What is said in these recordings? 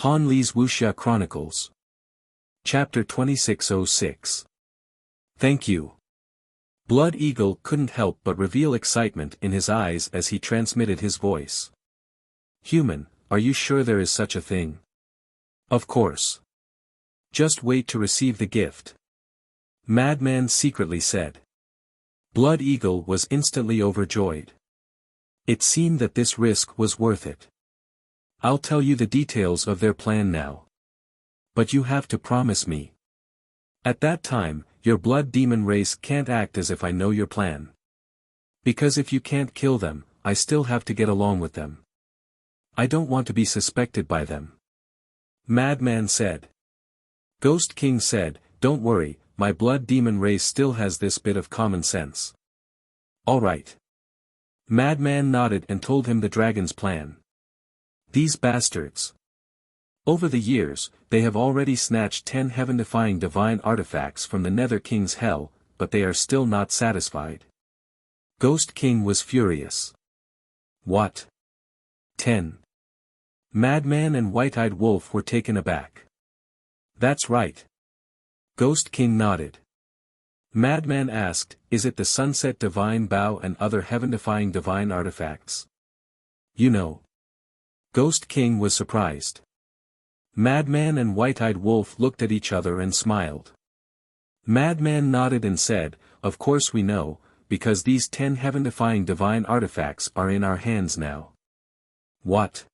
Han Li's Wuxia Chronicles. Chapter 2606. Thank you. Blood Eagle couldn't help but reveal excitement in his eyes as he transmitted his voice. Human, are you sure there is such a thing? Of course. Just wait to receive the gift. Madman secretly said. Blood Eagle was instantly overjoyed. It seemed that this risk was worth it. I'll tell you the details of their plan now. But you have to promise me. At that time, your blood demon race can't act as if I know your plan. Because if you can't kill them, I still have to get along with them. I don't want to be suspected by them. Madman said. Ghost King said, don't worry, my blood demon race still has this bit of common sense. All right. Madman nodded and told him the dragon's plan. These bastards. Over the years, they have already snatched 10 heaven-defying divine artifacts from the Nether King's hell, but they are still not satisfied. Ghost King was furious. What? 10. Madman and White-Eyed Wolf were taken aback. That's right. Ghost King nodded. Madman asked, is it the Sunset Divine Bow and other heaven-defying divine artifacts? You know. Ghost King was surprised. Madman and White-Eyed Wolf looked at each other and smiled. Madman nodded and said, of course we know, because these 10 heaven-defying divine artifacts are in our hands now. What?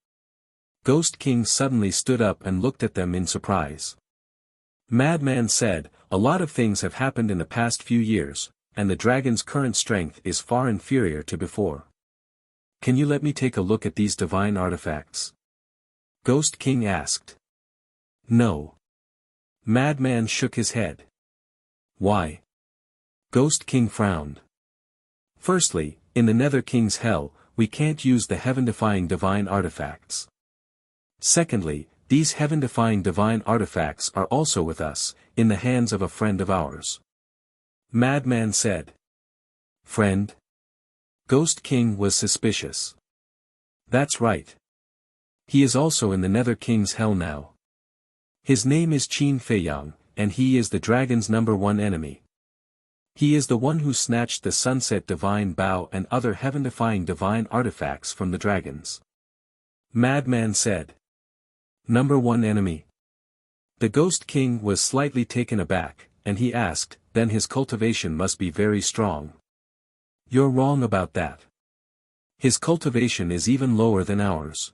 Ghost King suddenly stood up and looked at them in surprise. Madman said, a lot of things have happened in the past few years, and the dragon's current strength is far inferior to before. Can you let me take a look at these divine artifacts? Ghost King asked. No. Madman shook his head. Why? Ghost King frowned. Firstly, in the Nether King's hell, we can't use the heaven-defying divine artifacts. Secondly, these heaven-defying divine artifacts are also with us, in the hands of a friend of ours. Madman said. Friend? Ghost King was suspicious. That's right. He is also in the Nether King's hell now. His name is Qin Feiyang, and he is the dragon's #1 enemy. He is the one who snatched the Sunset Divine Bow and other heaven-defying divine artifacts from the dragons. Madman said. #1 enemy. The Ghost King was slightly taken aback, and he asked, then his cultivation must be very strong. You're wrong about that. His cultivation is even lower than ours.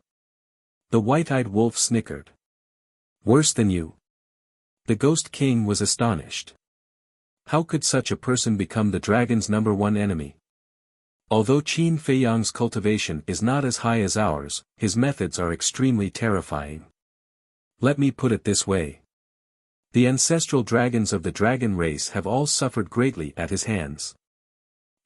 The White-Eyed Wolf snickered. Worse than you. The Ghost King was astonished. How could such a person become the dragon's #1 enemy? Although Qin Feiyang's cultivation is not as high as ours, his methods are extremely terrifying. Let me put it this way. The ancestral dragons of the dragon race have all suffered greatly at his hands.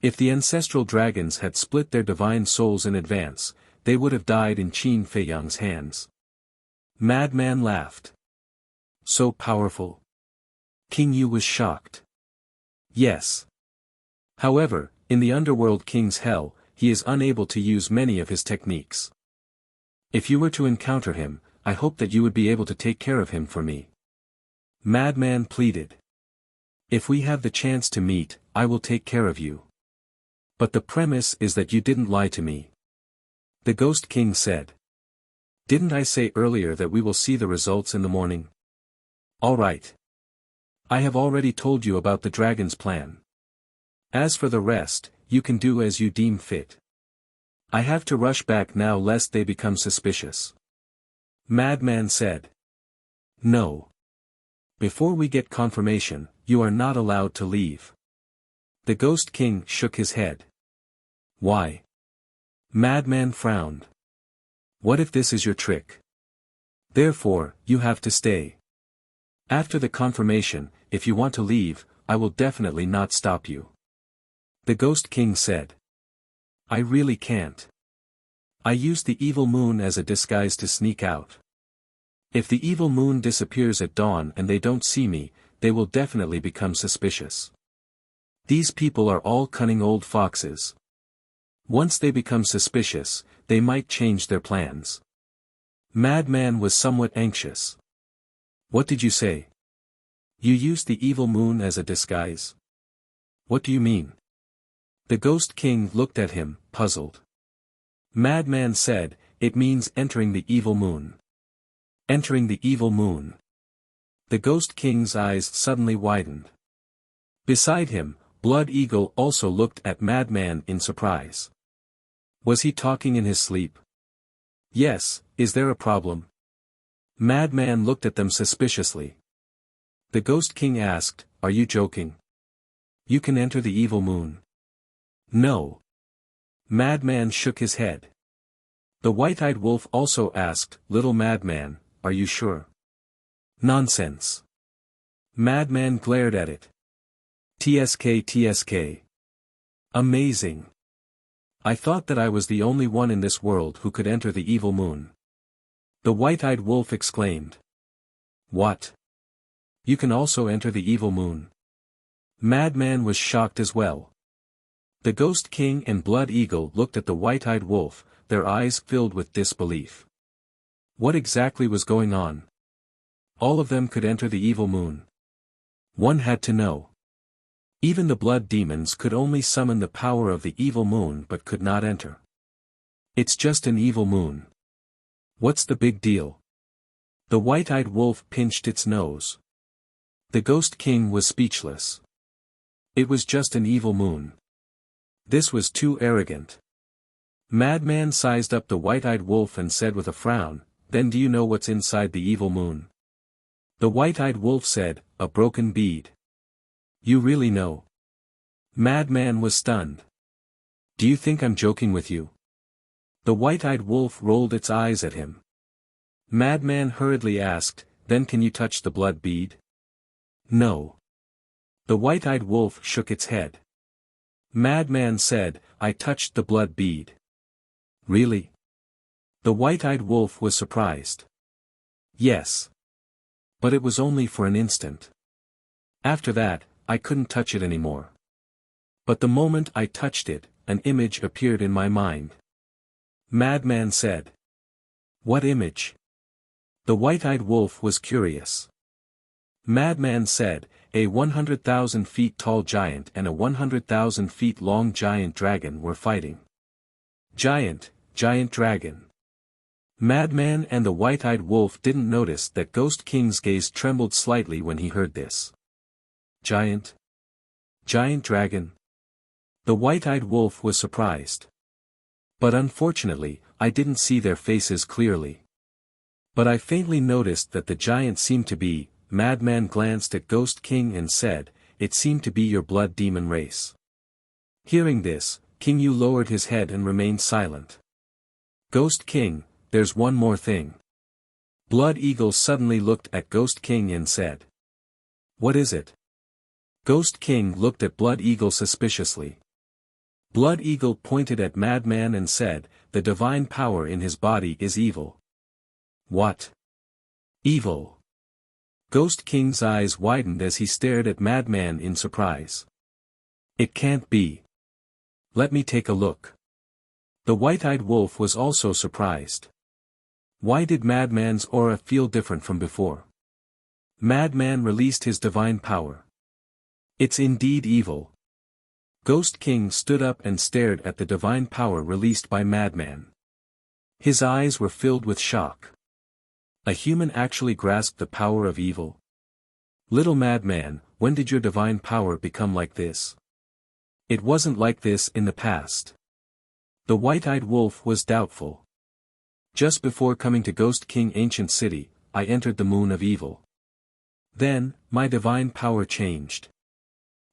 If the ancestral dragons had split their divine souls in advance, they would have died in Qin Feiyang's hands. Madman laughed. So powerful? King Yu was shocked. Yes. However, in the Underworld King's hell, he is unable to use many of his techniques. If you were to encounter him, I hope that you would be able to take care of him for me. Madman pleaded. If we have the chance to meet, I will take care of you. But the premise is that you didn't lie to me. The Ghost King said. Didn't I say earlier that we will see the results in the morning? All right. I have already told you about the dragon's plan. As for the rest, you can do as you deem fit. I have to rush back now lest they become suspicious. Madman said. No. Before we get confirmation, you are not allowed to leave. The Ghost King shook his head. Why? Madman frowned. What if this is your trick? Therefore, you have to stay. After the confirmation, if you want to leave, I will definitely not stop you. The Ghost King said. I really can't. I used the evil moon as a disguise to sneak out. If the evil moon disappears at dawn and they don't see me, they will definitely become suspicious. These people are all cunning old foxes. Once they become suspicious, they might change their plans. Madman was somewhat anxious. What did you say? You used the evil moon as a disguise? What do you mean? The Ghost King looked at him, puzzled. Madman said, it means entering the evil moon. Entering the evil moon. The Ghost King's eyes suddenly widened. Beside him, Blood Eagle also looked at Madman in surprise. Was he talking in his sleep? Yes, is there a problem? Madman looked at them suspiciously. The Ghost King asked, are you joking? You can enter the evil moon. No. Madman shook his head. The White-Eyed Wolf also asked, little Madman, are you sure? Nonsense. Madman glared at it. TSK. Amazing. I thought that I was the only one in this world who could enter the evil moon. The White-Eyed Wolf exclaimed. What? You can also enter the evil moon? Madman was shocked as well. The Ghost King and Blood Eagle looked at the White-Eyed Wolf, their eyes filled with disbelief. What exactly was going on? All of them could enter the evil moon. One had to know. Even the blood demons could only summon the power of the evil moon but could not enter. It's just an evil moon. What's the big deal? The White-Eyed Wolf pinched its nose. The Ghost King was speechless. It was just an evil moon. This was too arrogant. Madman sized up the White-Eyed Wolf and said with a frown, then do you know what's inside the evil moon? The White-Eyed Wolf said, a broken bead. You really know? Madman was stunned. Do you think I'm joking with you? The White-Eyed Wolf rolled its eyes at him. Madman hurriedly asked, then can you touch the blood bead? No. The White-Eyed Wolf shook its head. Madman said, I touched the blood bead. Really? The White-Eyed Wolf was surprised. Yes. But it was only for an instant. After that, I couldn't touch it anymore. But the moment I touched it, an image appeared in my mind. Madman said. What image? The White-Eyed Wolf was curious. Madman said, a 100,000 feet tall giant and a 100,000 feet long giant dragon were fighting. Giant dragon. Madman and the White-Eyed Wolf didn't notice that Ghost King's gaze trembled slightly when he heard this. Giant dragon. The White-Eyed Wolf was surprised. But unfortunately, I didn't see their faces clearly. But I faintly noticed that the giant seemed to be. Madman glanced at Ghost King and said, it seemed to be your blood demon race. Hearing this, King Yu lowered his head and remained silent. Ghost King, there's one more thing. Blood Eagle suddenly looked at Ghost King and said. What is it? Ghost King looked at Blood Eagle suspiciously. Blood Eagle pointed at Madman and said, the divine power in his body is evil. What? Evil. Ghost King's eyes widened as he stared at Madman in surprise. It can't be. Let me take a look. The White-Eyed Wolf was also surprised. Why did Madman's aura feel different from before? Madman released his divine power. It's indeed evil. Ghost King stood up and stared at the divine power released by Madman. His eyes were filled with shock. A human actually grasped the power of evil? Little Madman, when did your divine power become like this? It wasn't like this in the past. The White-Eyed Wolf was doubtful. Just before coming to Ghost King Ancient City, I entered the Moon of Evil. Then, my divine power changed.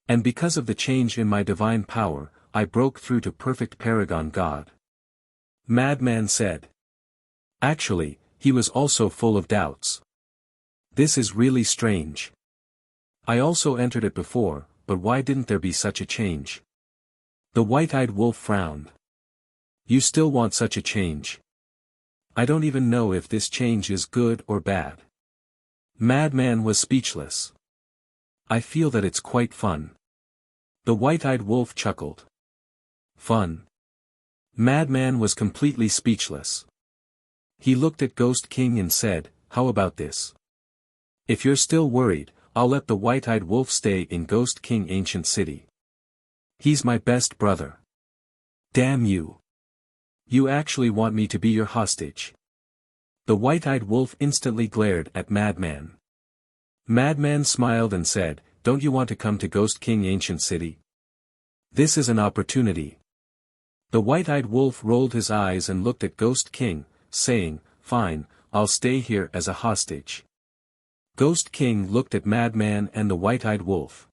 And because of the change in my divine power, I broke through to perfect Paragon God. Madman said. Actually, he was also full of doubts. This is really strange. I also entered it before, but why didn't there be such a change? The White-Eyed Wolf frowned. You still want such a change? I don't even know if this change is good or bad. Madman was speechless. I feel that it's quite fun. The White-Eyed Wolf chuckled. Fun? Madman was completely speechless. He looked at Ghost King and said, "How about this? If you're still worried, I'll let the white-eyed wolf stay in Ghost King Ancient City. He's my best brother." "Damn you. You actually want me to be your hostage?" The white-eyed wolf instantly glared at Madman. Madman smiled and said, "Don't you want to come to Ghost King Ancient City? This is an opportunity." The white-eyed wolf rolled his eyes and looked at Ghost King, saying, "Fine, I'll stay here as a hostage." Ghost King looked at Madman and the white-eyed wolf.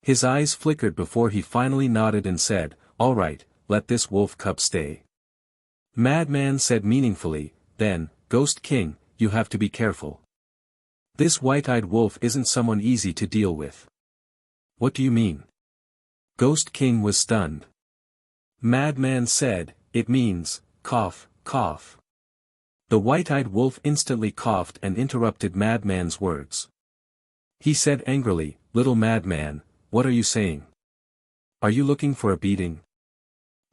His eyes flickered before he finally nodded and said, "All right, let this wolf cub stay." Madman said meaningfully, "Then, Ghost King, you have to be careful. This white-eyed wolf isn't someone easy to deal with." "What do you mean?" Ghost King was stunned. Madman said, "It means, cough, cough." The white-eyed wolf instantly coughed and interrupted Madman's words. He said angrily, "Little Madman, what are you saying? Are you looking for a beating?"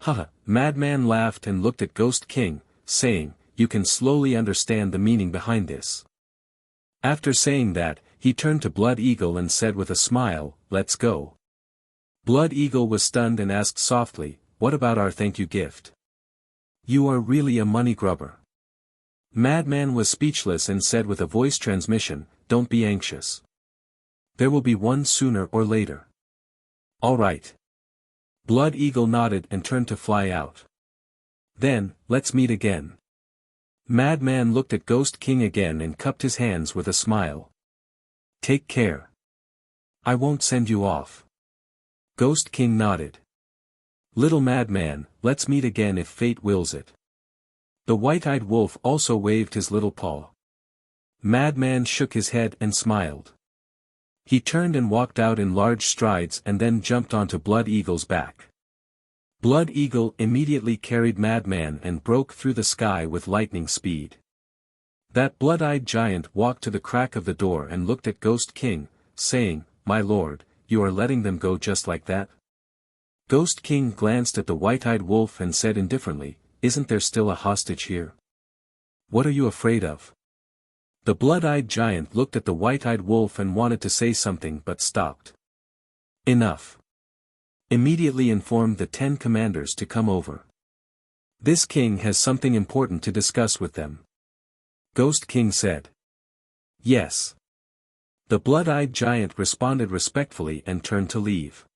"Haha." Madman laughed and looked at Ghost King, saying, "You can slowly understand the meaning behind this." After saying that, he turned to Blood Eagle and said with a smile, "Let's go." Blood Eagle was stunned and asked softly, "What about our thank you gift? You are really a money grubber." Madman was speechless and said with a voice transmission, "Don't be anxious. There will be one sooner or later." "All right." Blood Eagle nodded and turned to fly out. "Then, let's meet again." Madman looked at Ghost King again and cupped his hands with a smile. "Take care. I won't send you off." Ghost King nodded. "Little Madman, let's meet again if fate wills it." The white-eyed wolf also waved his little paw. Madman shook his head and smiled. He turned and walked out in large strides and then jumped onto Blood Eagle's back. Blood Eagle immediately carried Madman and broke through the sky with lightning speed. That blood-eyed giant walked to the crack of the door and looked at Ghost King, saying, "My lord, you are letting them go just like that?" Ghost King glanced at the white-eyed wolf and said indifferently, "Isn't there still a hostage here? What are you afraid of?" The blood-eyed giant looked at the white-eyed wolf and wanted to say something but stopped. "Enough. Immediately informed the 10 commanders to come over. This king has something important to discuss with them." Ghost King said. "Yes." The blood-eyed giant responded respectfully and turned to leave.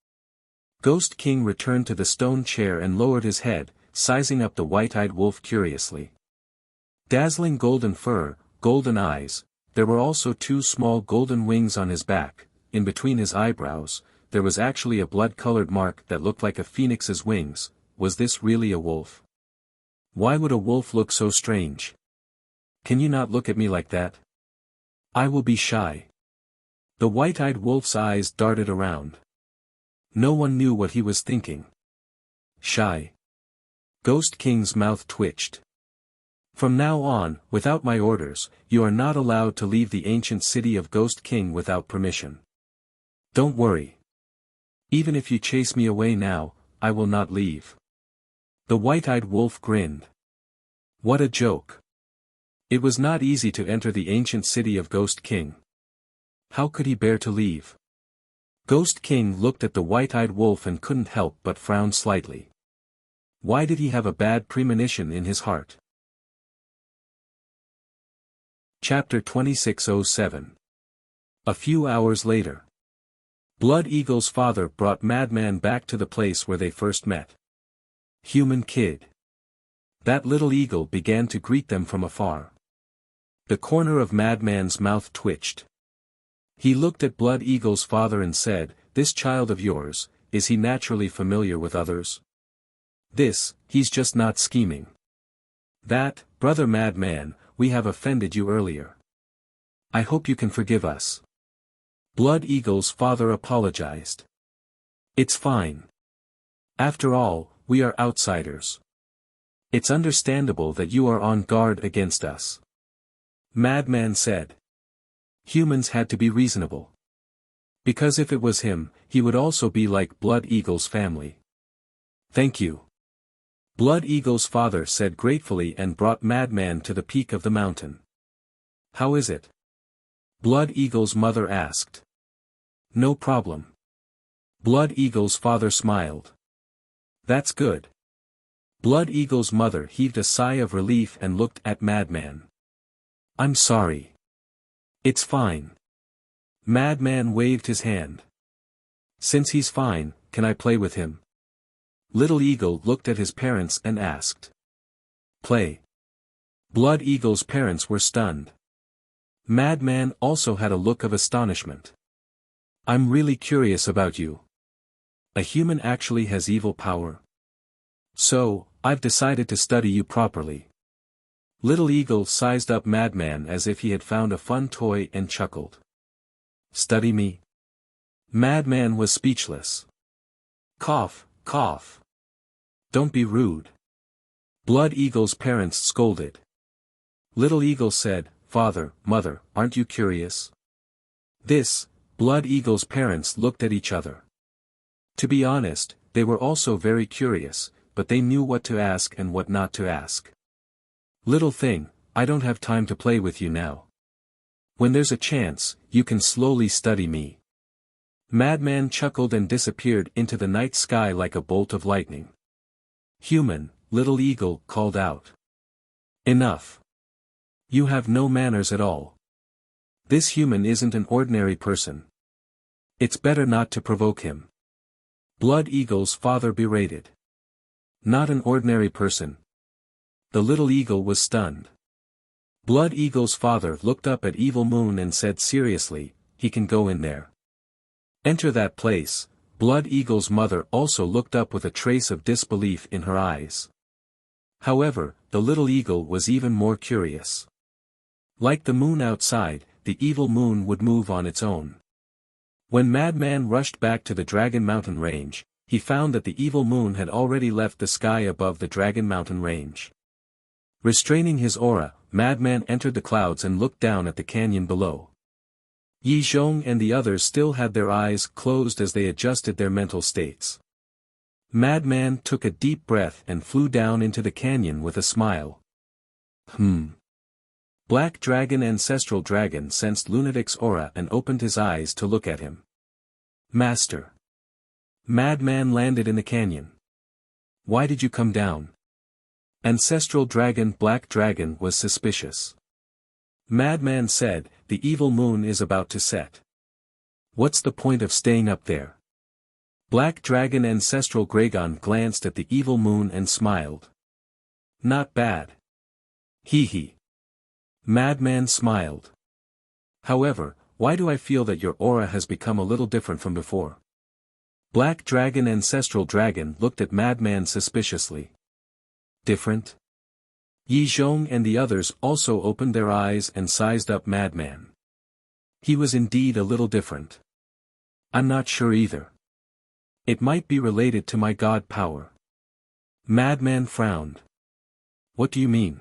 Ghost King returned to the stone chair and lowered his head, sizing up the white-eyed wolf curiously. Dazzling golden fur, golden eyes, there were also 2 small golden wings on his back, in between his eyebrows, there was actually a blood-colored mark that looked like a phoenix's wings. Was this really a wolf? Why would a wolf look so strange? "Can you not look at me like that? I will be shy." The white-eyed wolf's eyes darted around. No one knew what he was thinking. Shy. Ghost King's mouth twitched. "From now on, without my orders, you are not allowed to leave the ancient city of Ghost King without permission. Don't worry. Even if you chase me away now, I will not leave." The white-eyed wolf grinned. What a joke. It was not easy to enter the ancient city of Ghost King. How could he bear to leave? Ghost King looked at the white-eyed wolf and couldn't help but frown slightly. Why did he have a bad premonition in his heart? Chapter 2607. A few hours later. Blood Eagle's father brought Madman back to the place where they first met. "Human kid." That little eagle began to greet them from afar. The corner of Madman's mouth twitched. He looked at Blood Eagle's father and said, "This child of yours, is he naturally familiar with others?" He's just not scheming." "That, brother Madman, we have offended you earlier. I hope you can forgive us." Blood Eagle's father apologized. "It's fine. After all, we are outsiders. It's understandable that you are on guard against us." Madman said. Humans had to be reasonable. Because if it was him, he would also be like Blood Eagle's family. "Thank you." Blood Eagle's father said gratefully and brought Madman to the peak of the mountain. How is it? Blood Eagle's mother asked. No problem. Blood Eagle's father smiled. That's good. Blood Eagle's mother heaved a sigh of relief and looked at Madman. I'm sorry. It's fine. Madman waved his hand. Since he's fine, can I play with him? Little Eagle looked at his parents and asked. Play. Blood Eagle's parents were stunned. Madman also had a look of astonishment. I'm really curious about you. A human actually has evil power. So, I've decided to study you properly. Little Eagle sized up Madman as if he had found a fun toy and chuckled. Study me? Madman was speechless. Cough, cough. Don't be rude. Blood Eagle's parents scolded. Little Eagle said, Father, Mother, aren't you curious? Blood Eagle's parents looked at each other. To be honest, they were also very curious, but they knew what to ask and what not to ask. Little thing, I don't have time to play with you now. When there's a chance, you can slowly study me. Madman chuckled and disappeared into the night sky like a bolt of lightning. Human, Little Eagle called out. Enough. You have no manners at all. This human isn't an ordinary person. It's better not to provoke him. Blood Eagle's father berated. Not an ordinary person. The Little Eagle was stunned. Blood Eagle's father looked up at Evil Moon and said seriously, he can go in there. Enter that place. Blood Eagle's mother also looked up with a trace of disbelief in her eyes. However, the Little Eagle was even more curious. Like the moon outside, the Evil Moon would move on its own. When Madman rushed back to the Dragon Mountain Range, he found that the Evil Moon had already left the sky above the Dragon Mountain Range. Restraining his aura, Madman entered the clouds and looked down at the canyon below. Yi Zhong and the others still had their eyes closed as they adjusted their mental states. Madman took a deep breath and flew down into the canyon with a smile. Black Dragon Ancestral Dragon sensed Lunatic's aura and opened his eyes to look at him. Master. Madman landed in the canyon. Why did you come down? Ancestral Dragon Black Dragon was suspicious. Madman said, the Evil Moon is about to set. What's the point of staying up there? Black Dragon Ancestral Dragon glanced at the Evil Moon and smiled. Not bad. Hee hee. Madman smiled. However, why do I feel that your aura has become a little different from before? Black Dragon Ancestral Dragon looked at Madman suspiciously. Different? Yi Zhong and the others also opened their eyes and sized up Madman. He was indeed a little different. I'm not sure either. It might be related to my god power. Madman frowned. What do you mean?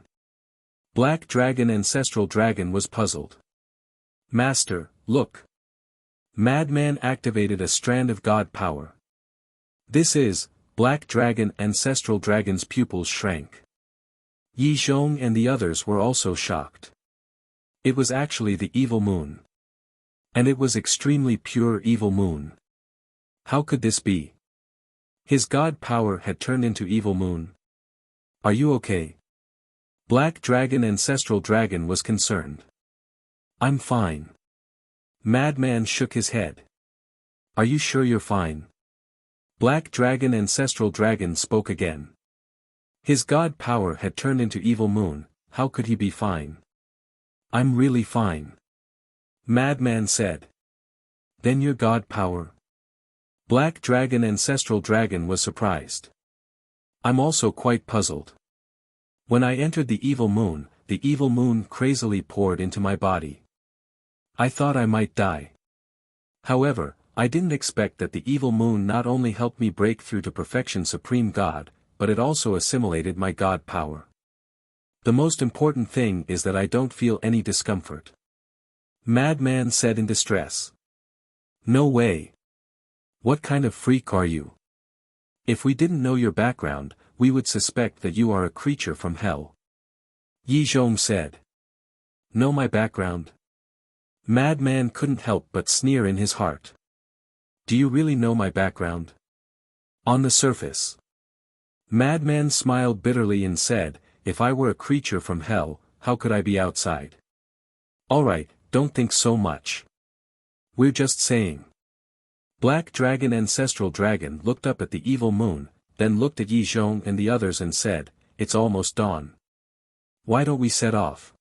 Black Dragon Ancestral Dragon was puzzled. Master, look. Madman activated a strand of god power. Black Dragon Ancestral Dragon's pupils shrank. Yi Zhong and the others were also shocked. It was actually the Evil Moon. And it was extremely pure Evil Moon. How could this be? His god power had turned into Evil Moon. Are you okay? Black Dragon Ancestral Dragon was concerned. I'm fine. Madman shook his head. Are you sure you're fine? Black Dragon Ancestral Dragon spoke again. His god power had turned into Evil Moon, how could he be fine? I'm really fine. Madman said. Then your god power? Black Dragon Ancestral Dragon was surprised. I'm also quite puzzled. When I entered the Evil Moon crazily poured into my body. I thought I might die. However, I didn't expect that the Evil Moon not only helped me break through to perfection Supreme God, but it also assimilated my god power. The most important thing is that I don't feel any discomfort. Madman said in distress. No way. What kind of freak are you? If we didn't know your background, we would suspect that you are a creature from hell. Yi Zhong said. Know my background? Madman couldn't help but sneer in his heart. Do you really know my background? On the surface. Madman smiled bitterly and said, if I were a creature from hell, how could I be outside? Alright, don't think so much. We're just saying. Black Dragon Ancestral Dragon looked up at the evil moon, then looked at Yi Zhong and the others and said, it's almost dawn. Why don't we set off?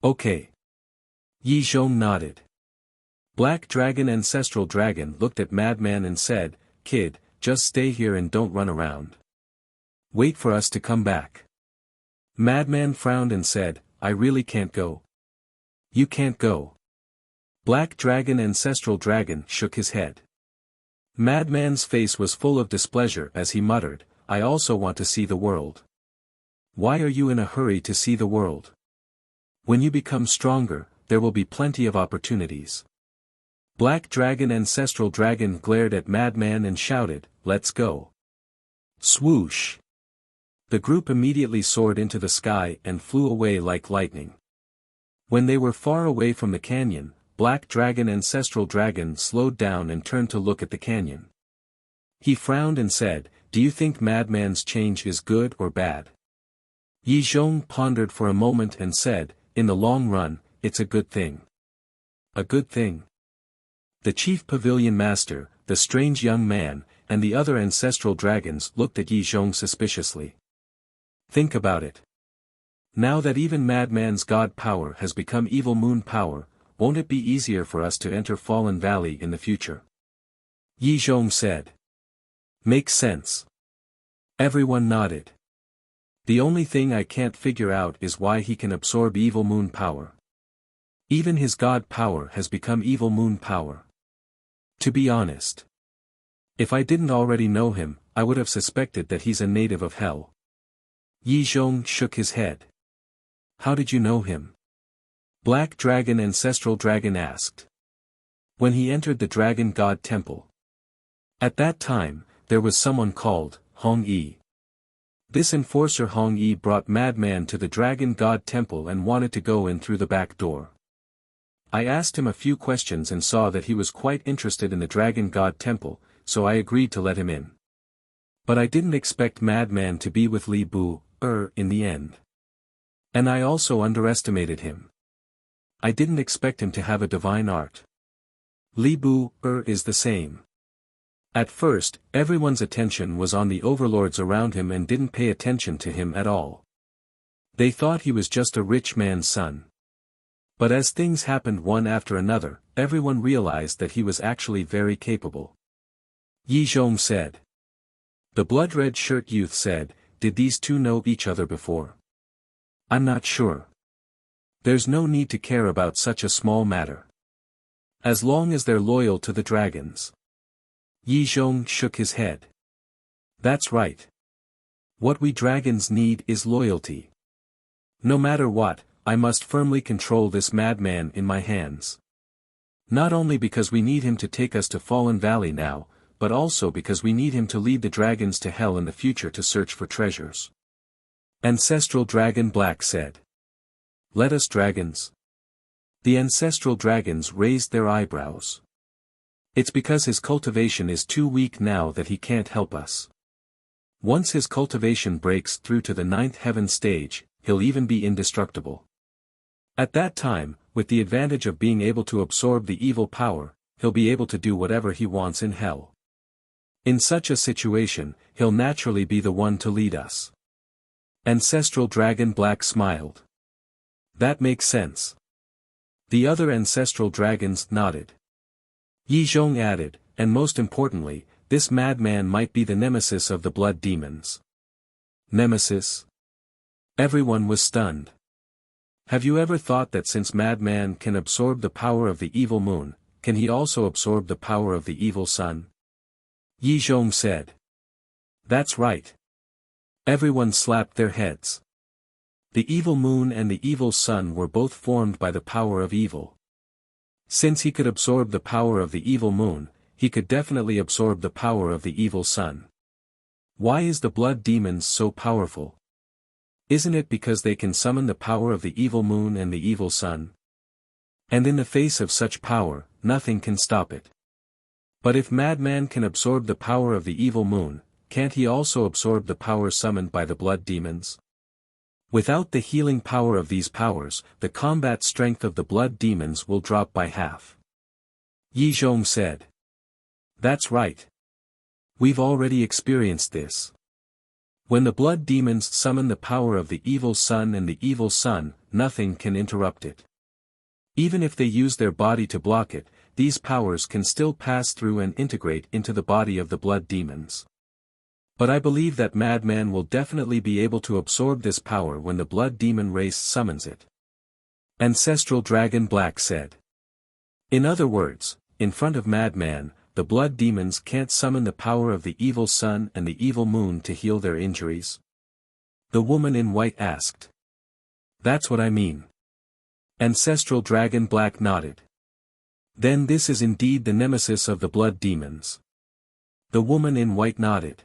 Okay. Yi Zhong nodded. Black Dragon Ancestral Dragon looked at Madman and said, kid, just stay here and don't run around. Wait for us to come back. Madman frowned and said, I really can't go. You can't go. Black Dragon Ancestral Dragon shook his head. Madman's face was full of displeasure as he muttered, I also want to see the world. Why are you in a hurry to see the world? When you become stronger, there will be plenty of opportunities. Black Dragon Ancestral Dragon glared at Madman and shouted, let's go. Swoosh! The group immediately soared into the sky and flew away like lightning. When they were far away from the canyon, Black Dragon Ancestral Dragon slowed down and turned to look at the canyon. He frowned and said, do you think Madman's change is good or bad? Yi Zhong pondered for a moment and said, in the long run, it's a good thing. A good thing? The chief pavilion master, the strange young man, and the other ancestral dragons looked at Yi Zhong suspiciously. Think about it. Now that even Madman's god power has become evil moon power, won't it be easier for us to enter Fallen Valley in the future? Yi Zhong said. Makes sense. Everyone nodded. The only thing I can't figure out is why he can absorb evil moon power. Even his god power has become evil moon power. To be honest. If I didn't already know him, I would have suspected that he's a native of hell. Yi Zhong shook his head. How did you know him? Black Dragon Ancestral Dragon asked. When he entered the Dragon God Temple. At that time, there was someone called Hong Yi. This enforcer Hong Yi brought Madman to the Dragon God Temple and wanted to go in through the back door. I asked him a few questions and saw that he was quite interested in the Dragon God Temple, so I agreed to let him in. But I didn't expect Madman to be with Li Bu, in the end. And I also underestimated him. I didn't expect him to have a divine art. Li Bu, is the same. At first, everyone's attention was on the overlords around him and didn't pay attention to him at all. They thought he was just a rich man's son. But as things happened one after another, everyone realized that he was actually very capable. Yi Zhong said. The blood-red shirt youth said, did these two know each other before? I'm not sure. There's no need to care about such a small matter. As long as they're loyal to the dragons. Yi Zhong shook his head. That's right. What we dragons need is loyalty. No matter what, I must firmly control this madman in my hands. Not only because we need him to take us to Fallen Valley now, but also because we need him to lead the dragons to hell in the future to search for treasures. Ancestral Dragon Black said. Let us dragons. The ancestral dragons raised their eyebrows. It's because his cultivation is too weak now that he can't help us. Once his cultivation breaks through to the 9th heaven stage, he'll even be indestructible. At that time, with the advantage of being able to absorb the evil power, he'll be able to do whatever he wants in hell. In such a situation, he'll naturally be the one to lead us. Ancestral Dragon Black smiled. That makes sense. The other ancestral dragons nodded. Yi Zhong added, and most importantly, this madman might be the nemesis of the blood demons. Nemesis? Everyone was stunned. Have you ever thought that since madman can absorb the power of the evil moon, can he also absorb the power of the evil sun? Yi Zhong said. That's right. Everyone slapped their heads. The evil moon and the evil sun were both formed by the power of evil. Since he could absorb the power of the evil moon, he could definitely absorb the power of the evil sun. Why is the blood demons so powerful? Isn't it because they can summon the power of the evil moon and the evil sun? And in the face of such power, nothing can stop it. But if Madman can absorb the power of the evil moon, can't he also absorb the power summoned by the blood demons? Without the healing power of these powers, the combat strength of the blood demons will drop by half. Yi Zhong said. That's right. We've already experienced this. When the blood demons summon the power of the evil sun and the evil sun, nothing can interrupt it. Even if they use their body to block it, these powers can still pass through and integrate into the body of the blood demons. But I believe that Madman will definitely be able to absorb this power when the blood demon race summons it. Ancestral Dragon Black said. In other words, in front of Madman, the blood demons can't summon the power of the evil sun and the evil moon to heal their injuries? The woman in white asked. That's what I mean. Ancestral Dragon Black nodded. Then this is indeed the nemesis of the blood demons. The woman in white nodded.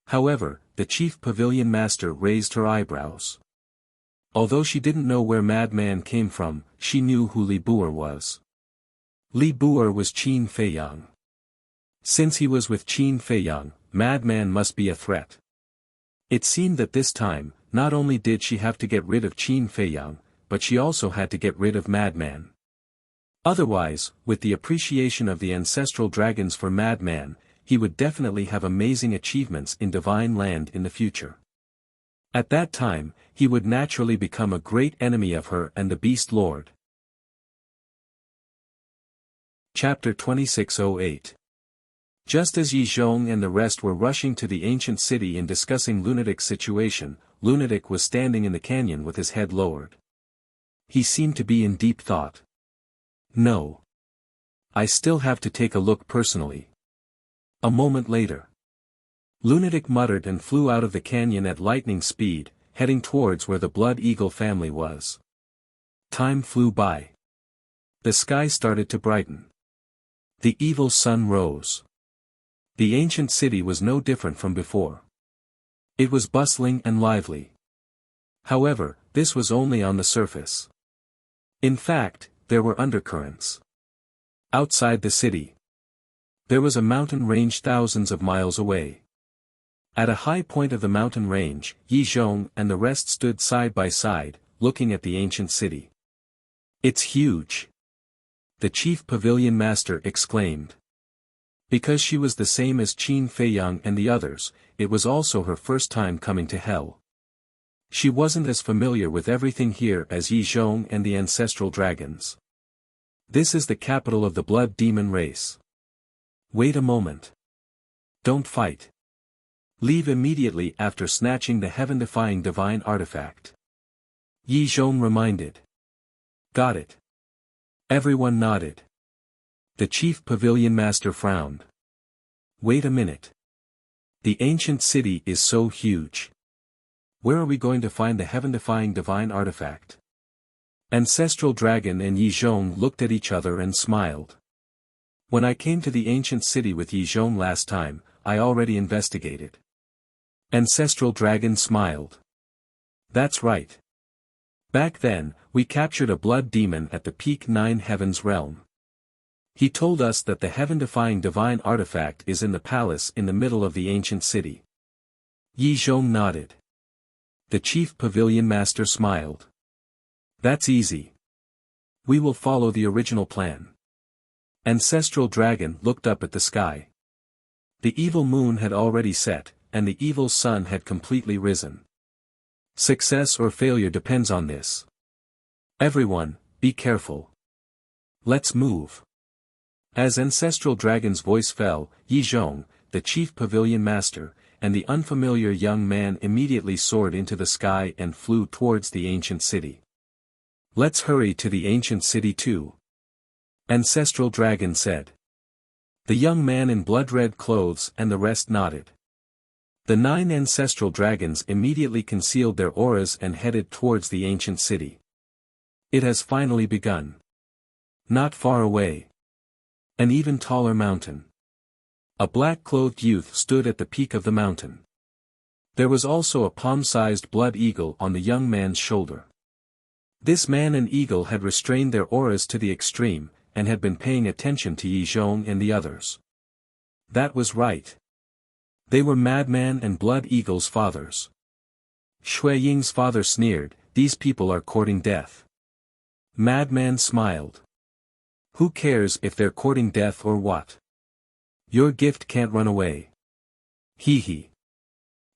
However, the chief pavilion master raised her eyebrows. Although she didn't know where Madman came from, she knew who Li Buer was. Li Buer was Qin Feiyang. Since he was with Qin Feiyang, Madman must be a threat. It seemed that this time, not only did she have to get rid of Qin Feiyang, but she also had to get rid of Madman. Otherwise, with the appreciation of the ancestral dragons for Madman, he would definitely have amazing achievements in Divine Land in the future. At that time, he would naturally become a great enemy of her and the Beast Lord. Chapter 2608. Just as Yi Zhong and the rest were rushing to the ancient city and discussing Lunatic's situation, Lunatic was standing in the canyon with his head lowered. He seemed to be in deep thought. No. I still have to take a look personally. A moment later. Lunatic muttered and flew out of the canyon at lightning speed, heading towards where the Blood Eagle family was. Time flew by. The sky started to brighten. The evil sun rose. The ancient city was no different from before. It was bustling and lively. However, this was only on the surface. In fact, there were undercurrents. Outside the city, there was a mountain range thousands of miles away. At a high point of the mountain range, Yi Zhong and the rest stood side by side, looking at the ancient city. It's huge. The chief pavilion master exclaimed. Because she was the same as Qin Feiyang and the others, it was also her first time coming to hell. She wasn't as familiar with everything here as Yi Zhong and the ancestral dragons. This is the capital of the blood demon race. Wait a moment. Don't fight. Leave immediately after snatching the heaven-defying divine artifact. Yi Zhong reminded. Got it. Everyone nodded. The chief pavilion master frowned. Wait a minute. The ancient city is so huge. Where are we going to find the heaven-defying divine artifact? Ancestral Dragon and Yi Zhong looked at each other and smiled. When I came to the ancient city with Yi Zhong last time, I already investigated. Ancestral Dragon smiled. That's right. Back then, we captured a blood demon at the Peak 9 Heavens realm. He told us that the heaven-defying divine artifact is in the palace in the middle of the ancient city. Yi Zhong nodded. The chief pavilion master smiled. That's easy. We will follow the original plan. Ancestral Dragon looked up at the sky. The evil moon had already set, and the evil sun had completely risen. Success or failure depends on this. Everyone, be careful. Let's move. As Ancestral Dragon's voice fell, Yi Zhong, the chief pavilion master, and the unfamiliar young man immediately soared into the sky and flew towards the ancient city. Let's hurry to the ancient city too. Ancestral Dragon said. The young man in blood-red clothes and the rest nodded. The 9 ancestral dragons immediately concealed their auras and headed towards the ancient city. It has finally begun. Not far away. An even taller mountain. A black-clothed youth stood at the peak of the mountain. There was also a palm-sized blood eagle on the young man's shoulder. This man and eagle had restrained their auras to the extreme, and had been paying attention to Yi Zhong and the others. That was right. They were Madman and Blood Eagle's fathers. Shui Ying's father sneered, "These people are courting death." Madman smiled. "Who cares if they're courting death or what? Your gift can't run away. Hee hee.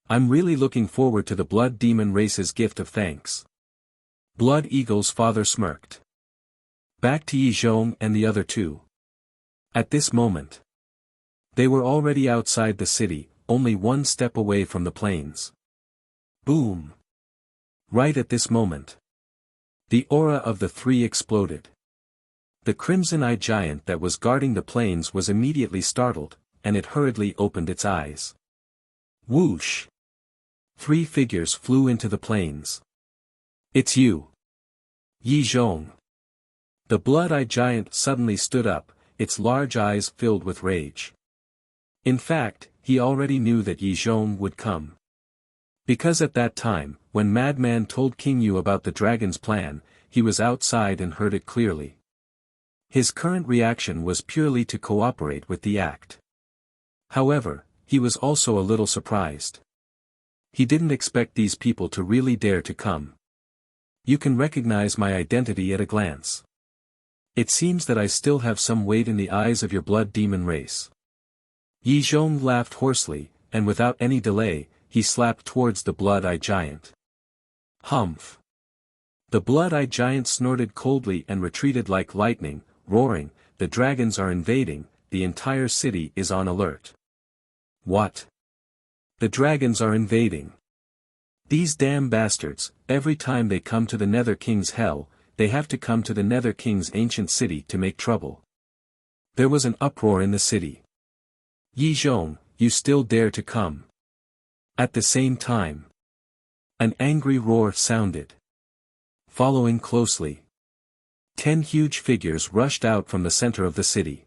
I'm really looking forward to the Blood Demon race's gift of thanks." Blood Eagle's father smirked. Back to Yi Zhong and the other two. At this moment, they were already outside the city, only one step away from the plains. Boom! Right at this moment, the aura of the three exploded. The crimson-eyed giant that was guarding the plains was immediately startled, and it hurriedly opened its eyes. Whoosh! 3 figures flew into the plains. "It's you, Yi Zhong." The blood-eyed giant suddenly stood up, its large eyes filled with rage. In fact, he already knew that Yi Zhong would come. Because at that time, when Madman told King Yu about the dragon's plan, he was outside and heard it clearly. His current reaction was purely to cooperate with the act. However, he was also a little surprised. He didn't expect these people to really dare to come. "You can recognize my identity at a glance. It seems that I still have some weight in the eyes of your blood demon race." Yi Zhong laughed hoarsely, and without any delay, he slapped towards the blood-eyed giant. Humph! The blood-eyed giant snorted coldly and retreated like lightning, roaring, "The dragons are invading, the entire city is on alert." What? The dragons are invading? These damn bastards, every time they come to the Nether King's hell, they have to come to the Nether King's ancient city to make trouble. There was an uproar in the city. "Yi Zhong, you still dare to come?" At the same time, an angry roar sounded. Following closely, 10 huge figures rushed out from the center of the city.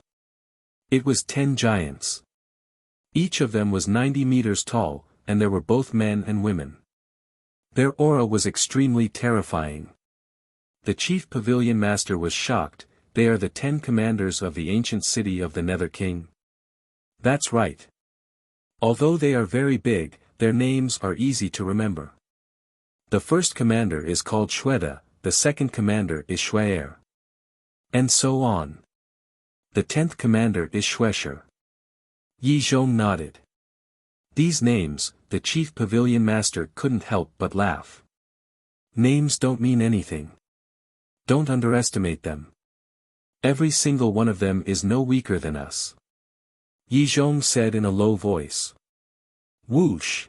It was 10 giants. Each of them was 90 meters tall, and there were both men and women. Their aura was extremely terrifying. The chief pavilion master was shocked. "They are the 10 commanders of the ancient city of the Nether King." That's right. Although they are very big, their names are easy to remember. The first commander is called Shueda, the second commander is Shue'er. And so on. The 10th commander is Shuesher. Yi Zhong nodded. These names, the chief pavilion master couldn't help but laugh. Names don't mean anything. Don't underestimate them. Every single one of them is no weaker than us. Yi Zhong said in a low voice. Whoosh!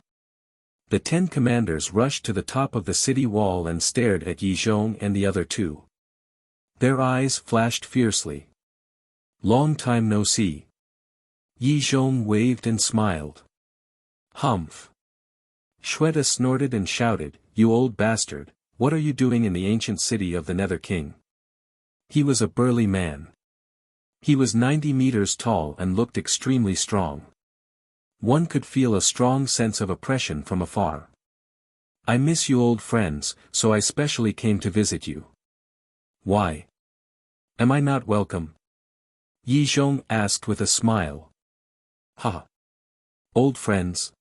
The 10 commanders rushed to the top of the city wall and stared at Yi Zhong and the other two. Their eyes flashed fiercely. "Long time no see." Yi Zhong waved and smiled. Humph! Shueda snorted and shouted, "You old bastard, what are you doing in the ancient city of the Nether King?" He was a burly man. He was 90 meters tall and looked extremely strong. One could feel a strong sense of oppression from afar. "I miss you old friends, so I specially came to visit you." "Why? Am I not welcome?" Yi Zhong asked with a smile. "Ha! Old friends?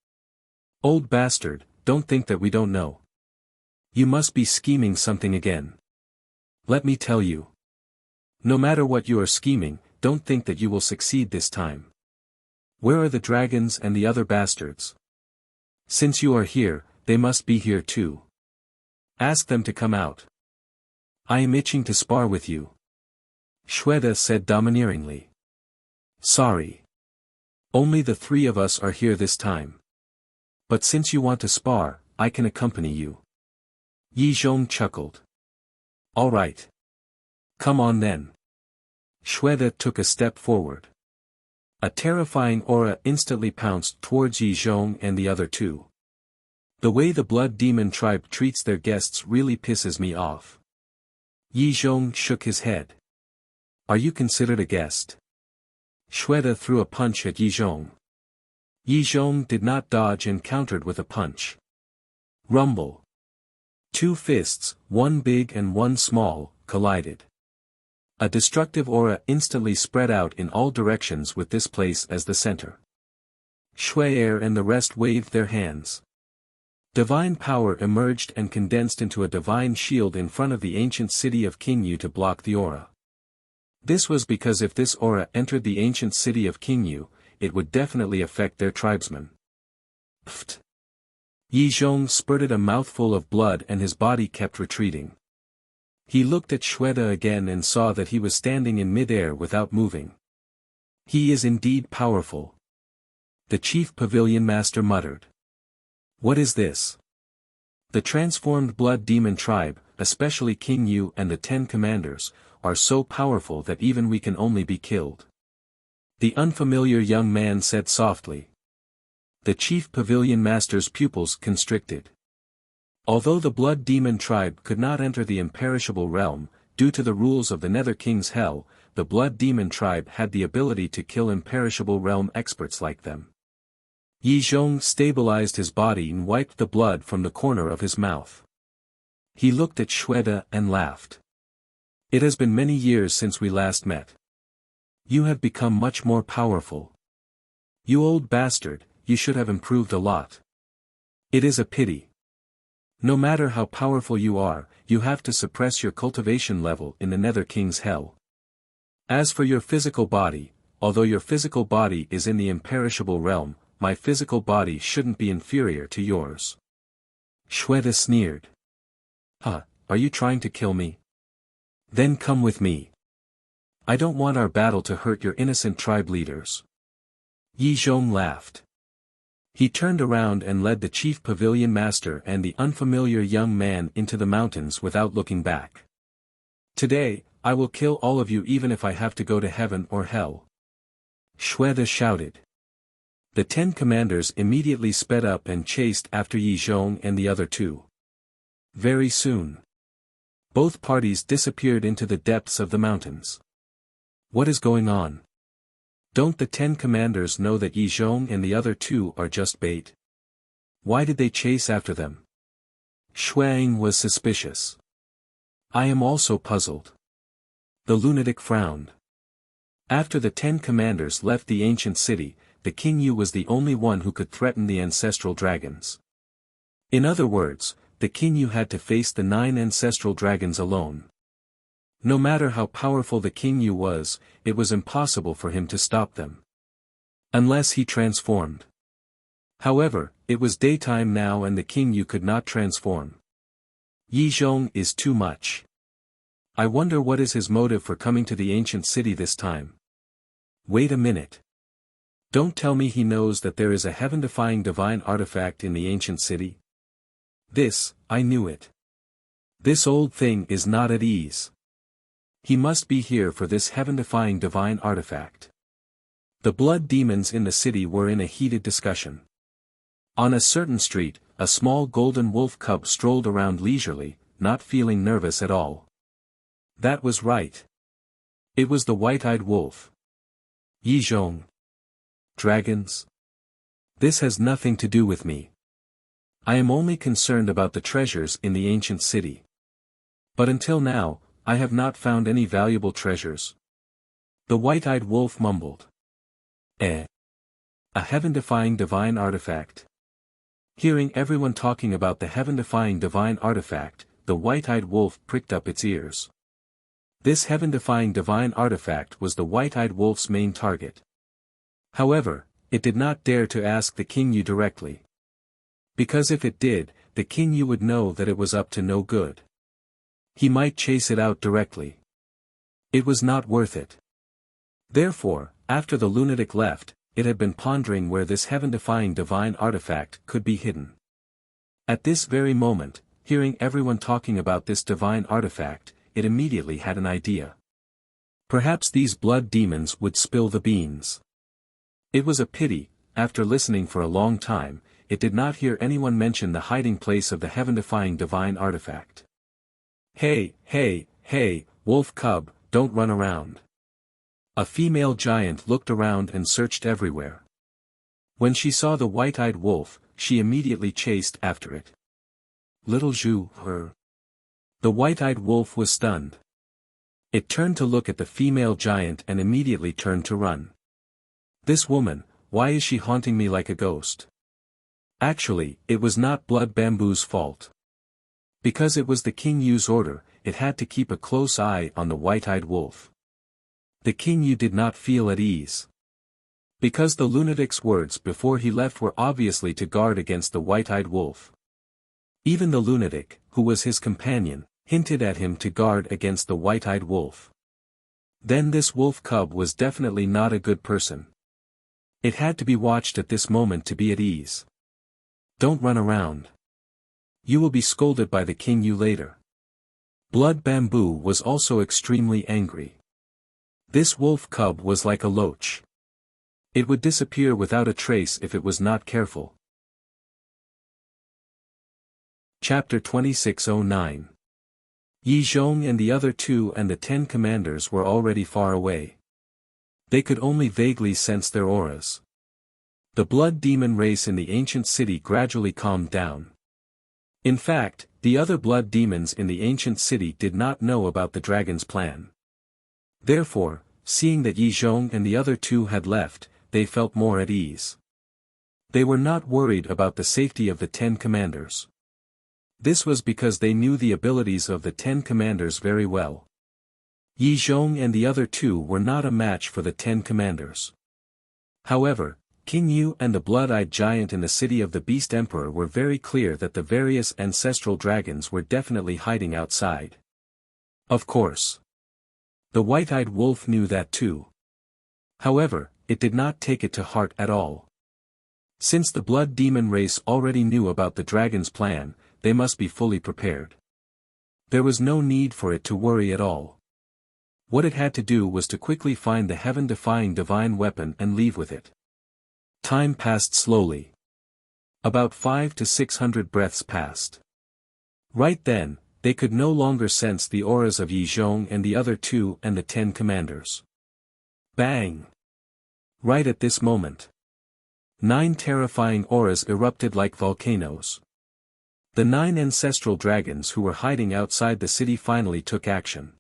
Old bastard, don't think that we don't know. You must be scheming something again. Let me tell you. No matter what you are scheming, don't think that you will succeed this time. Where are the dragons and the other bastards? Since you are here, they must be here too. Ask them to come out. I am itching to spar with you." Shueda said domineeringly. "Sorry. Only the 3 of us are here this time. But since you want to spar, I can accompany you." Yi Zhong chuckled. "All right. Come on then." Shueda took a step forward. A terrifying aura instantly pounced towards Yi Zhong and the other two. The way the blood demon tribe treats their guests really pisses me off. Yi Zhong shook his head. "Are you considered a guest?" Shweta threw a punch at Yi Zhong. Yi Zhong did not dodge and countered with a punch. Rumble. Two fists, one big and one small, collided. A destructive aura instantly spread out in all directions with this place as the center. Shui and the rest waved their hands. Divine power emerged and condensed into a divine shield in front of the ancient city of Qingyu to block the aura. This was because if this aura entered the ancient city of Qingyu, it would definitely affect their tribesmen. Pfft. Yi Zhong spurted a mouthful of blood and his body kept retreating. He looked at Shweta again and saw that he was standing in mid-air without moving. He is indeed powerful. The chief pavilion master muttered. What is this? The transformed blood demon tribe, especially Qingyu and the 10 commanders, are so powerful that even we can only be killed. The unfamiliar young man said softly. The chief pavilion master's pupils constricted. Although the blood demon tribe could not enter the imperishable realm, due to the rules of the Nether King's Hell, the blood demon tribe had the ability to kill imperishable realm experts like them. Yi Zhong stabilized his body and wiped the blood from the corner of his mouth. He looked at Shweta and laughed. It has been many years since we last met. You have become much more powerful. You old bastard, you should have improved a lot. It is a pity. No matter how powerful you are, you have to suppress your cultivation level in the Nether King's Hell. As for your physical body, although your physical body is in the imperishable realm, my physical body shouldn't be inferior to yours. Shweta sneered. Huh, are you trying to kill me? Then come with me. I don't want our battle to hurt your innocent tribe leaders. Yi Zhong laughed. He turned around and led the chief pavilion master and the unfamiliar young man into the mountains without looking back. Today, I will kill all of you even if I have to go to heaven or hell. Shweta shouted. The 10 commanders immediately sped up and chased after Yi Zhong and the other two. Very soon. Both parties disappeared into the depths of the mountains. What is going on? Don't the 10 commanders know that Yi Zhong and the other two are just bait? Why did they chase after them? Shuang was suspicious. I am also puzzled. The lunatic frowned. After the 10 commanders left the ancient city, the Qingyu was the only one who could threaten the ancestral dragons. In other words, the Qingyu had to face the 9 ancestral dragons alone. No matter how powerful the Qingyu was, it was impossible for him to stop them. Unless he transformed. However, it was daytime now and the Qingyu could not transform. Yi Zhong is too much. I wonder what is his motive for coming to the ancient city this time. Wait a minute. Don't tell me he knows that there is a heaven-defying divine artifact in the ancient city? This, I knew it. This old thing is not at ease. He must be here for this heaven-defying divine artifact. The blood demons in the city were in a heated discussion. On a certain street, a small golden wolf cub strolled around leisurely, not feeling nervous at all. That was right. It was the white-eyed wolf. Yi Zhong. Dragons? This has nothing to do with me. I am only concerned about the treasures in the ancient city. But until now, I have not found any valuable treasures. The white-eyed wolf mumbled. A heaven-defying divine artifact. Hearing everyone talking about the heaven-defying divine artifact, the white-eyed wolf pricked up its ears. This heaven-defying divine artifact was the white-eyed wolf's main target. However, it did not dare to ask the Qingyu directly. Because if it did, the Qingyu would know that it was up to no good. He might chase it out directly. It was not worth it. Therefore, after the lunatic left, it had been pondering where this heaven-defying divine artifact could be hidden. At this very moment, hearing everyone talking about this divine artifact, it immediately had an idea. Perhaps these blood demons would spill the beans. It was a pity, after listening for a long time, it did not hear anyone mention the hiding place of the heaven-defying divine artifact. Hey, hey, hey, wolf cub, don't run around. A female giant looked around and searched everywhere. When she saw the white-eyed wolf, she immediately chased after it. Little Zhu, her. The white-eyed wolf was stunned. It turned to look at the female giant and immediately turned to run. This woman, why is she haunting me like a ghost? Actually, it was not Blood Bamboo's fault. Because it was the King Yu's order, it had to keep a close eye on the white-eyed wolf. The King Yu did not feel at ease. Because the lunatic's words before he left were obviously to guard against the white-eyed wolf. Even the lunatic, who was his companion, hinted at him to guard against the white-eyed wolf. Then this wolf cub was definitely not a good person. It had to be watched at this moment to be at ease. Don't run around. You will be scolded by the King Yu later. Blood Bamboo was also extremely angry. This wolf cub was like a loach. It would disappear without a trace if it was not careful. Chapter 2609. Yi Zhong and the other two and the 10 commanders were already far away. They could only vaguely sense their auras. The blood demon race in the ancient city gradually calmed down. In fact, the other blood demons in the ancient city did not know about the dragon's plan. Therefore, seeing that Yi Zhong and the other two had left, they felt more at ease. They were not worried about the safety of the 10 commanders. This was because they knew the abilities of the 10 commanders very well. Yi Zhong and the other two were not a match for the 10 commanders. However, King Yu and the blood-eyed giant in the city of the Beast Emperor were very clear that the various ancestral dragons were definitely hiding outside. Of course. The white-eyed wolf knew that too. However, it did not take it to heart at all. Since the blood demon race already knew about the dragon's plan, they must be fully prepared. There was no need for it to worry at all. What it had to do was to quickly find the heaven-defying divine weapon and leave with it. Time passed slowly. About 500 to 600 breaths passed. Right then, they could no longer sense the auras of Yi Zhong and the other two and the 10 commanders. Bang! Right at this moment. 9 terrifying auras erupted like volcanoes. The 9 ancestral dragons who were hiding outside the city finally took action.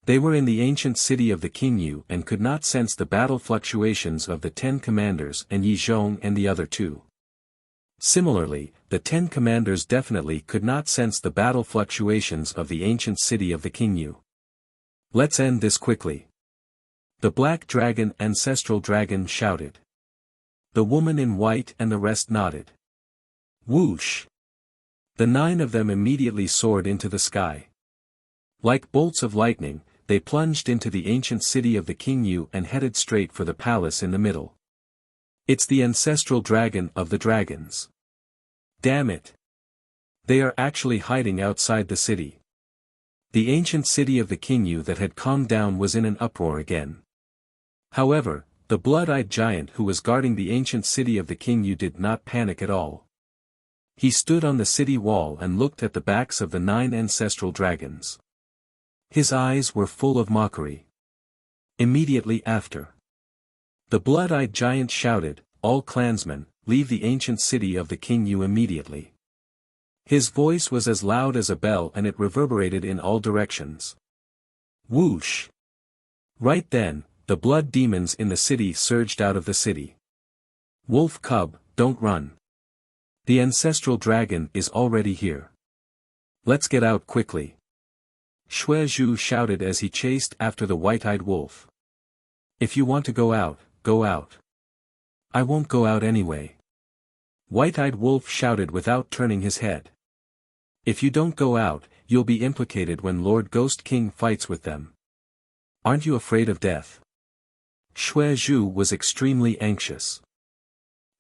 They were in the ancient city of the King Yu and could not sense the battle fluctuations of the 10 commanders and Yi Zhong and the other two. Similarly, the 10 commanders definitely could not sense the battle fluctuations of the ancient city of the King Yu. Let's end this quickly. The black dragon ancestral dragon shouted. The woman in white and the rest nodded. Whoosh! The 9 of them immediately soared into the sky. Like bolts of lightning, they plunged into the ancient city of the King Yu and headed straight for the palace in the middle. It's the ancestral dragon of the dragons. Damn it! They are actually hiding outside the city. The ancient city of the King Yu that had calmed down was in an uproar again. However, the blood-eyed giant who was guarding the ancient city of the King Yu did not panic at all. He stood on the city wall and looked at the backs of the 9 ancestral dragons. His eyes were full of mockery. Immediately after, the blood-eyed giant shouted, "All clansmen, leave the ancient city of the King Yu immediately." His voice was as loud as a bell and it reverberated in all directions. Whoosh! Right then, the blood demons in the city surged out of the city. Wolf cub, don't run. The ancestral dragon is already here. Let's get out quickly. Shui Zhu shouted as he chased after the white-eyed wolf. If you want to go out, go out. I won't go out anyway. White-eyed wolf shouted without turning his head. If you don't go out, you'll be implicated when Lord Ghost King fights with them. Aren't you afraid of death? Shui Zhu was extremely anxious.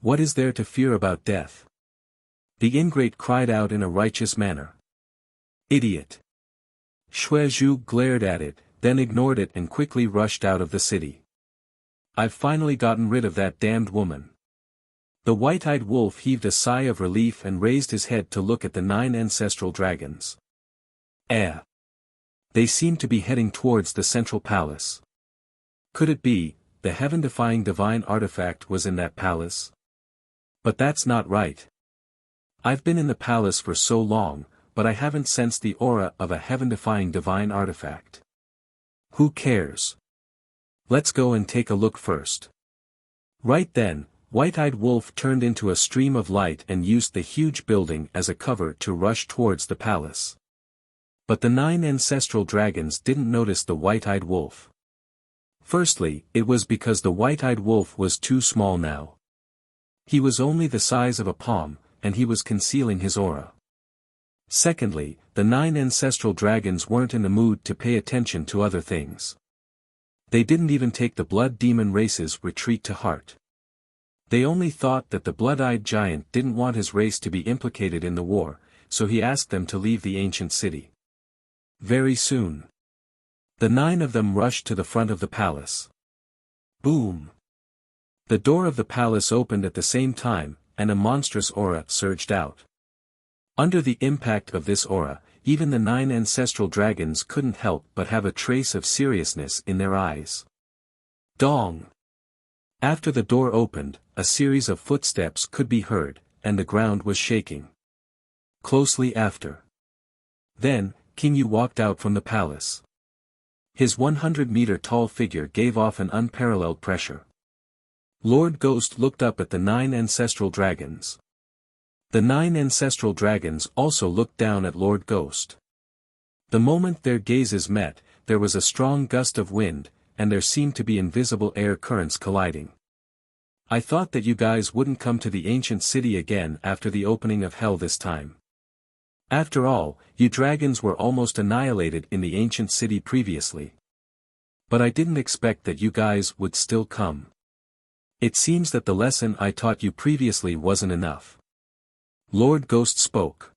What is there to fear about death? The ingrate cried out in a righteous manner. Idiot! Shui Zhu glared at it, then ignored it and quickly rushed out of the city. I've finally gotten rid of that damned woman. The white-eyed wolf heaved a sigh of relief and raised his head to look at the 9 ancestral dragons. They seem to be heading towards the central palace. Could it be, the heaven-defying divine artifact was in that palace? But that's not right. I've been in the palace for so long, but I haven't sensed the aura of a heaven-defying divine artifact. Who cares? Let's go and take a look first. Right then, White-Eyed Wolf turned into a stream of light and used the huge building as a cover to rush towards the palace. But the 9 ancestral dragons didn't notice the White-Eyed Wolf. Firstly, it was because the White-Eyed Wolf was too small now. He was only the size of a palm, and he was concealing his aura. Secondly, the 9 ancestral dragons weren't in the mood to pay attention to other things. They didn't even take the Blood Demon race's retreat to heart. They only thought that the Blood-Eyed Giant didn't want his race to be implicated in the war, so he asked them to leave the ancient city. Very soon, the 9 of them rushed to the front of the palace. Boom! The door of the palace opened at the same time, and a monstrous aura surged out. Under the impact of this aura, even the 9 ancestral dragons couldn't help but have a trace of seriousness in their eyes. Dong! After the door opened, a series of footsteps could be heard, and the ground was shaking. Closely after. Then, King Yu walked out from the palace. His 100-meter-tall figure gave off an unparalleled pressure. Lord Ghost looked up at the 9 ancestral dragons. The 9 ancestral dragons also looked down at Lord Ghost. The moment their gazes met, there was a strong gust of wind, and there seemed to be invisible air currents colliding. I thought that you guys wouldn't come to the ancient city again after the opening of hell this time. After all, you dragons were almost annihilated in the ancient city previously. But I didn't expect that you guys would still come. It seems that the lesson I taught you previously wasn't enough. Lord Ghost spoke.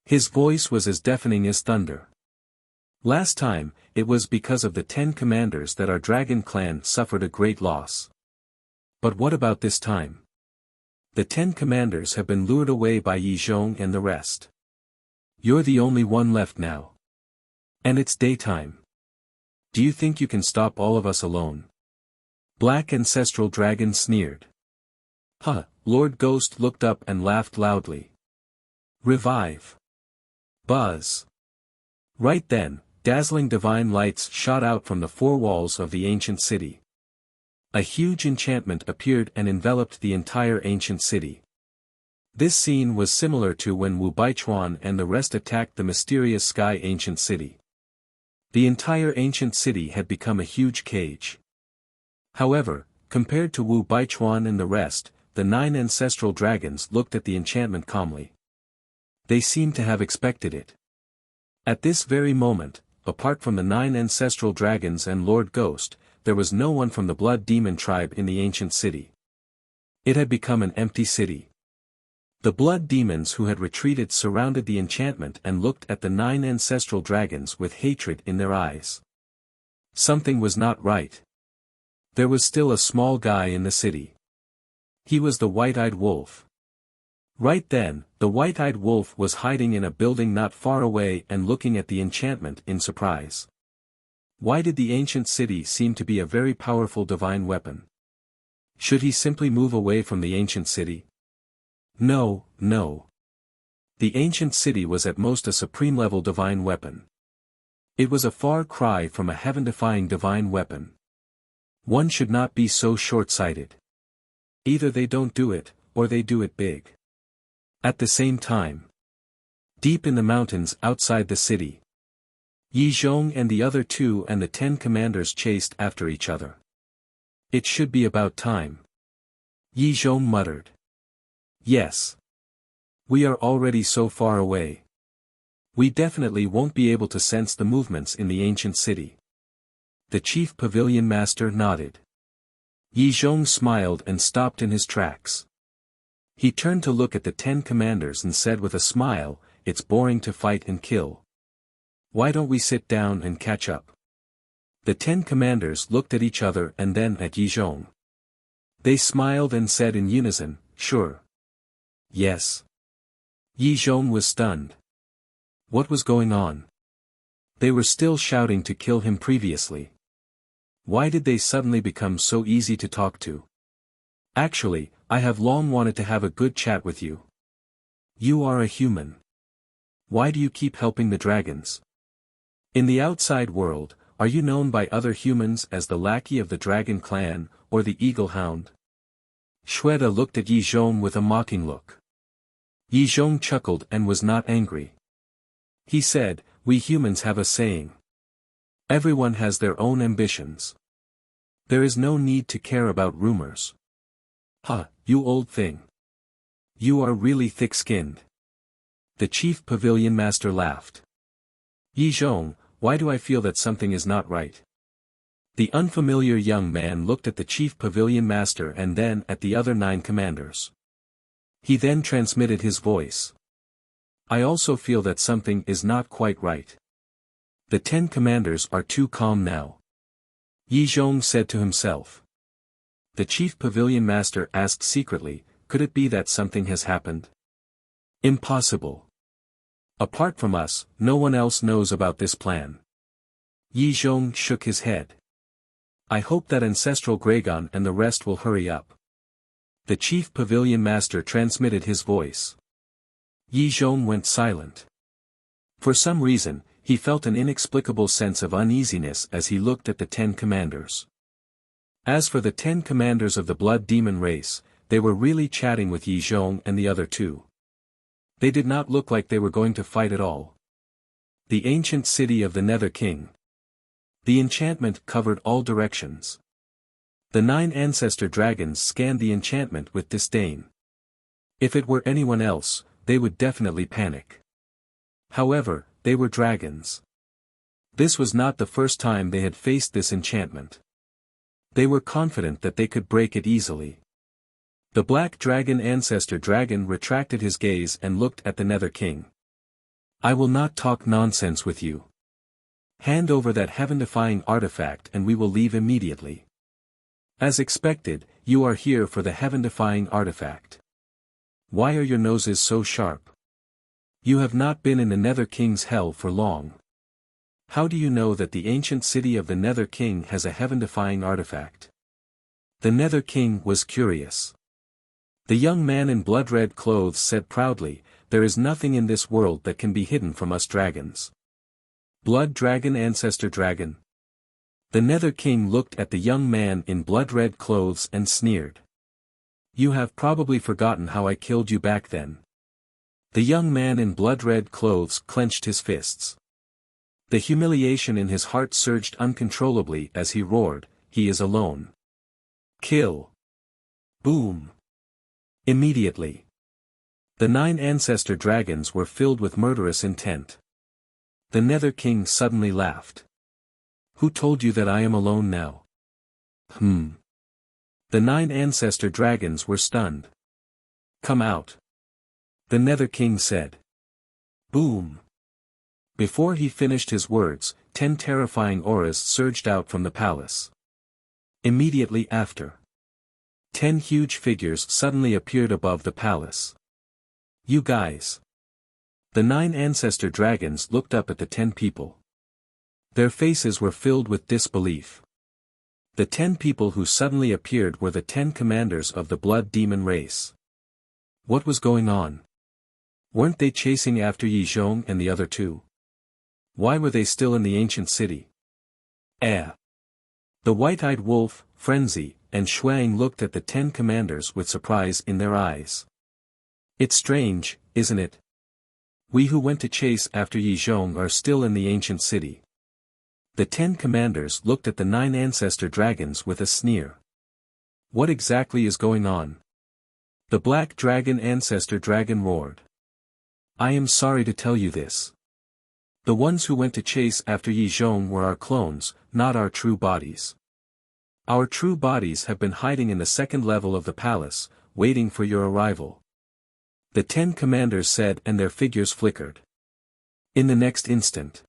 His voice was as deafening as thunder. Last time, it was because of the 10 commanders that our dragon clan suffered a great loss. But what about this time? The 10 commanders have been lured away by Yi Zhong and the rest. You're the only one left now. And it's daytime. Do you think you can stop all of us alone? Black Ancestral Dragon sneered. Huh, Lord Ghost looked up and laughed loudly. Revive. Buzz. Right then, dazzling divine lights shot out from the 4 walls of the ancient city. A huge enchantment appeared and enveloped the entire ancient city. This scene was similar to when Wu Baichuan and the rest attacked the mysterious sky ancient city. The entire ancient city had become a huge cage. However, compared to Wu Baichuan and the rest, the 9 ancestral dragons looked at the enchantment calmly. They seemed to have expected it. At this very moment, apart from the 9 ancestral dragons and Lord Ghost, there was no one from the Blood Demon tribe in the ancient city. It had become an empty city. The Blood Demons who had retreated surrounded the enchantment and looked at the 9 ancestral dragons with hatred in their eyes. Something was not right. There was still a small guy in the city. He was the White-Eyed Wolf. Right then, the White-Eyed Wolf was hiding in a building not far away and looking at the enchantment in surprise. Why did the ancient city seem to be a very powerful divine weapon? Should he simply move away from the ancient city? No, no. The ancient city was at most a supreme-level divine weapon. It was a far cry from a heaven-defying divine weapon. One should not be so short-sighted. Either they don't do it, or they do it big. At the same time, deep in the mountains outside the city, Yi Zhong and the other 2 and the 10 commanders chased after each other. It should be about time. Yi Zhong muttered. Yes. We are already so far away. We definitely won't be able to sense the movements in the ancient city. The chief pavilion master nodded. Yi Zhong smiled and stopped in his tracks. He turned to look at the 10 commanders and said with a smile, "It's boring to fight and kill. Why don't we sit down and catch up?" The 10 commanders looked at each other and then at Yi Zhong. They smiled and said in unison, "Sure. Yes." Yi Zhong was stunned. What was going on? They were still shouting to kill him previously. Why did they suddenly become so easy to talk to? Actually, I have long wanted to have a good chat with you. You are a human. Why do you keep helping the dragons? In the outside world, are you known by other humans as the lackey of the dragon clan, or the eagle hound? Shweta looked at Yi Zhong with a mocking look. Yi Zhong chuckled and was not angry. He said, "We humans have a saying. Everyone has their own ambitions. There is no need to care about rumors." "Ha, you old thing. You are really thick-skinned." The chief pavilion master laughed. "Yi Zhong, why do I feel that something is not right?" The unfamiliar young man looked at the chief pavilion master and then at the other 9 commanders. He then transmitted his voice. "I also feel that something is not quite right. The 10 commanders are too calm now." Yi Zhong said to himself. The chief pavilion master asked secretly, "Could it be that something has happened?" "Impossible. Apart from us, no one else knows about this plan." Yi Zhong shook his head. "I hope that Ancestral Gragon and the rest will hurry up." The chief pavilion master transmitted his voice. Yi Zhong went silent. For some reason, he felt an inexplicable sense of uneasiness as he looked at the 10 commanders. As for the 10 commanders of the blood demon race, they were really chatting with Yi Zhong and the other 2. They did not look like they were going to fight at all. The ancient city of the Nether King. The enchantment covered all directions. The 9 ancestor dragons scanned the enchantment with disdain. If it were anyone else, they would definitely panic. However, they were dragons. This was not the first time they had faced this enchantment. They were confident that they could break it easily. The black dragon ancestor dragon retracted his gaze and looked at the Nether King. "I will not talk nonsense with you. Hand over that heaven-defying artifact and we will leave immediately." "As expected, you are here for the heaven-defying artifact. Why are your noses so sharp? You have not been in the Nether King's hell for long. How do you know that the ancient city of the Nether King has a heaven-defying artifact?" The Nether King was curious. The young man in blood-red clothes said proudly, "There is nothing in this world that can be hidden from us dragons." Blood dragon ancestor dragon. The Nether King looked at the young man in blood-red clothes and sneered. "You have probably forgotten how I killed you back then." The young man in blood-red clothes clenched his fists. The humiliation in his heart surged uncontrollably as he roared, "He is alone. Kill!" Boom! Immediately. The 9 ancestor dragons were filled with murderous intent. The Nether King suddenly laughed. "Who told you that I am alone now?" The 9 ancestor dragons were stunned. "Come out," the Nether King said. Boom! Before he finished his words, 10 terrifying auras surged out from the palace. Immediately after, 10 huge figures suddenly appeared above the palace. "You guys." The 9 ancestor dragons looked up at the 10 people. Their faces were filled with disbelief. The 10 people who suddenly appeared were the 10 commanders of the blood demon race. What was going on? Weren't they chasing after Yi Zhong and the other 2? Why were they still in the ancient city? The white-eyed wolf, Frenzy, and Shuang looked at the 10 commanders with surprise in their eyes. "It's strange, isn't it? We who went to chase after Yi Zhong are still in the ancient city." The 10 commanders looked at the 9 ancestor dragons with a sneer. "What exactly is going on?" The black dragon ancestor dragon roared. "I am sorry to tell you this. The ones who went to chase after Yi Zhong were our clones, not our true bodies. Our true bodies have been hiding in the 2nd level of the palace, waiting for your arrival." The 10 commanders said, and their figures flickered. In the next instant,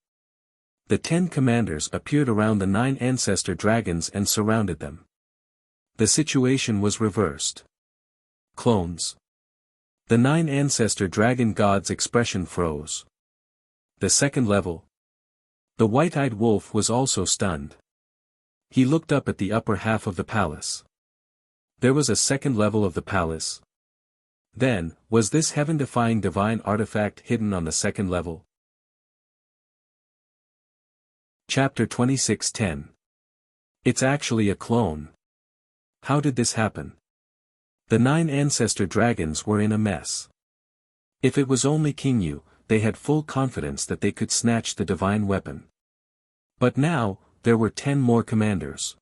the 10 commanders appeared around the 9 ancestor dragons and surrounded them. The situation was reversed. Clones. The 9 ancestor dragon god's expression froze. The 2nd level. The white-eyed wolf was also stunned. He looked up at the upper half of the palace. There was a second level of the palace. Then, was this heaven-defying divine artifact hidden on the second level? Chapter 26:10. It's actually a clone. How did this happen? The 9 ancestor dragons were in a mess. If it was only King Yu, they had full confidence that they could snatch the divine weapon. But now, there were 10 more commanders.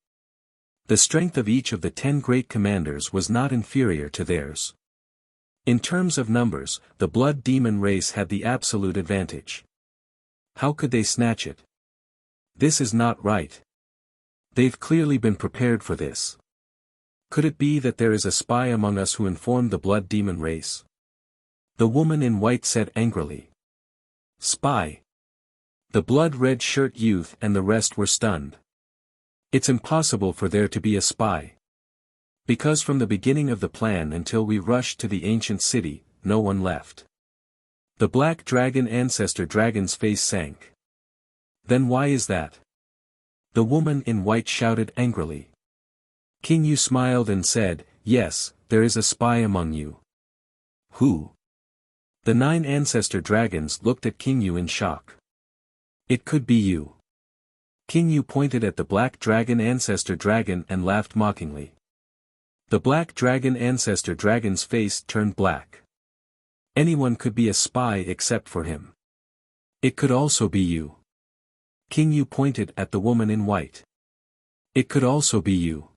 The strength of each of the 10 great commanders was not inferior to theirs. In terms of numbers, the blood demon race had the absolute advantage. How could they snatch it? This is not right. They've clearly been prepared for this. Could it be that there is a spy among us who informed the blood demon race? The woman in white said angrily. Spy. The blood-red shirt youth and the rest were stunned. It's impossible for there to be a spy. Because from the beginning of the plan until we rushed to the ancient city, no one left. The black dragon ancestor dragon's face sank. Then why is that? The woman in white shouted angrily. King Yu smiled and said, yes, there is a spy among you. Who? The 9 ancestor dragons looked at King Yu in shock. It could be you. King Yu pointed at the black dragon ancestor dragon and laughed mockingly. The black dragon ancestor dragon's face turned black. Anyone could be a spy except for him. It could also be you. King Yu pointed at the woman in white. It could also be you.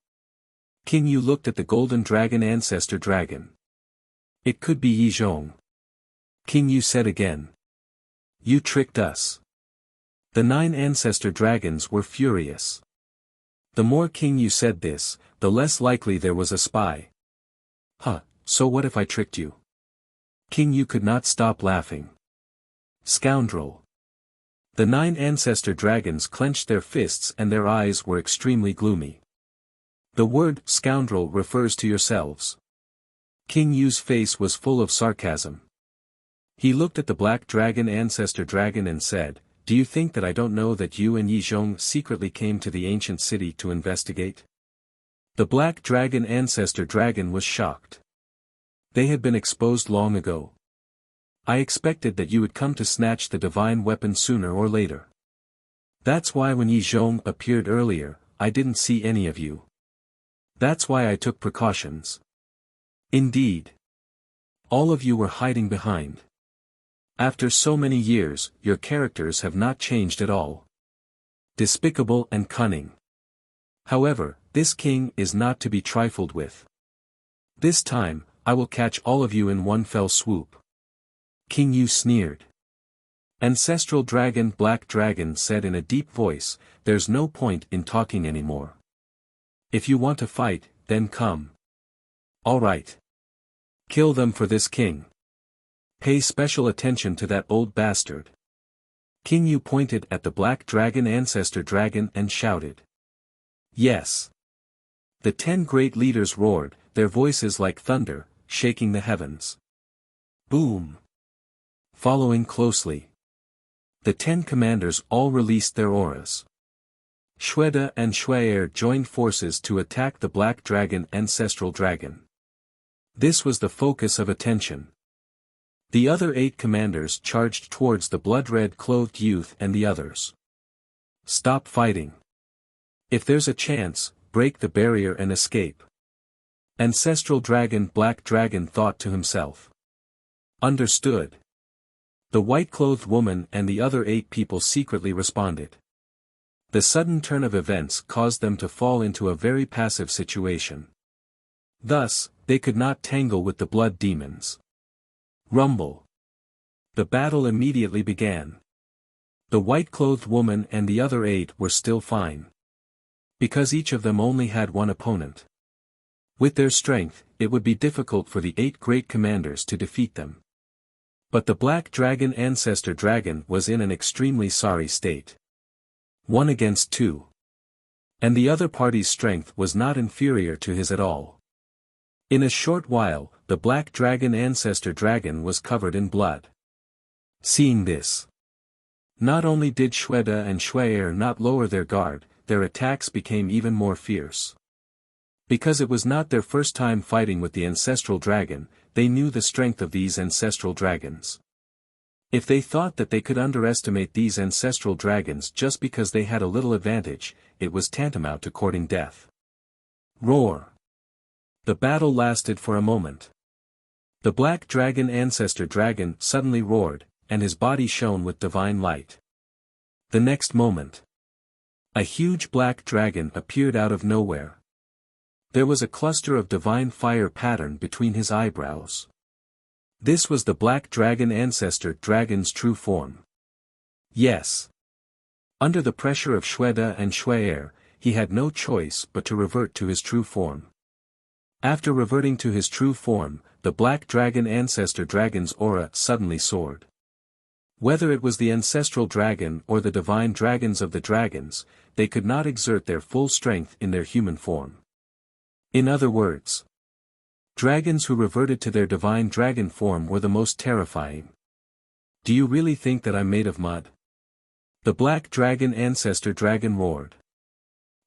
King Yu looked at the golden dragon ancestor dragon. It could be Yi Zhong. King Yu said again. You tricked us. The 9 ancestor dragons were furious. The more King Yu said this, the less likely there was a spy. Huh, so what if I tricked you? King Yu could not stop laughing. Scoundrel. The 9 ancestor dragons clenched their fists and their eyes were extremely gloomy. The word scoundrel refers to yourselves. King Yu's face was full of sarcasm. He looked at the black dragon ancestor dragon and said, do you think that I don't know that you and Yi Zhong secretly came to the ancient city to investigate? The black dragon ancestor dragon was shocked. They had been exposed long ago. I expected that you would come to snatch the divine weapon sooner or later. That's why when Yi Zhong appeared earlier, I didn't see any of you. That's why I took precautions. Indeed. All of you were hiding behind. After so many years, your characters have not changed at all. Despicable and cunning. However, this king is not to be trifled with. This time, I will catch all of you in one fell swoop. King Yu sneered. Ancestral Dragon Black Dragon said in a deep voice, there's no point in talking anymore. If you want to fight, then come. All right. Kill them for this king. Pay special attention to that old bastard. King Yu pointed at the black dragon ancestor dragon and shouted. Yes. The 10 great leaders roared, their voices like thunder, shaking the heavens. Boom. Following closely. The 10 commanders all released their auras. Xuede and Xue'er joined forces to attack the black dragon ancestral dragon. This was the focus of attention. The other 8 commanders charged towards the blood-red clothed youth and the others. Stop fighting. If there's a chance, break the barrier and escape. Ancestral Dragon Black Dragon thought to himself. Understood. The white-clothed woman and the other 8 people secretly responded. The sudden turn of events caused them to fall into a very passive situation. Thus, they could not tangle with the blood demons. Rumble. The battle immediately began. The white-clothed woman and the other 8 were still fine. Because each of them only had one opponent. With their strength, it would be difficult for the 8 great commanders to defeat them. But the black dragon ancestor dragon was in an extremely sorry state. 1 against 2. And the other party's strength was not inferior to his at all. In a short while, the black dragon ancestor dragon was covered in blood. Seeing this, not only did Xuede and Xue'er not lower their guard, their attacks became even more fierce. Because it was not their first time fighting with the ancestral dragon, they knew the strength of these ancestral dragons. If they thought that they could underestimate these ancestral dragons just because they had a little advantage, it was tantamount to courting death. Roar! The battle lasted for a moment. The black dragon ancestor dragon suddenly roared, and his body shone with divine light. The next moment, a huge black dragon appeared out of nowhere. There was a cluster of divine fire pattern between his eyebrows. This was the black dragon ancestor dragon's true form. Yes. Under the pressure of Shweta and Shwaer, he had no choice but to revert to his true form. After reverting to his true form, the black dragon ancestor dragon's aura suddenly soared. Whether it was the ancestral dragon or the divine dragons of the dragons, they could not exert their full strength in their human form. In other words, dragons who reverted to their divine dragon form were the most terrifying. Do you really think that I'm made of mud? The black dragon ancestor dragon roared.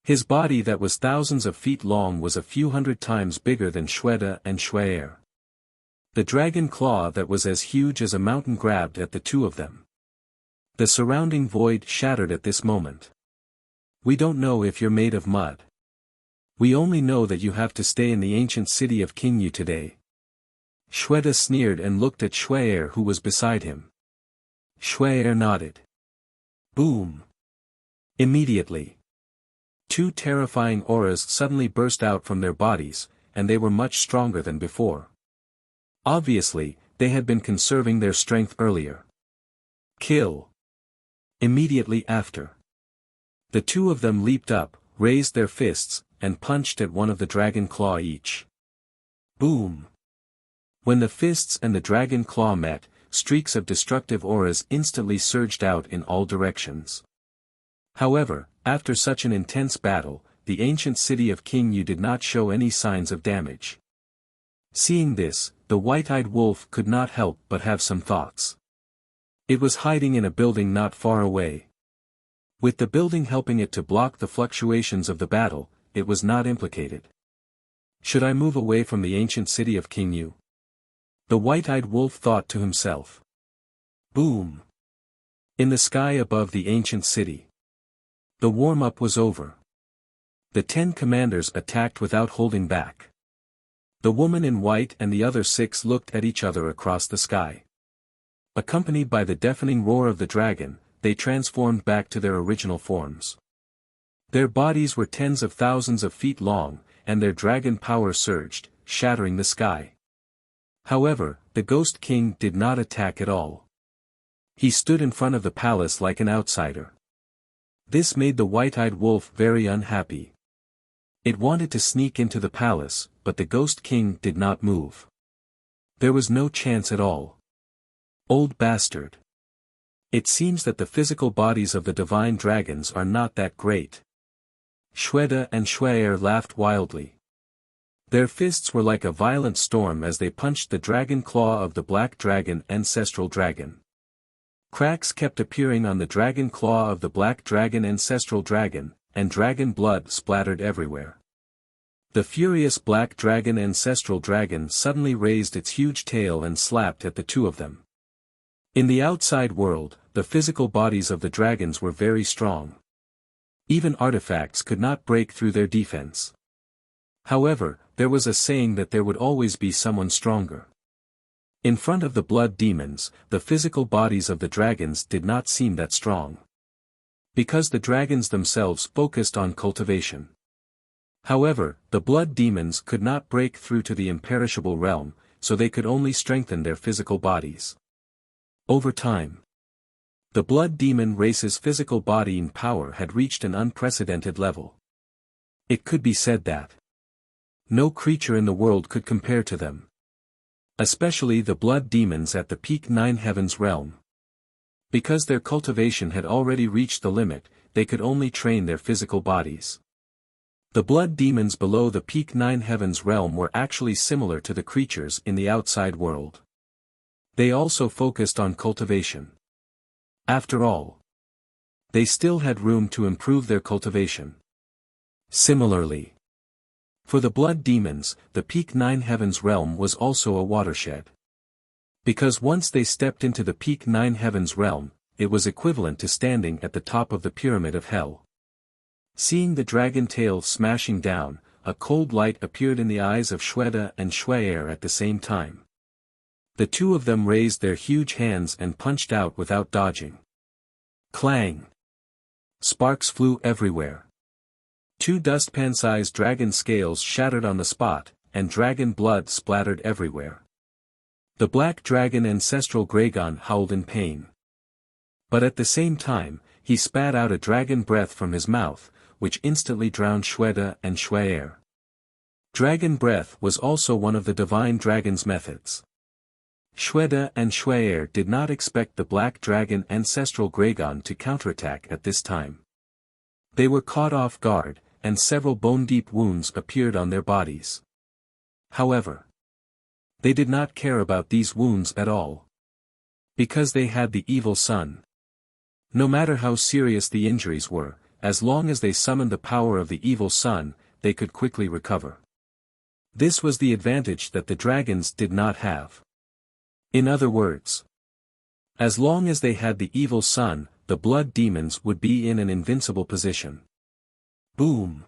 His body that was thousands of feet long was a few hundred times bigger than Shweta and Shwaer. The dragon claw that was as huge as a mountain grabbed at the two of them. The surrounding void shattered at this moment. We don't know if you're made of mud. We only know that you have to stay in the ancient city of King Yu today. Shweta sneered and looked at Shwaer who was beside him. Shwaer nodded. Boom! Immediately, two terrifying auras suddenly burst out from their bodies, and they were much stronger than before. Obviously, they had been conserving their strength earlier. Kill! Immediately after, the two of them leaped up, raised their fists, and punched at one of the dragon claw each. Boom! When the fists and the dragon claw met, streaks of destructive auras instantly surged out in all directions. However, after such an intense battle, the ancient city of King Yu did not show any signs of damage. Seeing this, the white-eyed wolf could not help but have some thoughts. It was hiding in a building not far away. With the building helping it to block the fluctuations of the battle, it was not implicated. Should I move away from the ancient city of King Yu? The white-eyed wolf thought to himself. Boom! In the sky above the ancient city. The warm-up was over. The 10 commanders attacked without holding back. The woman in white and the other 6 looked at each other across the sky. Accompanied by the deafening roar of the dragon, they transformed back to their original forms. Their bodies were tens of thousands of feet long, and their dragon power surged, shattering the sky. However, the Ghost King did not attack at all. He stood in front of the palace like an outsider. This made the white-eyed wolf very unhappy. It wanted to sneak into the palace, but the Ghost King did not move. There was no chance at all. Old bastard. It seems that the physical bodies of the divine dragons are not that great. Shweta and Shwaer laughed wildly. Their fists were like a violent storm as they punched the dragon claw of the black dragon ancestral dragon. Cracks kept appearing on the dragon claw of the black dragon ancestral dragon, and dragon blood splattered everywhere. The furious black dragon ancestral dragon suddenly raised its huge tail and slapped at the two of them. In the outside world, the physical bodies of the dragons were very strong. Even artifacts could not break through their defense. However, there was a saying that there would always be someone stronger. In front of the blood demons, the physical bodies of the dragons did not seem that strong. Because the dragons themselves focused on cultivation. However, the blood demons could not break through to the imperishable realm, so they could only strengthen their physical bodies. Over time, the blood demon race's physical body and power had reached an unprecedented level. It could be said that no creature in the world could compare to them. Especially the blood demons at the peak 9 heavens realm. Because their cultivation had already reached the limit, they could only train their physical bodies. The blood demons below the peak 9 heavens realm were actually similar to the creatures in the outside world. They also focused on cultivation. After all, They still had room to improve their cultivation. Similarly, for the blood demons, the peak 9 heavens realm was also a watershed. Because once they stepped into the peak 9 heavens realm, it was equivalent to standing at the top of the pyramid of hell. Seeing the dragon tail smashing down, a cold light appeared in the eyes of Shweta and Shwaer at the same time. The two of them raised their huge hands and punched out without dodging. Clang! Sparks flew everywhere. 2 dustpan-sized dragon scales shattered on the spot, and dragon blood splattered everywhere. The black dragon ancestral Gragon howled in pain. But at the same time, he spat out a dragon breath from his mouth, which instantly drowned Shweta and Shwaer. Dragon breath was also one of the divine dragon's methods. Shweta and Shwaer did not expect the black dragon ancestral Gragon to counterattack at this time. They were caught off guard, and several bone-deep wounds appeared on their bodies. However, they did not care about these wounds at all. Because they had the evil sun. No matter how serious the injuries were, as long as they summoned the power of the evil sun, they could quickly recover. This was the advantage that the dragons did not have. In other words, as long as they had the evil sun, the blood demons would be in an invincible position. Boom!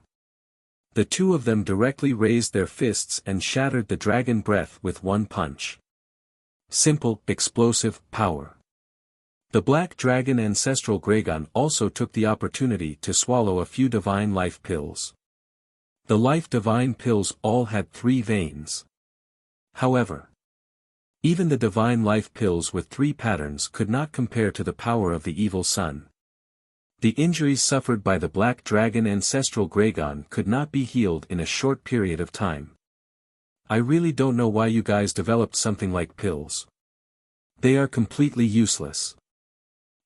The two of them directly raised their fists and shattered the dragon breath with one punch. Simple, explosive power. The black dragon ancestral Gragon also took the opportunity to swallow a few divine life pills. The life divine pills all had 3 veins. However, even the divine life pills with 3 patterns could not compare to the power of the evil sun. The injuries suffered by the black dragon ancestral Gragon could not be healed in a short period of time. I really don't know why you guys developed something like pills. They are completely useless.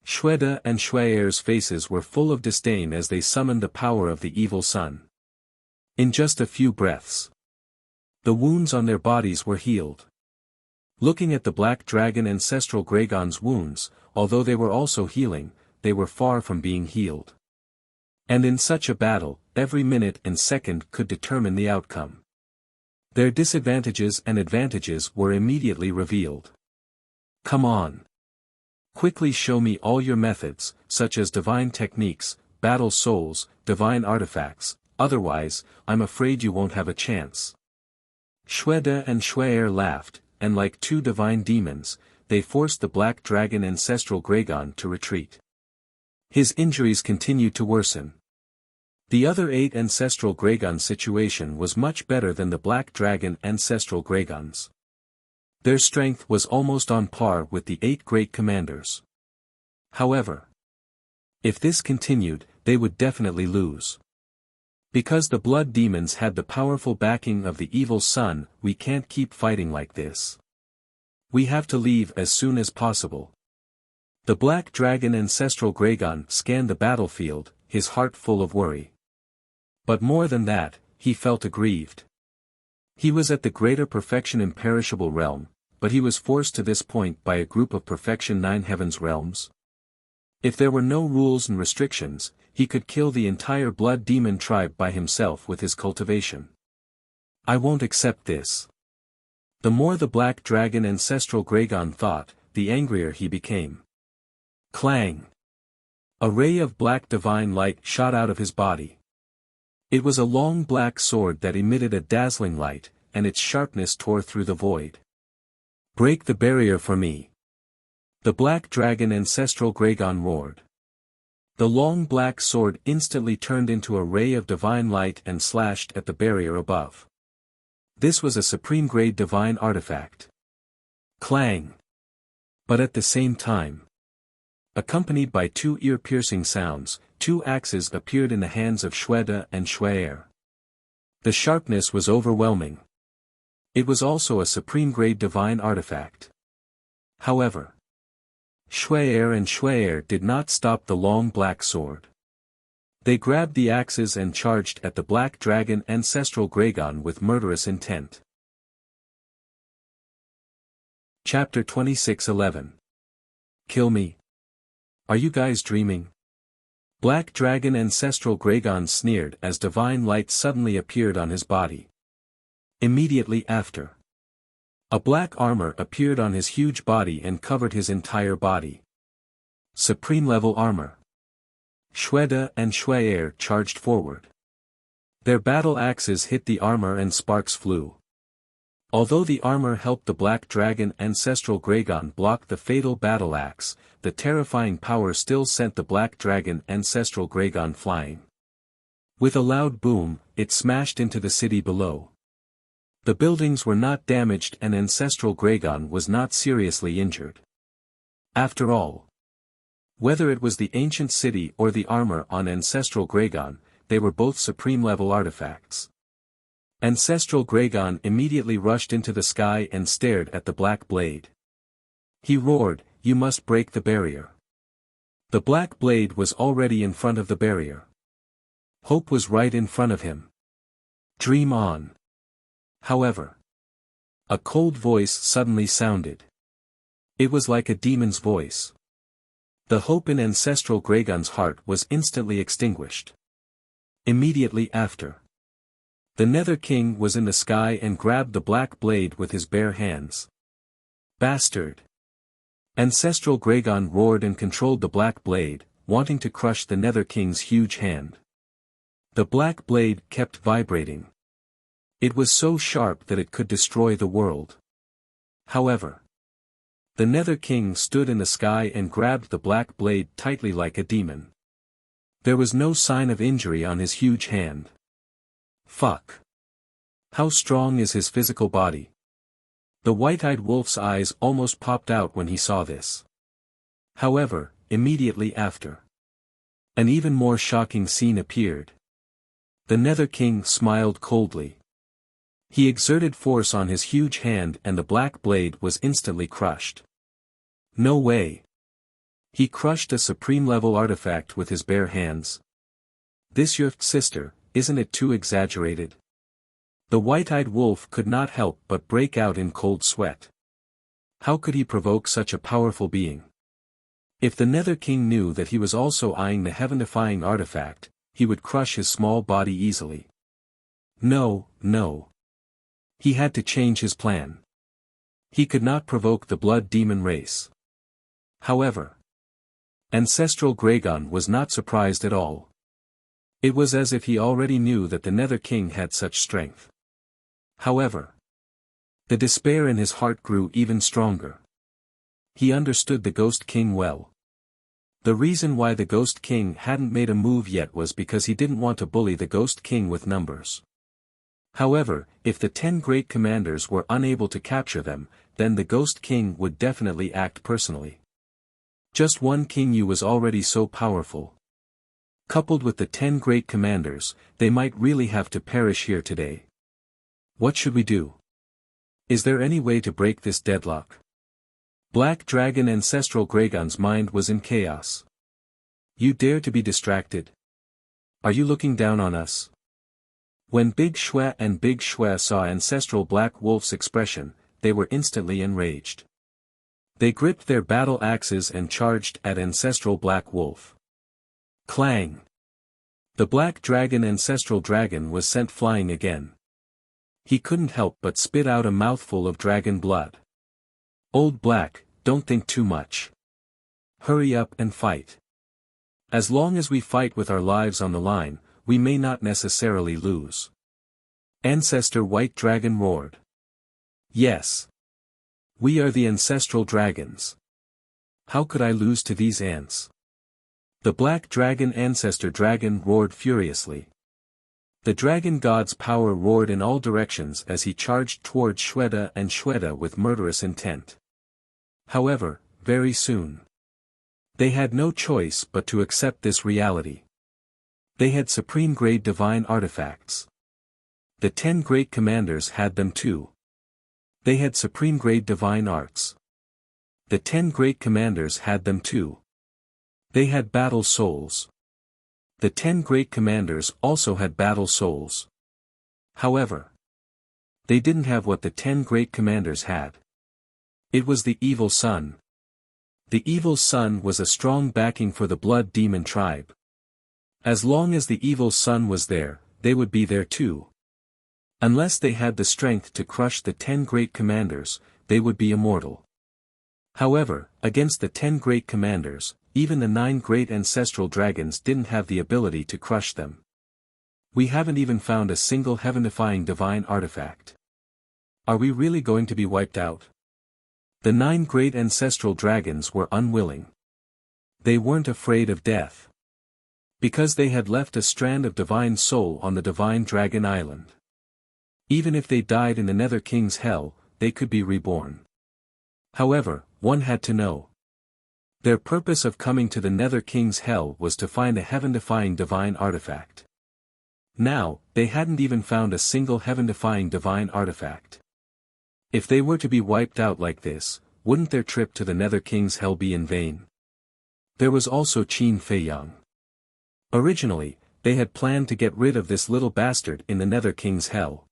Shweta and Shwaer's faces were full of disdain as they summoned the power of the evil sun. In just a few breaths, the wounds on their bodies were healed. Looking at the black dragon ancestral Gragon's wounds, although they were also healing, they were far from being healed. And in such a battle, every minute and second could determine the outcome. Their disadvantages and advantages were immediately revealed. Come on. Quickly show me all your methods, such as divine techniques, battle souls, divine artifacts, otherwise, I'm afraid you won't have a chance. Shweta and Shwaer laughed, and like 2 divine demons, they forced the black dragon ancestral Gragon to retreat. His injuries continued to worsen. The other 8 ancestral Gragon situation was much better than the black dragon ancestral Gragons. Their strength was almost on par with the 8 great commanders. However, if this continued, they would definitely lose. Because the blood demons had the powerful backing of the evil sun, we can't keep fighting like this. We have to leave as soon as possible. The black dragon ancestral Gragon scanned the battlefield, his heart full of worry. But more than that, he felt aggrieved. He was at the greater perfection imperishable realm, but he was forced to this point by a group of perfection 9 heavens realms. If there were no rules and restrictions, he could kill the entire blood demon tribe by himself with his cultivation. I won't accept this. The more the black dragon ancestral Gragon thought, the angrier he became. Clang! A ray of black divine light shot out of his body. It was a long black sword that emitted a dazzling light, and its sharpness tore through the void. Break the barrier for me! The black dragon ancestral Gragon roared. The long black sword instantly turned into a ray of divine light and slashed at the barrier above. This was a supreme-grade divine artifact. Clang! But at the same time, accompanied by 2 ear-piercing sounds, 2 axes appeared in the hands of Shweta and Shwaer. The sharpness was overwhelming. It was also a supreme-grade divine artifact. However, Shwaer and Shwaer did not stop the long black sword. They grabbed the axes and charged at the black dragon ancestral Gragon with murderous intent. Chapter 26:11. Kill me. Are you guys dreaming? Black Dragon Ancestral Gragon sneered as divine light suddenly appeared on his body. Immediately after, a black armor appeared on his huge body and covered his entire body. Supreme level armor. Shweda and Shwaer charged forward. Their battle axes hit the armor and sparks flew. Although the armor helped the Black Dragon Ancestral Gragon block the fatal battle axe, the terrifying power still sent the Black Dragon Ancestral Gragon flying. With a loud boom, it smashed into the city below. The buildings were not damaged and Ancestral Gragon was not seriously injured. After all, whether it was the ancient city or the armor on Ancestral Gragon, they were both supreme-level artifacts. Ancestral Gragon immediately rushed into the sky and stared at the black blade. He roared, "You must break the barrier." The black blade was already in front of the barrier. Hope was right in front of him. Dream on. However, a cold voice suddenly sounded. It was like a demon's voice. The hope in Ancestral Gragon's heart was instantly extinguished. Immediately after, the Nether King was in the sky and grabbed the black blade with his bare hands. Bastard! Ancestral Gragon roared and controlled the black blade, wanting to crush the Nether King's huge hand. The black blade kept vibrating. It was so sharp that it could destroy the world. However, the Nether King stood in the sky and grabbed the black blade tightly like a demon. There was no sign of injury on his huge hand. Fuck. How strong is his physical body? The white-eyed wolf's eyes almost popped out when he saw this. However, immediately after, an even more shocking scene appeared. The Nether King smiled coldly. He exerted force on his huge hand and the black blade was instantly crushed. No way. He crushed a supreme-level artifact with his bare hands. This your sister, isn't it too exaggerated? The white-eyed wolf could not help but break out in cold sweat. How could he provoke such a powerful being? If the Nether King knew that he was also eyeing the heaven-defying artifact, he would crush his small body easily. No. He had to change his plan. He could not provoke the blood demon race. However, Ancestral Gragon was not surprised at all. It was as if he already knew that the Nether King had such strength. However, the despair in his heart grew even stronger. He understood the Ghost King well. The reason why the Ghost King hadn't made a move yet was because he didn't want to bully the Ghost King with numbers. However, if the 10 great commanders were unable to capture them, then the Ghost King would definitely act personally. Just one King Yu was already so powerful. Coupled with the 10 great commanders, they might really have to perish here today. What should we do? Is there any way to break this deadlock? Black Dragon Ancestral Gragon's mind was in chaos. You dare to be distracted? Are you looking down on us? When Big Shwe and Big Shwe saw Ancestral Black Wolf's expression, they were instantly enraged. They gripped their battle axes and charged at Ancestral Black Wolf. Clang! The Black Dragon Ancestral Dragon was sent flying again. He couldn't help but spit out a mouthful of dragon blood. Old Black, don't think too much. Hurry up and fight. As long as we fight with our lives on the line, we may not necessarily lose. Ancestor White Dragon roared. Yes. We are the Ancestral Dragons. How could I lose to these ants? The Black Dragon Ancestor Dragon roared furiously. The Dragon God's power roared in all directions as he charged towards Shweda and Shweda with murderous intent. However, very soon, they had no choice but to accept this reality. They had supreme-grade divine artifacts. The 10 great commanders had them too. They had supreme-grade divine arts. The 10 great commanders had them too. They had battle souls. The 10 great commanders also had battle souls. However, they didn't have what the 10 great commanders had. It was the evil sun. The evil sun was a strong backing for the blood demon tribe. As long as the evil sun was there, they would be there too. Unless they had the strength to crush the 10 great commanders, they would be immortal. However, against the 10 great commanders, even the 9 great ancestral dragons didn't have the ability to crush them. We haven't even found a single heaven-defying divine artifact. Are we really going to be wiped out? The 9 great ancestral dragons were unwilling. They weren't afraid of death. Because they had left a strand of divine soul on the divine dragon island. Even if they died in the Nether King's hell, they could be reborn. However, one had to know. Their purpose of coming to the Nether King's hell was to find a heaven-defying divine artifact. Now, they hadn't even found a single heaven-defying divine artifact. If they were to be wiped out like this, wouldn't their trip to the Nether King's hell be in vain? There was also Qin Fei Yang. Originally, they had planned to get rid of this little bastard in the Nether King's hell.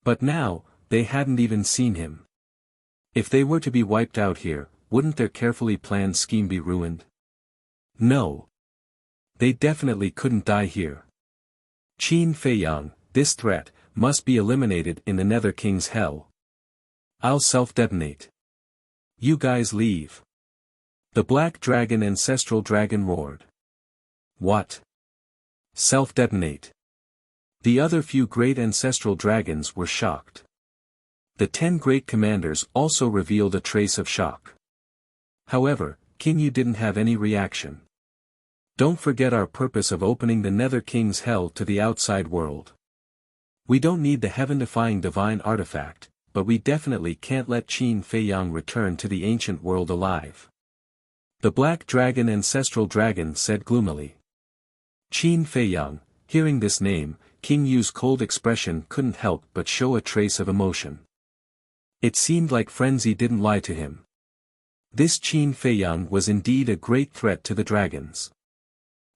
But now, they hadn't even seen him. If they were to be wiped out here, wouldn't their carefully planned scheme be ruined? No. They definitely couldn't die here. Qin Fei Yang, this threat, must be eliminated in the Nether King's hell. I'll self-detonate. You guys leave. The Black Dragon Ancestral Dragon roared. What? Self-detonate. The other few great ancestral dragons were shocked. The 10 great commanders also revealed a trace of shock. However, King Yu didn't have any reaction. Don't forget our purpose of opening the Nether King's hell to the outside world. We don't need the heaven-defying divine artifact, but we definitely can't let Qin Fei Yang return to the ancient world alive. The Black Dragon Ancestral Dragon said gloomily. Qin Fei Yang, hearing this name, King Yu's cold expression couldn't help but show a trace of emotion. It seemed like frenzy didn't lie to him. This Qin Fei Yang was indeed a great threat to the dragons.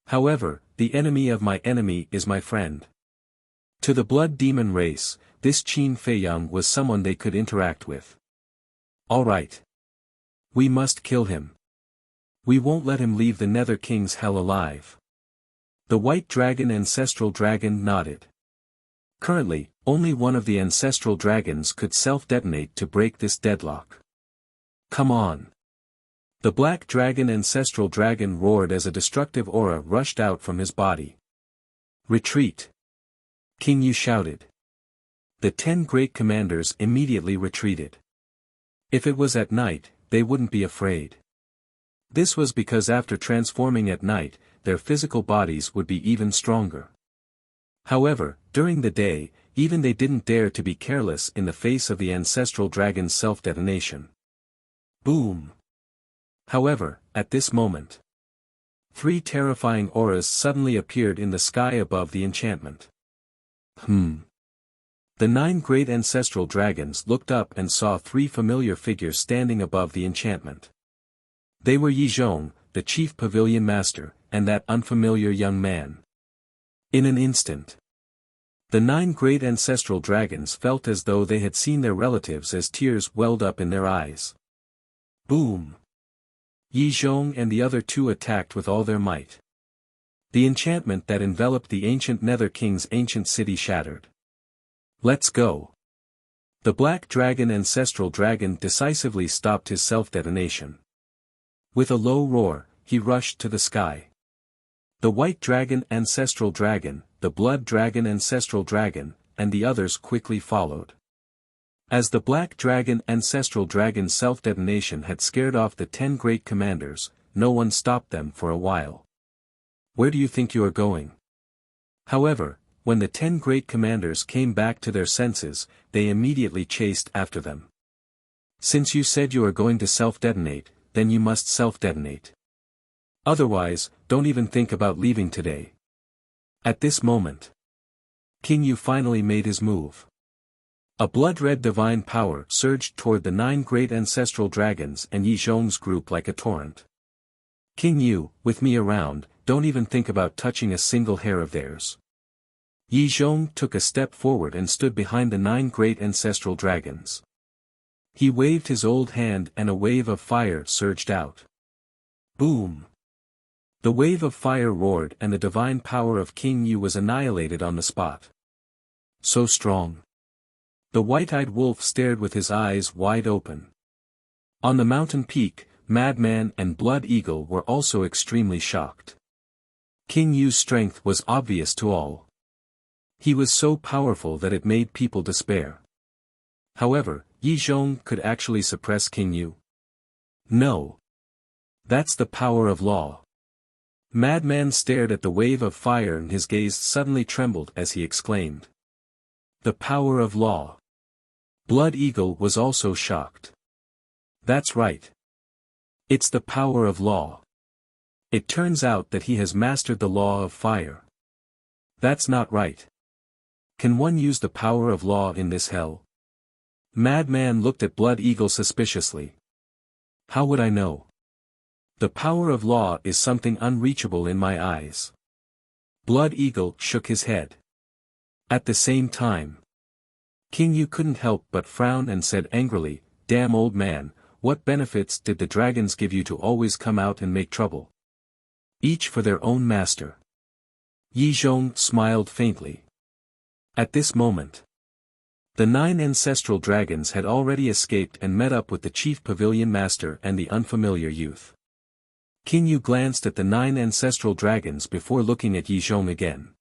However, the enemy of my enemy is my friend. To the blood demon race, this Qin Fei Yang was someone they could interact with. Alright. We must kill him. We won't let him leave the Nether King's hell alive. The White Dragon Ancestral Dragon nodded. Currently, only one of the ancestral dragons could self-detonate to break this deadlock. Come on. The Black Dragon Ancestral Dragon roared as a destructive aura rushed out from his body. Retreat! King Yu shouted. The 10 great commanders immediately retreated. If it was at night, they wouldn't be afraid. This was because after transforming at night, their physical bodies would be even stronger. However, during the day, even they didn't dare to be careless in the face of the ancestral dragon's self-detonation. Boom! However, at this moment, 3 terrifying auras suddenly appeared in the sky above the enchantment. The 9 great ancestral dragons looked up and saw 3 familiar figures standing above the enchantment. They were Yi Zhong, the chief pavilion master, and that unfamiliar young man. In an instant, the 9 great ancestral dragons felt as though they had seen their relatives as tears welled up in their eyes. Boom! Yi Zhong and the other 2 attacked with all their might. The enchantment that enveloped the ancient Nether King's ancient city shattered. Let's go! The Black Dragon Ancestral Dragon decisively stopped his self-detonation. With a low roar, he rushed to the sky. The White Dragon Ancestral Dragon, the Blood Dragon Ancestral Dragon, and the others quickly followed. As the Black Dragon Ancestral Dragon's self-detonation had scared off the 10 great commanders, no one stopped them for a while. Where do you think you are going? However, when the 10 great commanders came back to their senses, they immediately chased after them. Since you said you are going to self-detonate, then you must self-detonate. Otherwise, don't even think about leaving today. At this moment, King Yu finally made his move. A blood-red divine power surged toward the 9 great ancestral dragons and Yi Zhong's group like a torrent. King Yu, with me around, don't even think about touching a single hair of theirs. Yi Zhong took a step forward and stood behind the 9 great ancestral dragons. He waved his old hand and a wave of fire surged out. Boom! The wave of fire roared and the divine power of King Yu was annihilated on the spot. So strong. The white-eyed wolf stared with his eyes wide open. On the mountain peak, Madman and Blood Eagle were also extremely shocked. King Yu's strength was obvious to all. He was so powerful that it made people despair. However, Yi Zhong could actually suppress King Yu. No. That's the power of law. Madman stared at the wave of fire and his gaze suddenly trembled as he exclaimed. The power of law. Blood Eagle was also shocked. That's right. It's the power of law. It turns out that he has mastered the law of fire. That's not right. Can one use the power of law in this hell? Madman looked at Blood Eagle suspiciously. How would I know? The power of law is something unreachable in my eyes. Blood Eagle shook his head. At the same time, King Yu couldn't help but frown and said angrily, "Damn old man, what benefits did the dragons give you to always come out and make trouble? Each for their own master." Yi Zhong smiled faintly. At this moment, the 9 ancestral dragons had already escaped and met up with the chief pavilion master and the unfamiliar youth. King Yu glanced at the 9 ancestral dragons before looking at Yi Zhong again.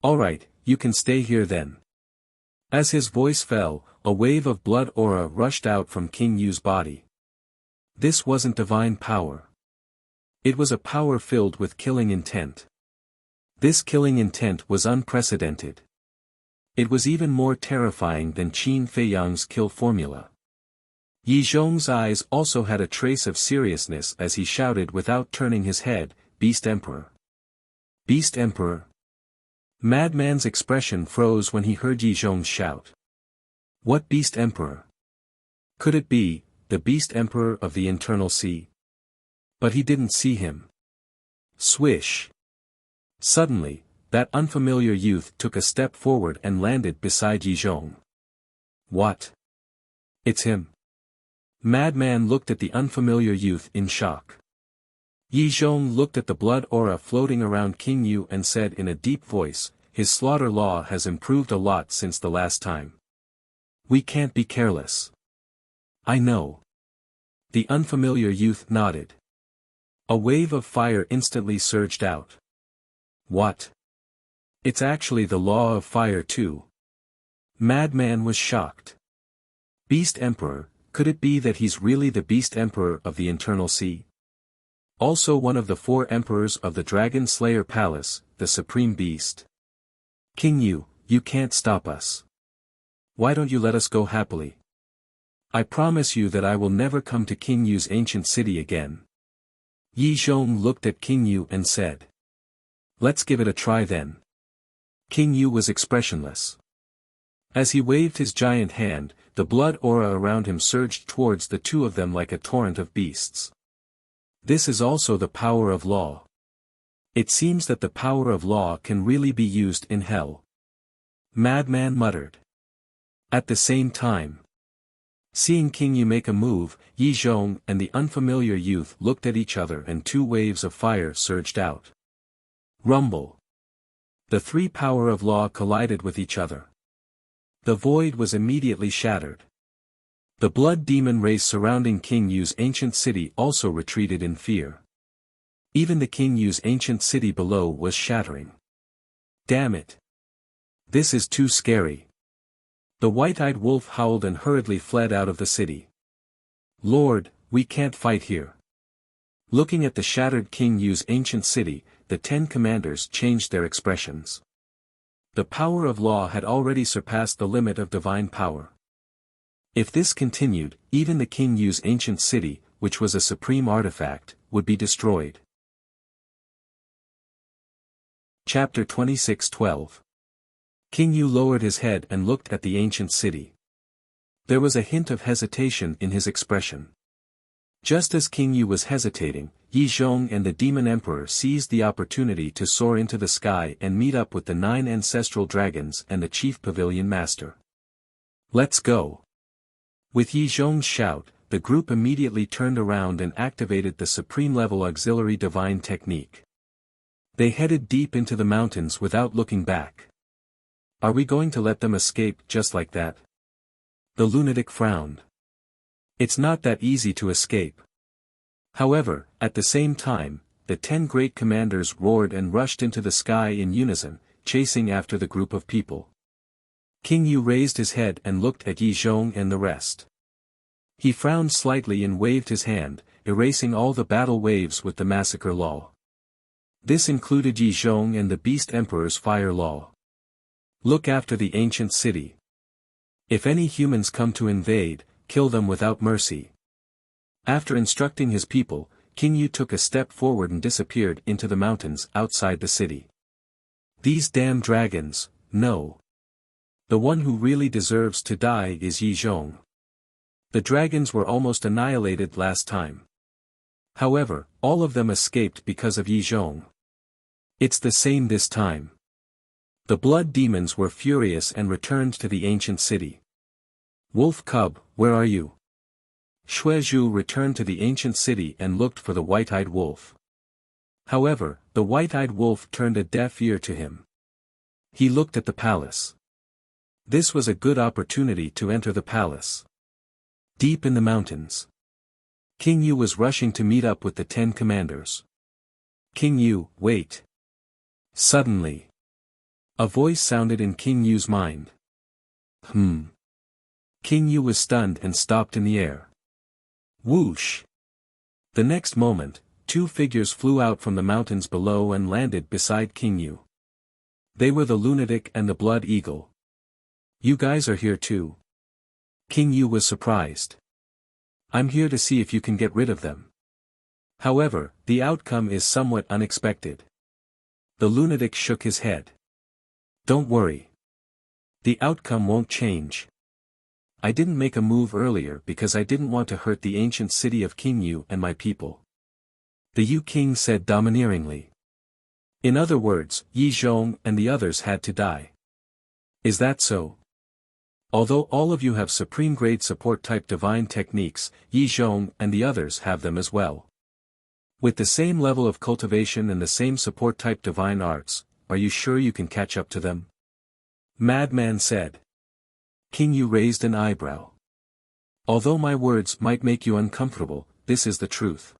"Alright, you can stay here then." As his voice fell, a wave of blood aura rushed out from King Yu's body. This wasn't divine power. It was a power filled with killing intent. This killing intent was unprecedented. It was even more terrifying than Qin Feiyang's kill formula. Yi Zhong's eyes also had a trace of seriousness as he shouted without turning his head, "Beast Emperor! Beast Emperor!" Madman's expression froze when he heard Yi Zhong's shout. What Beast Emperor? Could it be, the Beast Emperor of the Internal Sea? But he didn't see him. Swish! Suddenly, that unfamiliar youth took a step forward and landed beside Yi Zhong. What? It's him. Madman looked at the unfamiliar youth in shock. Yi Zhong looked at the blood aura floating around King Yu and said in a deep voice, "His slaughter law has improved a lot since the last time. We can't be careless." "I know." The unfamiliar youth nodded. A wave of fire instantly surged out. What? It's actually the law of fire too. Madman was shocked. Beast Emperor, could it be that he's really the Beast Emperor of the Internal Sea? Also one of the 4 emperors of the Dragon Slayer Palace, the Supreme Beast. King Yu, you can't stop us. Why don't you let us go happily? I promise you that I will never come to King Yu's ancient city again. Yi Zhong looked at King Yu and said. Let's give it a try then. King Yu was expressionless. As he waved his giant hand, the blood aura around him surged towards the two of them like a torrent of beasts. This is also the power of law. It seems that the power of law can really be used in hell. Madman muttered. At the same time, seeing King Yu make a move, Yi Zhong and the unfamiliar youth looked at each other and 2 waves of fire surged out. Rumble. The 3 power of law collided with each other. The void was immediately shattered. The blood demon race surrounding King Yu's ancient city also retreated in fear. Even the King Yu's ancient city below was shattering. Damn it. This is too scary. The white-eyed wolf howled and hurriedly fled out of the city. Lord, we can't fight here. Looking at the shattered King Yu's ancient city, the 10 commanders changed their expressions. The power of law had already surpassed the limit of divine power. If this continued, even the King Yu's ancient city, which was a supreme artifact, would be destroyed. Chapter 26:12. King Yu lowered his head and looked at the ancient city. There was a hint of hesitation in his expression. Just as King Yu was hesitating, Yi Zhong and the Demon Emperor seized the opportunity to soar into the sky and meet up with the 9 ancestral dragons and the chief pavilion master. Let's go. With Yi Zhong's shout, the group immediately turned around and activated the supreme-level auxiliary divine technique. They headed deep into the mountains without looking back. Are we going to let them escape just like that? The lunatic frowned. It's not that easy to escape. However, at the same time, the 10 great commanders roared and rushed into the sky in unison, chasing after the group of people. King Yu raised his head and looked at Yi Zhong and the rest. He frowned slightly and waved his hand, erasing all the battle waves with the massacre law. This included Yi Zhong and the Beast Emperor's fire law. Look after the ancient city. If any humans come to invade, kill them without mercy. After instructing his people, King Yu took a step forward and disappeared into the mountains outside the city. These damn dragons, no. The one who really deserves to die is Yi Zhong. The dragons were almost annihilated last time. However, all of them escaped because of Yi Zhong. It's the same this time. The blood demons were furious and returned to the ancient city. Wolf Cub, where are you? Xuezhu returned to the ancient city and looked for the white-eyed wolf. However, the white-eyed wolf turned a deaf ear to him. He looked at the palace. This was a good opportunity to enter the palace. Deep in the mountains. King Yu was rushing to meet up with the 10 commanders. King Yu, wait. Suddenly. A voice sounded in King Yu's mind. King Yu was stunned and stopped in the air. Whoosh! The next moment, 2 figures flew out from the mountains below and landed beside King Yu. They were the lunatic and the blood eagle. You guys are here too. King Yu was surprised. I'm here to see if you can get rid of them. However, the outcome is somewhat unexpected. The lunatic shook his head. Don't worry. The outcome won't change. I didn't make a move earlier because I didn't want to hurt the ancient city of King Yu and my people. The Yu King said domineeringly. In other words, Yi Zhong and the others had to die. Is that so? Although all of you have supreme-grade support-type divine techniques, Yi Zhong and the others have them as well. With the same level of cultivation and the same support-type divine arts, are you sure you can catch up to them? Madman said. King Yu raised an eyebrow. Although my words might make you uncomfortable, this is the truth.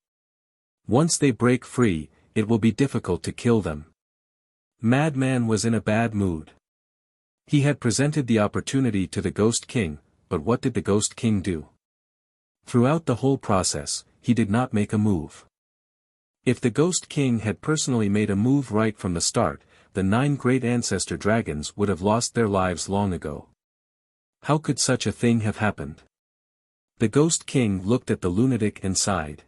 Once they break free, it will be difficult to kill them. Madman was in a bad mood. He had presented the opportunity to the Ghost King, but what did the Ghost King do? Throughout the whole process, he did not make a move. If the Ghost King had personally made a move right from the start, the 9 great ancestor dragons would have lost their lives long ago. How could such a thing have happened? The Ghost King looked at the lunatic and sighed.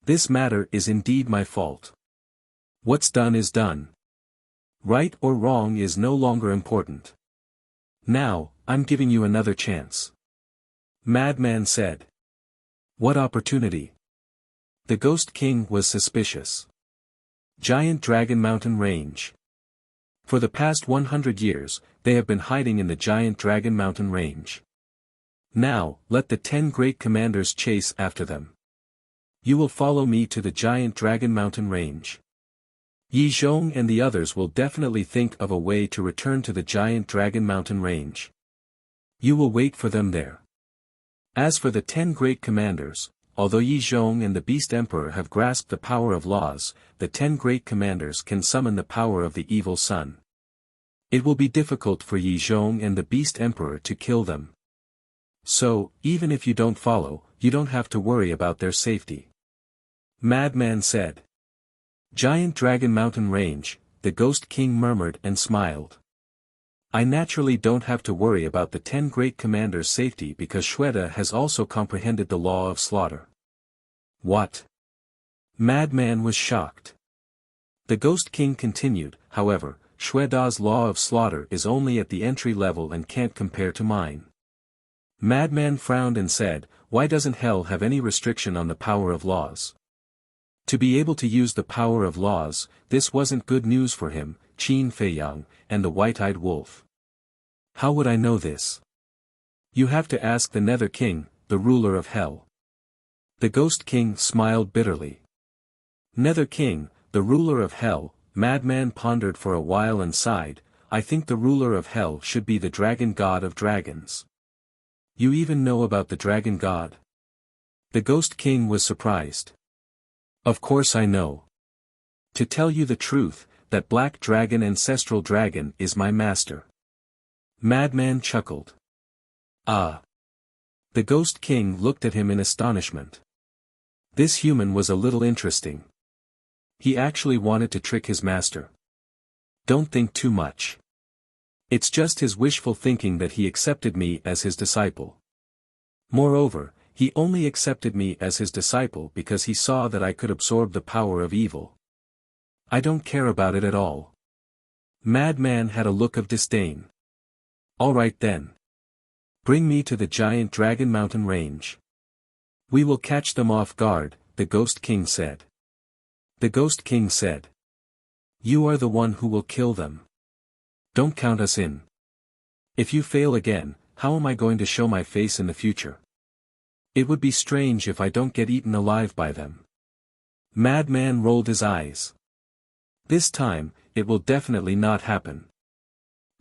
This matter is indeed my fault. What's done is done. Right or wrong is no longer important. Now, I'm giving you another chance. Madman said. What opportunity? The Ghost King was suspicious. Giant Dragon Mountain Range. For the past 100 years, they have been hiding in the Giant Dragon Mountain Range. Now, let the 10 great commanders chase after them. You will follow me to the Giant Dragon Mountain Range. Yi Zhong and the others will definitely think of a way to return to the Giant Dragon Mountain Range. You will wait for them there. As for the 10 great commanders, although Yi Zhong and the Beast Emperor have grasped the power of laws, the 10 great commanders can summon the power of the evil sun. It will be difficult for Yi Zhong and the Beast Emperor to kill them. So, even if you don't follow, you don't have to worry about their safety. Madman said. Giant Dragon Mountain Range, the Ghost King murmured and smiled. I naturally don't have to worry about the 10 great commanders' safety because Xueda has also comprehended the law of slaughter. What? Madman was shocked. The Ghost King continued, however, Xueda's law of slaughter is only at the entry level and can't compare to mine. Madman frowned and said, why doesn't hell have any restriction on the power of laws? To be able to use the power of laws, this wasn't good news for him, Qin Feiyang, and the white-eyed wolf. How would I know this? You have to ask the Nether King, the ruler of hell. The Ghost King smiled bitterly. Nether King, the ruler of Hell, Madman pondered for a while and sighed, I think the ruler of Hell should be the dragon god of dragons. You even know about the dragon god? The Ghost King was surprised. Of course I know. To tell you the truth, that black dragon ancestral dragon is my master. Madman chuckled. Ah. The Ghost King looked at him in astonishment. This human was a little interesting. He actually wanted to trick his master. Don't think too much. It's just his wishful thinking that he accepted me as his disciple. Moreover, he only accepted me as his disciple because he saw that I could absorb the power of evil. I don't care about it at all. Madman had a look of disdain. All right then. Bring me to the giant dragon mountain range. We will catch them off guard, the Ghost King said. The Ghost King said. You are the one who will kill them. Don't count us in. If you fail again, how am I going to show my face in the future? It would be strange if I don't get eaten alive by them. Madman rolled his eyes. This time, it will definitely not happen.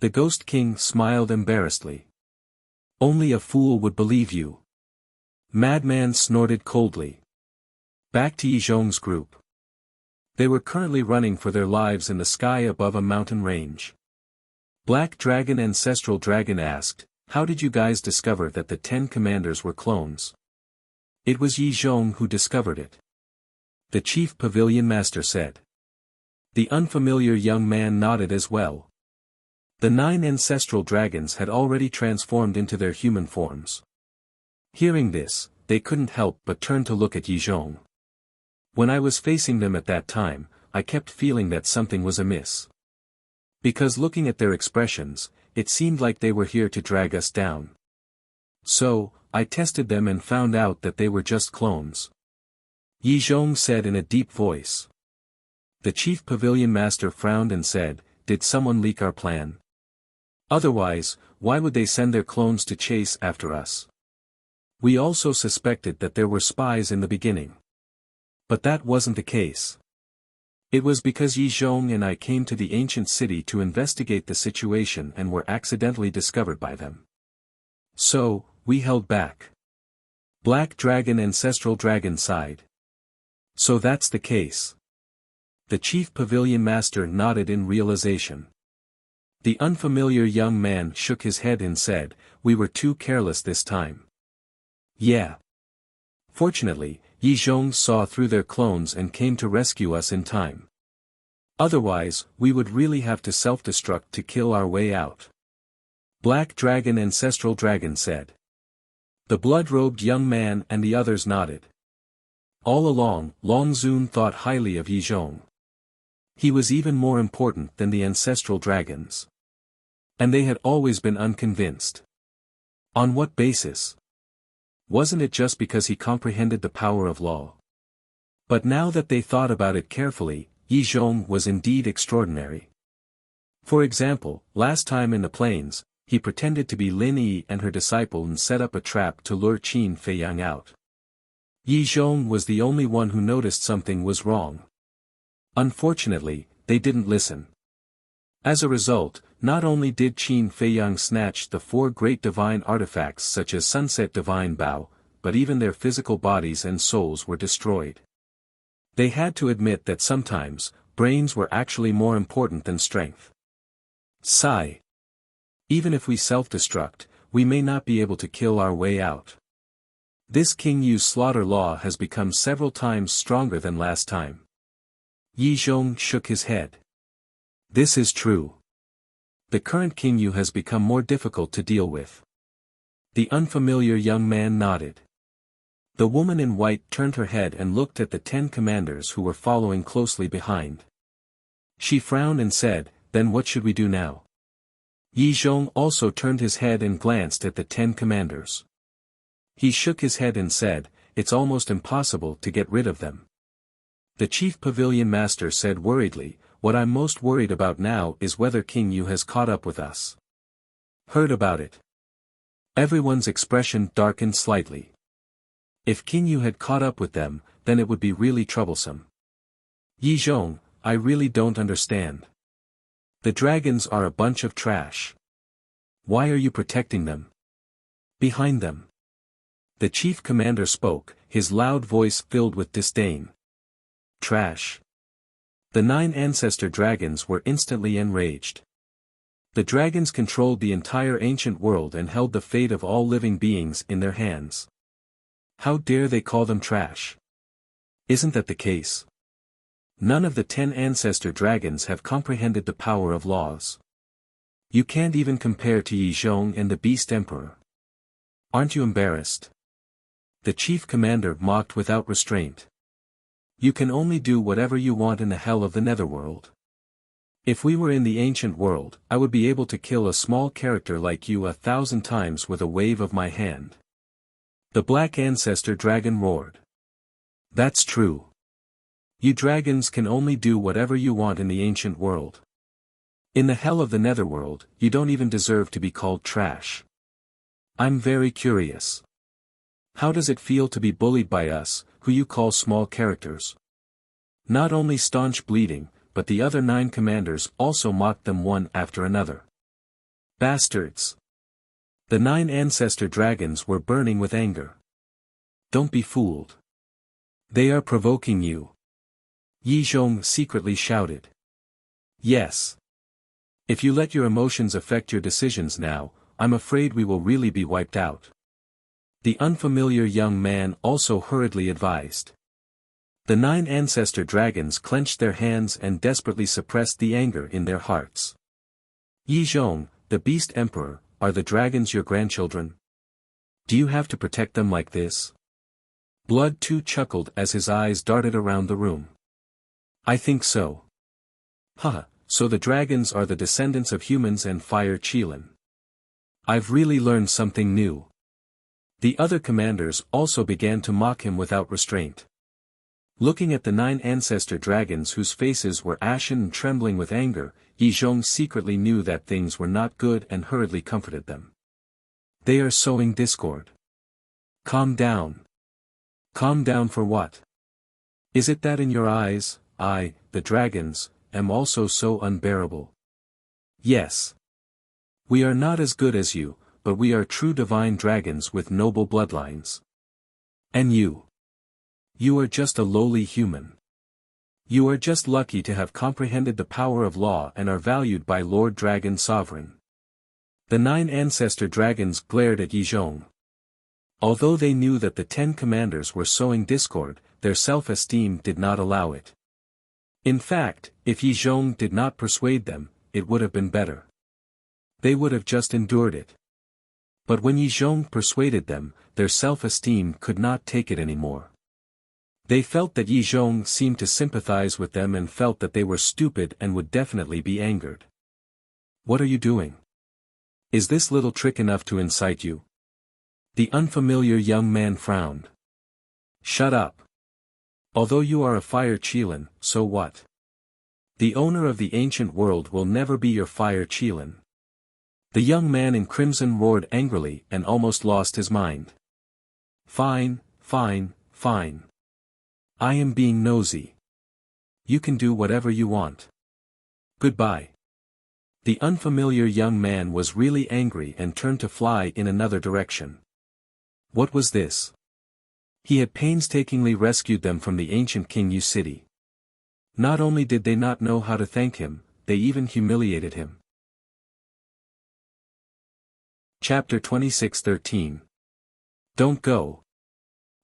The Ghost King smiled embarrassedly. Only a fool would believe you. Madman snorted coldly. Back to Yizhong's group. They were currently running for their lives in the sky above a mountain range. Black Dragon Ancestral Dragon asked, how did you guys discover that the 10 commanders were clones? It was Yizhong who discovered it. The Chief Pavilion Master said. The unfamiliar young man nodded as well. The 9 ancestral dragons had already transformed into their human forms. Hearing this, they couldn't help but turn to look at Yizhong. When I was facing them at that time, I kept feeling that something was amiss. Because looking at their expressions, it seemed like they were here to drag us down. So, I tested them and found out that they were just clones. Yizhong said in a deep voice. The Chief Pavilion Master frowned and said, did someone leak our plan? Otherwise, why would they send their clones to chase after us? We also suspected that there were spies in the beginning. But that wasn't the case. It was because Yizhong and I came to the ancient city to investigate the situation and were accidentally discovered by them. So, we held back. Black Dragon Ancestral Dragon sighed. So that's the case. The Chief Pavilion Master nodded in realization. The unfamiliar young man shook his head and said, we were too careless this time. Yeah. Fortunately, Yizhong saw through their clones and came to rescue us in time. Otherwise, we would really have to self-destruct to kill our way out. Black Dragon Ancestral Dragon said. The blood-robed young man and the others nodded. All along, Long Zun thought highly of Yizhong. He was even more important than the ancestral dragons. And they had always been unconvinced. On what basis? Wasn't it just because he comprehended the power of law? But now that they thought about it carefully, Yizhong was indeed extraordinary. For example, last time in the plains, he pretended to be Lin Yi and her disciple and set up a trap to lure Qin Feiyang out. Yizhong was the only one who noticed something was wrong. Unfortunately, they didn't listen. As a result, not only did Qin Feiyang snatch the 4 great divine artifacts such as Sunset Divine Bow, but even their physical bodies and souls were destroyed. They had to admit that sometimes, brains were actually more important than strength. Sigh. Even if we self-destruct, we may not be able to kill our way out. This King Yu's slaughter law has become several times stronger than last time. Yizhong shook his head. This is true. The current King Yu has become more difficult to deal with. The unfamiliar young man nodded. The woman in white turned her head and looked at the 10 commanders who were following closely behind. She frowned and said, then what should we do now? Yizhong also turned his head and glanced at the 10 commanders. He shook his head and said, it's almost impossible to get rid of them. The Chief Pavilion Master said worriedly, what I'm most worried about now is whether King Yu has caught up with us. Heard about it. Everyone's expression darkened slightly. If King Yu had caught up with them, then it would be really troublesome. Yi Zhong, I really don't understand. The dragons are a bunch of trash. Why are you protecting them? Behind them. The chief commander spoke, his loud voice filled with disdain. Trash. The 9 ancestor dragons were instantly enraged. The dragons controlled the entire ancient world and held the fate of all living beings in their hands. How dare they call them trash? Isn't that the case? None of the 10 ancestor dragons have comprehended the power of laws. You can't even compare to Yi Zhong and the Beast Emperor. Aren't you embarrassed? The chief commander mocked without restraint. You can only do whatever you want in the hell of the netherworld. If we were in the ancient world, I would be able to kill a small character like you 1,000 times with a wave of my hand. The black ancestor dragon roared. That's true. You dragons can only do whatever you want in the ancient world. In the hell of the netherworld, you don't even deserve to be called trash. I'm very curious. How does it feel to be bullied by us, who you call small characters? Not only staunch bleeding, but the other 9 commanders also mocked them one after another. Bastards! The 9 ancestor dragons were burning with anger. Don't be fooled. They are provoking you. Yi Zhong secretly shouted. Yes. If you let your emotions affect your decisions now, I'm afraid we will really be wiped out. The unfamiliar young man also hurriedly advised. The 9 ancestor dragons clenched their hands and desperately suppressed the anger in their hearts. Yi Zhong, the Beast Emperor, are the dragons your grandchildren? Do you have to protect them like this? Blood too chuckled as his eyes darted around the room. I think so. Haha, so the dragons are the descendants of humans and fire Qilin. I've really learned something new. The other commanders also began to mock him without restraint. Looking at the 9 ancestor dragons whose faces were ashen and trembling with anger, Yi Zhong secretly knew that things were not good and hurriedly comforted them. They are sowing discord. Calm down. Calm down for what? Is it that in your eyes, I, the dragons, am also so unbearable? Yes. We are not as good as you, but we are true divine dragons with noble bloodlines. And you? You are just a lowly human. You are just lucky to have comprehended the power of law and are valued by Lord Dragon Sovereign. The 9 ancestor dragons glared at Yi Zhong. Although they knew that the 10 commanders were sowing discord, their self-esteem did not allow it. In fact, if Yi Zhong did not persuade them, it would have been better. They would have just endured it. But when Yi Zhong persuaded them, their self-esteem could not take it anymore. They felt that Yi Zhong seemed to sympathize with them and felt that they were stupid and would definitely be angered. What are you doing? Is this little trick enough to incite you? The unfamiliar young man frowned. Shut up. Although you are a fire Qilin, so what? The owner of the ancient world will never be your fire Qilin. The young man in crimson roared angrily and almost lost his mind. Fine, fine, fine. I am being nosy. You can do whatever you want. Goodbye. The unfamiliar young man was really angry and turned to fly in another direction. What was this? He had painstakingly rescued them from the ancient King Yu city. Not only did they not know how to thank him, they even humiliated him. Chapter 26:13. Don't go.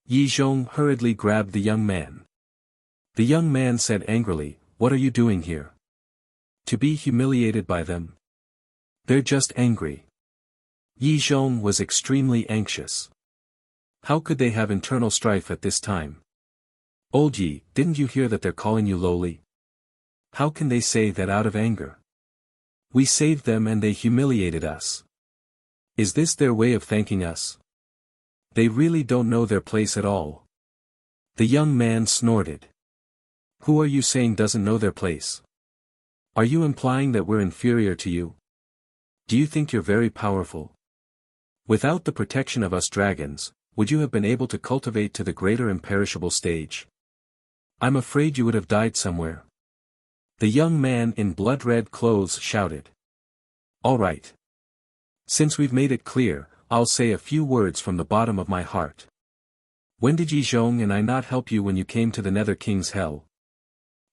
Yi Zhong hurriedly grabbed the young man. The young man said angrily, What are you doing here? To be humiliated by them? They're just angry. Yi Zhong was extremely anxious. How could they have internal strife at this time? Old Yi, didn't you hear that they're calling you lowly? How can they say that out of anger? We saved them and they humiliated us. Is this their way of thanking us? They really don't know their place at all. The young man snorted. Who are you saying doesn't know their place? Are you implying that we're inferior to you? Do you think you're very powerful? Without the protection of us dragons, would you have been able to cultivate to the greater imperishable stage? I'm afraid you would have died somewhere. The young man in blood-red clothes shouted. All right. Since we've made it clear, I'll say a few words from the bottom of my heart. When did Yi Zhong and I not help you when you came to the Nether King's hell?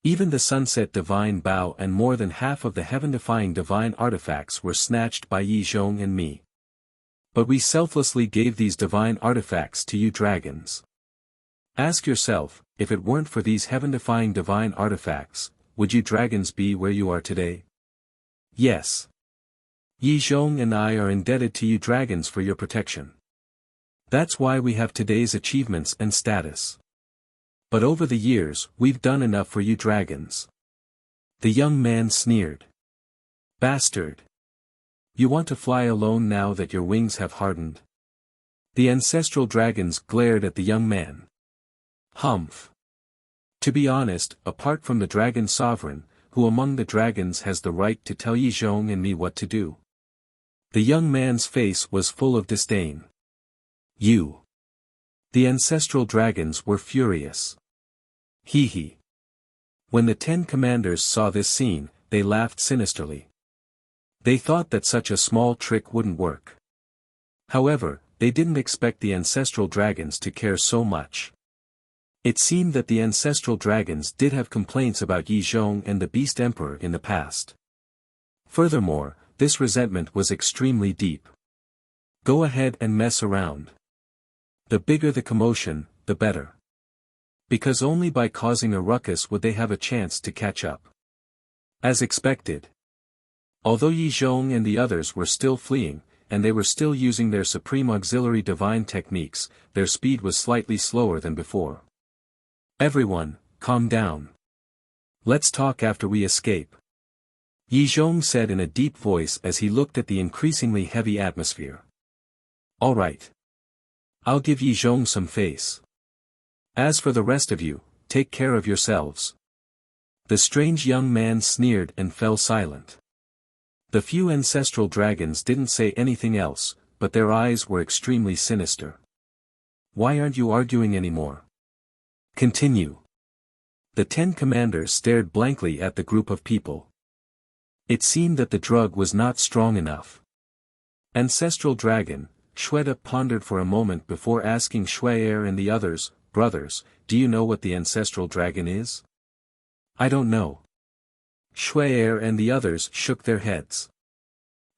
Even the sunset divine bow and more than half of the heaven-defying divine artifacts were snatched by Yi Zhong and me. But we selflessly gave these divine artifacts to you dragons. Ask yourself, if it weren't for these heaven-defying divine artifacts, would you dragons be where you are today? Yes. Yi Zhong and I are indebted to you dragons for your protection. That's why we have today's achievements and status. But over the years, we've done enough for you dragons. The young man sneered. Bastard. You want to fly alone now that your wings have hardened? The ancestral dragons glared at the young man. Humph. To be honest, apart from the dragon sovereign, who among the dragons has the right to tell Yi Zhong and me what to do? The young man's face was full of disdain. You. The ancestral dragons were furious. Hee hee. When the 10 commanders saw this scene, they laughed sinisterly. They thought that such a small trick wouldn't work. However, they didn't expect the ancestral dragons to care so much. It seemed that the ancestral dragons did have complaints about Yi Zhong and the Beast Emperor in the past. Furthermore, this resentment was extremely deep. Go ahead and mess around. The bigger the commotion, the better. Because only by causing a ruckus would they have a chance to catch up. As expected. Although Yi Zhong and the others were still fleeing, and they were still using their supreme auxiliary divine techniques, their speed was slightly slower than before. Everyone, calm down. Let's talk after we escape. Yi Zhong said in a deep voice as he looked at the increasingly heavy atmosphere. All right. I'll give Yi Zhong some face. As for the rest of you, take care of yourselves. The strange young man sneered and fell silent. The few ancestral dragons didn't say anything else, but their eyes were extremely sinister. Why aren't you arguing anymore? Continue. The 10 commanders stared blankly at the group of people. It seemed that the drug was not strong enough. Ancestral dragon, Shweta pondered for a moment before asking Xue'er and the others, brothers, do you know what the ancestral dragon is? I don't know. Xue'er and the others shook their heads.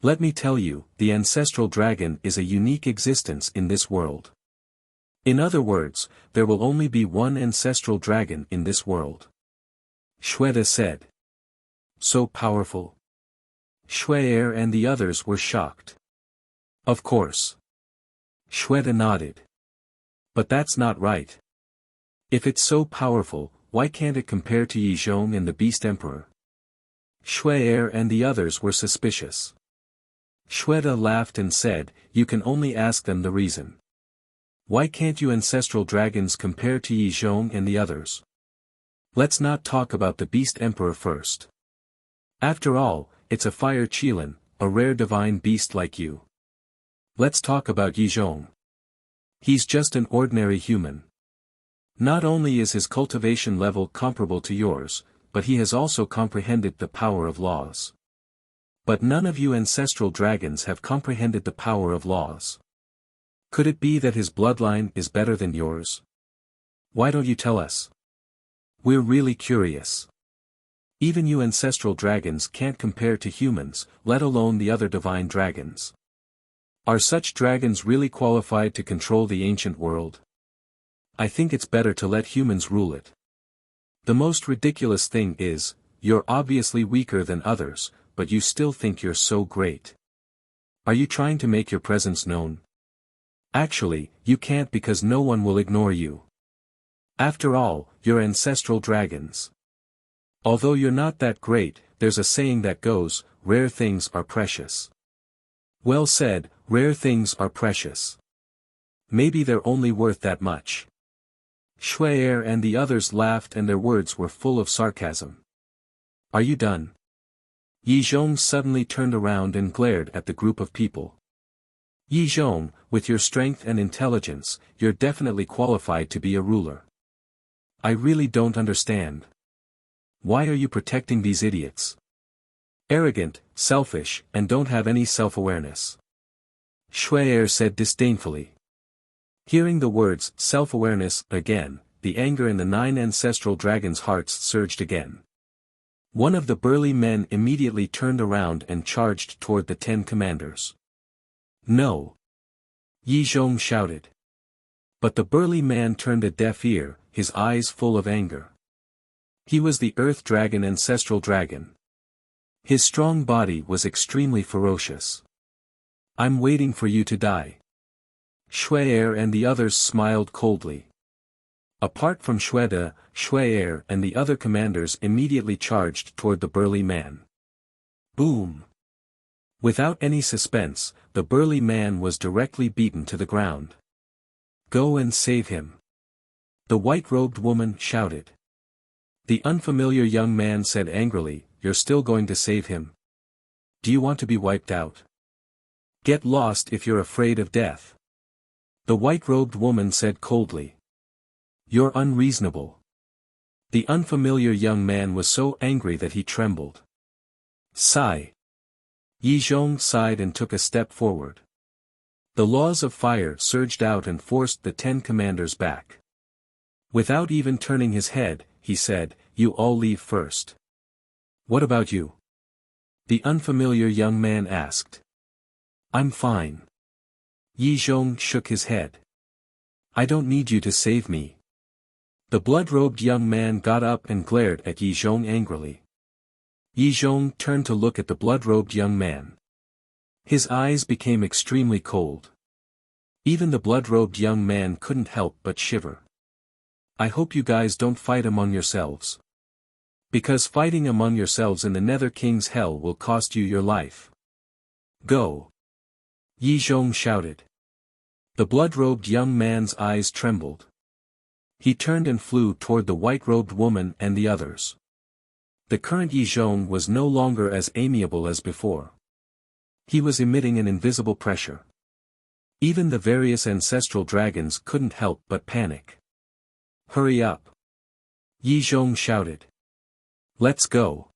Let me tell you, the ancestral dragon is a unique existence in this world. In other words, there will only be one ancestral dragon in this world. Shweta said. So powerful. Xue'er and the others were shocked. Of course. Shweta nodded. But that's not right. If it's so powerful, why can't it compare to Yi Zhong and the Beast Emperor? Xue'er and the others were suspicious. Shweta laughed and said, you can only ask them the reason. Why can't you ancestral dragons compare to Yi Zhong and the others? Let's not talk about the Beast Emperor first. After all, it's a fire Qilin, a rare divine beast like you. Let's talk about Yi Zhong. He's just an ordinary human. Not only is his cultivation level comparable to yours, but he has also comprehended the power of laws. But none of you ancestral dragons have comprehended the power of laws. Could it be that his bloodline is better than yours? Why don't you tell us? We're really curious. Even you ancestral dragons can't compare to humans, let alone the other divine dragons. Are such dragons really qualified to control the ancient world? I think it's better to let humans rule it. The most ridiculous thing is, you're obviously weaker than others, but you still think you're so great. Are you trying to make your presence known? Actually, you can't because no one will ignore you. After all, you're ancestral dragons. Although you're not that great, there's a saying that goes, rare things are precious. Well said, rare things are precious. Maybe they're only worth that much. Xue'er and the others laughed and their words were full of sarcasm. Are you done? Yi Zhong suddenly turned around and glared at the group of people. Yi Zhong, with your strength and intelligence, you're definitely qualified to be a ruler. I really don't understand. Why are you protecting these idiots? Arrogant, selfish, and don't have any self-awareness. Shuai said disdainfully. Hearing the words, self-awareness, again, the anger in the 9 ancestral dragons' hearts surged again. One of the burly men immediately turned around and charged toward the 10 commanders. No! Yi Zhong shouted. But the burly man turned a deaf ear, his eyes full of anger. He was the Earth Dragon ancestral dragon. His strong body was extremely ferocious. I'm waiting for you to die. Shuai and the others smiled coldly. Apart from Shuai and the other commanders immediately charged toward the burly man. Boom! Without any suspense, the burly man was directly beaten to the ground. Go and save him. The white-robed woman shouted. The unfamiliar young man said angrily, You're still going to save him? Do you want to be wiped out? Get lost if you're afraid of death. The white-robed woman said coldly. You're unreasonable. The unfamiliar young man was so angry that he trembled. Sigh. Yi Zhong sighed and took a step forward. The laws of fire surged out and forced the 10 commanders back. Without even turning his head, he said, You all leave first. What about you? The unfamiliar young man asked. I'm fine. Yi Zhong shook his head. I don't need you to save me. The blood-robed young man got up and glared at Yi Zhong angrily. Yi Zhong turned to look at the blood-robed young man. His eyes became extremely cold. Even the blood-robed young man couldn't help but shiver. I hope you guys don't fight among yourselves. Because fighting among yourselves in the Nether King's hell will cost you your life. Go! Yi Zhong shouted. The blood-robed young man's eyes trembled. He turned and flew toward the white-robed woman and the others. The current Yi Zhong was no longer as amiable as before. He was emitting an invisible pressure. Even the various ancestral dragons couldn't help but panic. Hurry up! Yi Zhong shouted. Let's go!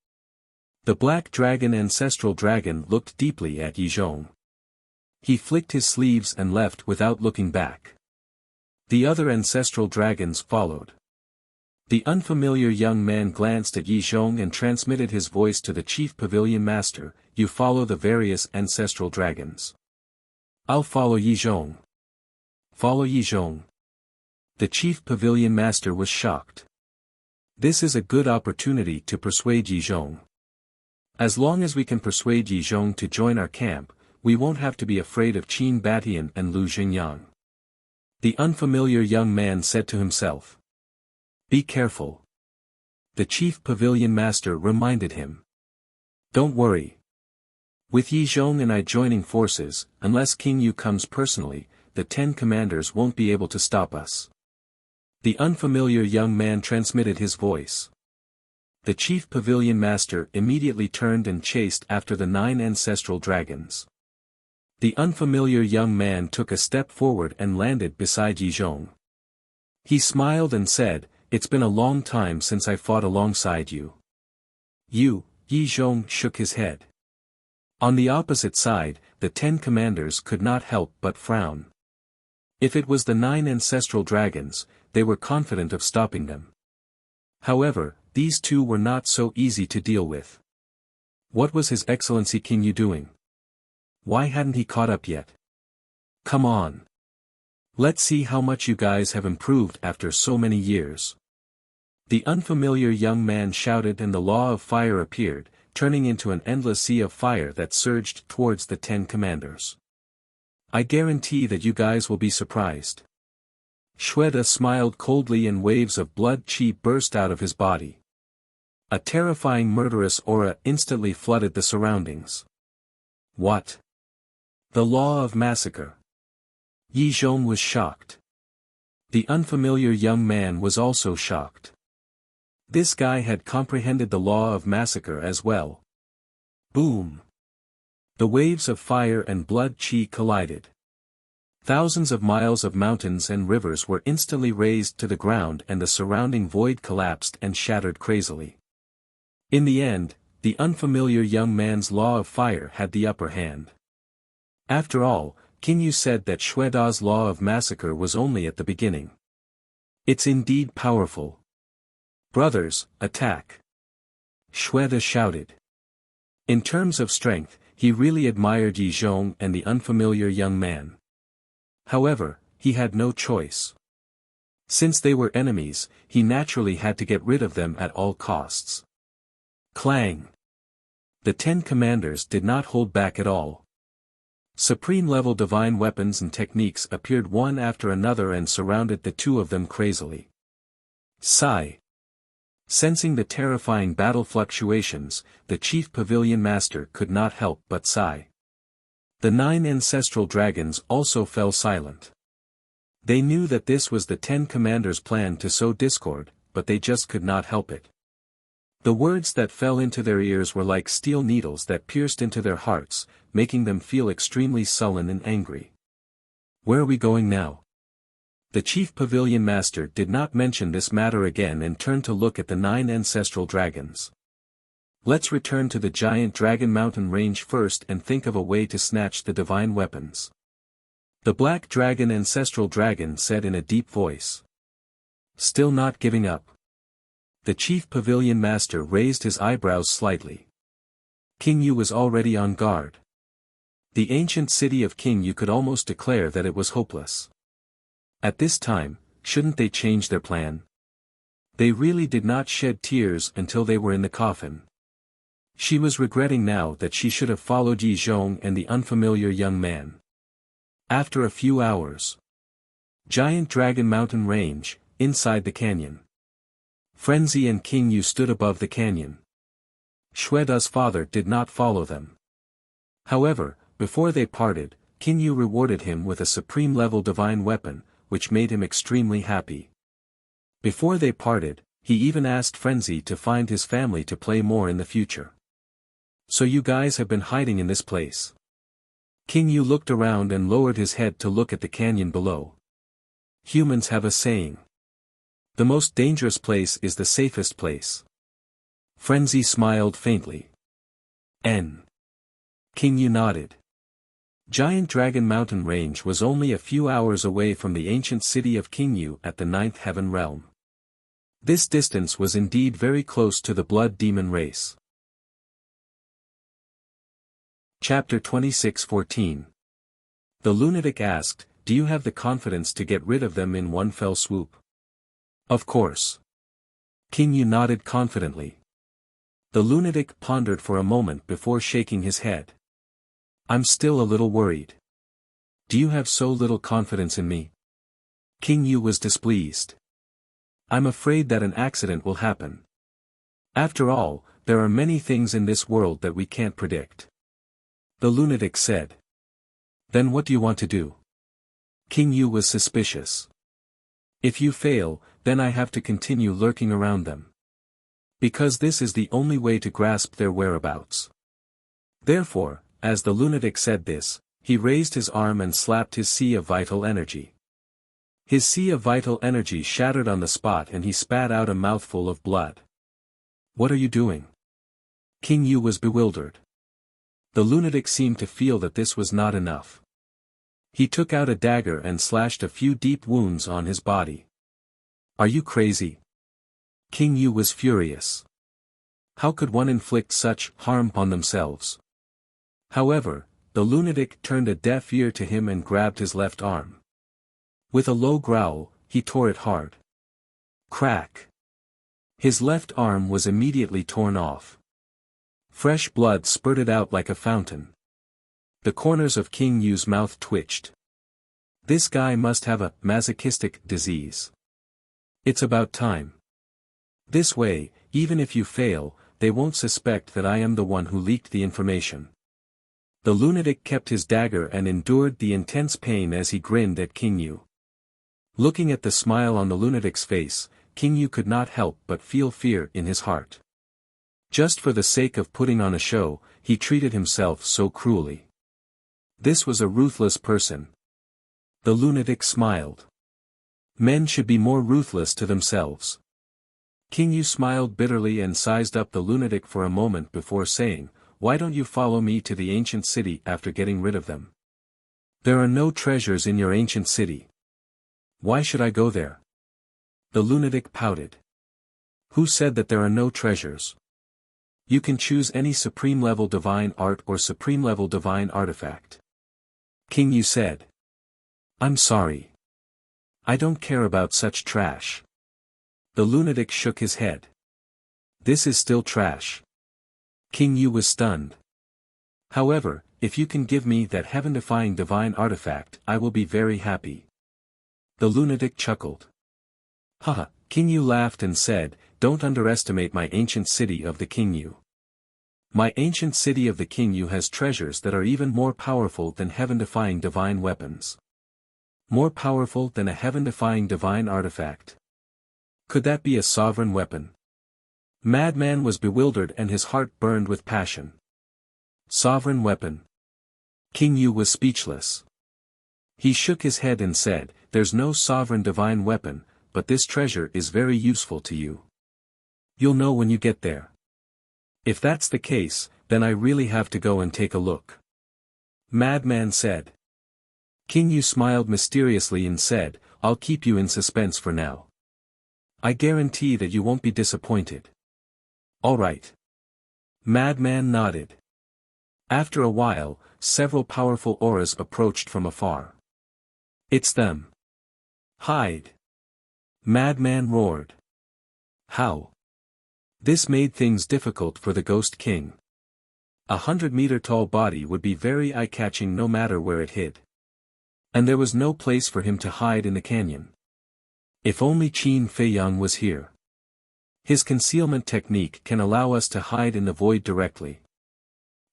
The black dragon ancestral dragon looked deeply at Yi Zhong. He flicked his sleeves and left without looking back. The other ancestral dragons followed. The unfamiliar young man glanced at Yi Zhong and transmitted his voice to the chief pavilion master, You follow the various ancestral dragons. I'll follow Yi Zhong. Follow Yi Zhong. The chief pavilion master was shocked. This is a good opportunity to persuade Yi Zhong. As long as we can persuade Yi Zhong to join our camp, we won't have to be afraid of Qin Batian and Lu Xingyang. The unfamiliar young man said to himself. Be careful. The chief pavilion master reminded him. Don't worry. With Yi Zhong and I joining forces, unless King Yu comes personally, the 10 commanders won't be able to stop us. The unfamiliar young man transmitted his voice. The chief pavilion master immediately turned and chased after the 9 ancestral dragons. The unfamiliar young man took a step forward and landed beside Yi Zhong. He smiled and said, It's been a long time since I fought alongside you. Yi Zhong shook his head. On the opposite side, the 10 commanders could not help but frown. If it was the 9 ancestral dragons, they were confident of stopping them. However, these two were not so easy to deal with. What was His Excellency King Yu doing? Why hadn't he caught up yet? Come on. Let's see how much you guys have improved after so many years. The unfamiliar young man shouted and the law of fire appeared, turning into an endless sea of fire that surged towards the 10 commanders. I guarantee that you guys will be surprised. Shuai smiled coldly and waves of blood qi burst out of his body. A terrifying murderous aura instantly flooded the surroundings. What? The law of massacre. Yi Zhong was shocked. The unfamiliar young man was also shocked. This guy had comprehended the law of massacre as well. Boom! The waves of fire and blood qi collided. Thousands of miles of mountains and rivers were instantly razed to the ground and the surrounding void collapsed and shattered crazily. In the end, the unfamiliar young man's law of fire had the upper hand. After all, King Yu said that Xueda's law of massacre was only at the beginning. It's indeed powerful. Brothers, attack! Xueda shouted. In terms of strength, he really admired Yi Zhong and the unfamiliar young man. However, he had no choice. Since they were enemies, he naturally had to get rid of them at all costs. Clang! The 10 commanders did not hold back at all. Supreme-level divine weapons and techniques appeared one after another and surrounded the two of them crazily. Sigh! Sensing the terrifying battle fluctuations, the chief pavilion master could not help but sigh. The 9 ancestral dragons also fell silent. They knew that this was the 10 commanders' plan to sow discord, but they just could not help it. The words that fell into their ears were like steel needles that pierced into their hearts, making them feel extremely sullen and angry. Where are we going now? The chief pavilion master did not mention this matter again and turned to look at the 9 ancestral dragons. Let's return to the giant dragon mountain range first and think of a way to snatch the divine weapons. The black dragon ancestral dragon said in a deep voice. Still not giving up. The chief pavilion master raised his eyebrows slightly. King Yu was already on guard. The ancient city of King Yu could almost declare that it was hopeless. At this time, shouldn't they change their plan? They really did not shed tears until they were in the coffin. She was regretting now that she should have followed Yi Zhong and the unfamiliar young man. After a few hours. Giant Dragon Mountain Range, inside the canyon. Frenzy and King Yu stood above the canyon. Xueda's father did not follow them. However, before they parted, King Yu rewarded him with a supreme-level divine weapon, which made him extremely happy. Before they parted, he even asked Frenzy to find his family to play more in the future. So you guys have been hiding in this place. King Yu looked around and lowered his head to look at the canyon below. Humans have a saying. The most dangerous place is the safest place. Frenzy smiled faintly. King Yu nodded. Giant Dragon Mountain Range was only a few hours away from the ancient city of King Yu at the 9th Heaven Realm. This distance was indeed very close to the blood demon race. Chapter 26:14. The lunatic asked, "Do you have the confidence to get rid of them in one fell swoop?" "Of course." King Yu nodded confidently. The lunatic pondered for a moment before shaking his head. "I'm still a little worried." "Do you have so little confidence in me?" King Yu was displeased. "I'm afraid that an accident will happen. After all, there are many things in this world that we can't predict." The lunatic said. "Then what do you want to do?" King Yu was suspicious. "If you fail, then I have to continue lurking around them. Because this is the only way to grasp their whereabouts." Therefore, as the lunatic said this, he raised his arm and slapped his sea of vital energy. His sea of vital energy shattered on the spot and he spat out a mouthful of blood. "What are you doing?" King Yu was bewildered. The lunatic seemed to feel that this was not enough. He took out a dagger and slashed a few deep wounds on his body. "Are you crazy?" King Yu was furious. How could one inflict such harm upon themselves? However, the lunatic turned a deaf ear to him and grabbed his left arm. With a low growl, he tore it hard. Crack! His left arm was immediately torn off. Fresh blood spurted out like a fountain. The corners of King Yu's mouth twitched. This guy must have a masochistic disease. It's about time. This way, even if you fail, they won't suspect that I am the one who leaked the information. The lunatic kept his dagger and endured the intense pain as he grinned at King Yu. Looking at the smile on the lunatic's face, King Yu could not help but feel fear in his heart. Just for the sake of putting on a show, he treated himself so cruelly. This was a ruthless person. The lunatic smiled. Men should be more ruthless to themselves. King Yu smiled bitterly and sized up the lunatic for a moment before saying, "Why don't you follow me to the ancient city after getting rid of them? There are no treasures in your ancient city. Why should I go there?" The lunatic pouted. "Who said that there are no treasures? You can choose any supreme-level divine art or supreme-level divine artifact." King Yu said. "I'm sorry. I don't care about such trash." The lunatic shook his head. "This is still trash." King Yu was stunned. "However, if you can give me that heaven-defying divine artifact, I will be very happy." The lunatic chuckled. "Haha," King Yu laughed and said, "Don't underestimate my ancient city of the King Yu. My ancient city of the King Yu has treasures that are even more powerful than heaven-defying divine weapons. More powerful than a heaven-defying divine artifact. Could that be a sovereign weapon?" Madman was bewildered and his heart burned with passion. Sovereign weapon? King Yu was speechless. He shook his head and said, "There's no sovereign divine weapon, but this treasure is very useful to you. You'll know when you get there." "If that's the case, then I really have to go and take a look," Madman said. King Yu smiled mysteriously and said, "I'll keep you in suspense for now. I guarantee that you won't be disappointed." "All right." Madman nodded. After a while, several powerful auras approached from afar. "It's them. Hide!" Madman roared. "How?" This made things difficult for the Ghost King. 100-meter-tall body would be very eye-catching no matter where it hid. And there was no place for him to hide in the canyon. If only Qin Feiyang was here. His concealment technique can allow us to hide in the void directly.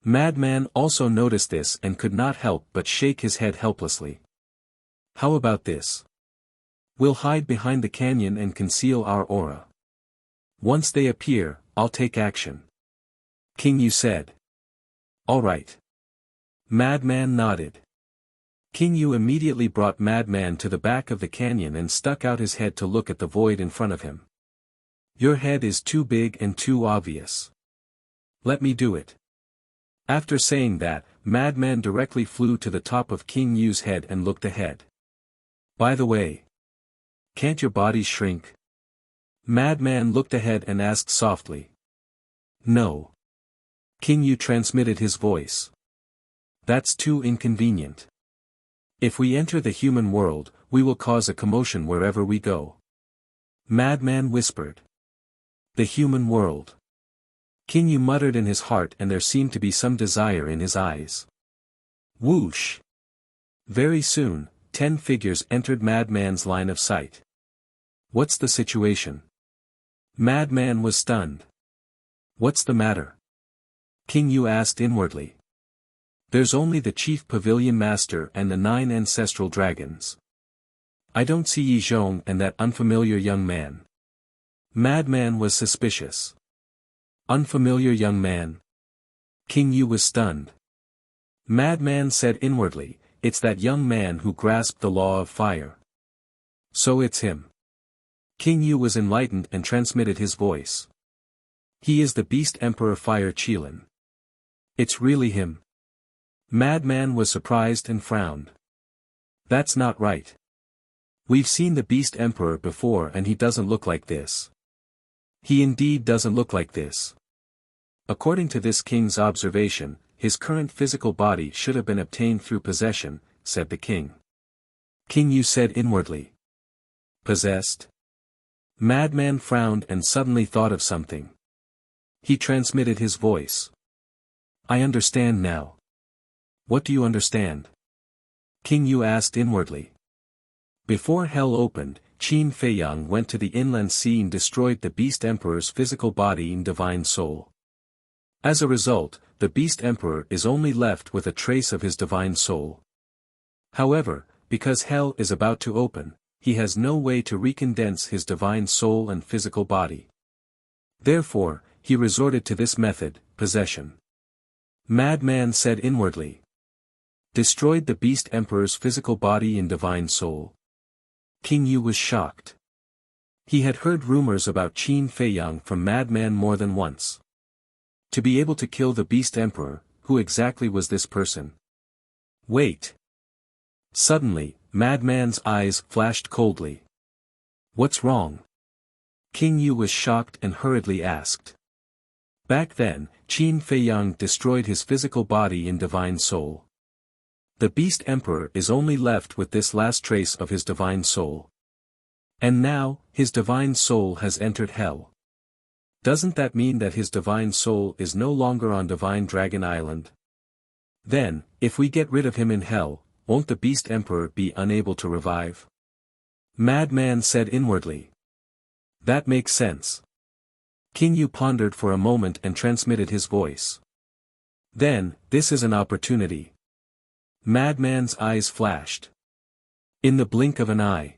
Madman also noticed this and could not help but shake his head helplessly. "How about this? We'll hide behind the canyon and conceal our aura. Once they appear, I'll take action," King Yu said. "All right." Madman nodded. King Yu immediately brought Madman to the back of the canyon and stuck out his head to look at the void in front of him. "Your head is too big and too obvious. Let me do it." After saying that, Madman directly flew to the top of King Yu's head and looked ahead. "By the way, can't your bodies shrink?" Madman looked ahead and asked softly. "No." King Yu transmitted his voice. "That's too inconvenient. If we enter the human world, we will cause a commotion wherever we go." Madman whispered. "The human world." King Yu muttered in his heart and there seemed to be some desire in his eyes. Whoosh! Very soon, 10 figures entered Madman's line of sight. "What's the situation?" Madman was stunned. "What's the matter?" King Yu asked inwardly. "There's only the chief pavilion master and the 9 ancestral dragons. I don't see Yi Zhong and that unfamiliar young man." Madman was suspicious. Unfamiliar young man? King Yu was stunned. Madman said inwardly, "It's that young man who grasped the law of fire. So it's him." King Yu was enlightened and transmitted his voice. "He is the Beast Emperor Fire Qilin. It's really him." Madman was surprised and frowned. "That's not right. We've seen the Beast Emperor before and he doesn't look like this. He indeed doesn't look like this." According to this king's observation, his current physical body should have been obtained through possession, said the king. King Yu said inwardly. "Possessed?" Madman frowned and suddenly thought of something. He transmitted his voice. "I understand now." "What do you understand?" King Yu asked inwardly. Before hell opened, Qin Feiyang went to the inland sea and destroyed the Beast Emperor's physical body and divine soul. As a result, the Beast Emperor is only left with a trace of his divine soul. However, because hell is about to open, he has no way to recondense his divine soul and physical body. Therefore, he resorted to this method, possession. Madman said inwardly. Destroyed the Beast Emperor's physical body and divine soul. King Yu was shocked. He had heard rumors about Qin Feiyang from Madman more than once. To be able to kill the Beast Emperor, who exactly was this person? Wait. Suddenly, Madman's eyes flashed coldly. What's wrong? King Yu was shocked and hurriedly asked. Back then, Qin Feiyang destroyed his physical body and divine soul. The Beast Emperor is only left with this last trace of his divine soul. And now, his divine soul has entered hell. Doesn't that mean that his divine soul is no longer on Divine Dragon Island? Then, if we get rid of him in hell, won't the Beast Emperor be unable to revive? Madman said inwardly. That makes sense. King Yu pondered for a moment and transmitted his voice. Then, this is an opportunity. Madman's eyes flashed. In the blink of an eye.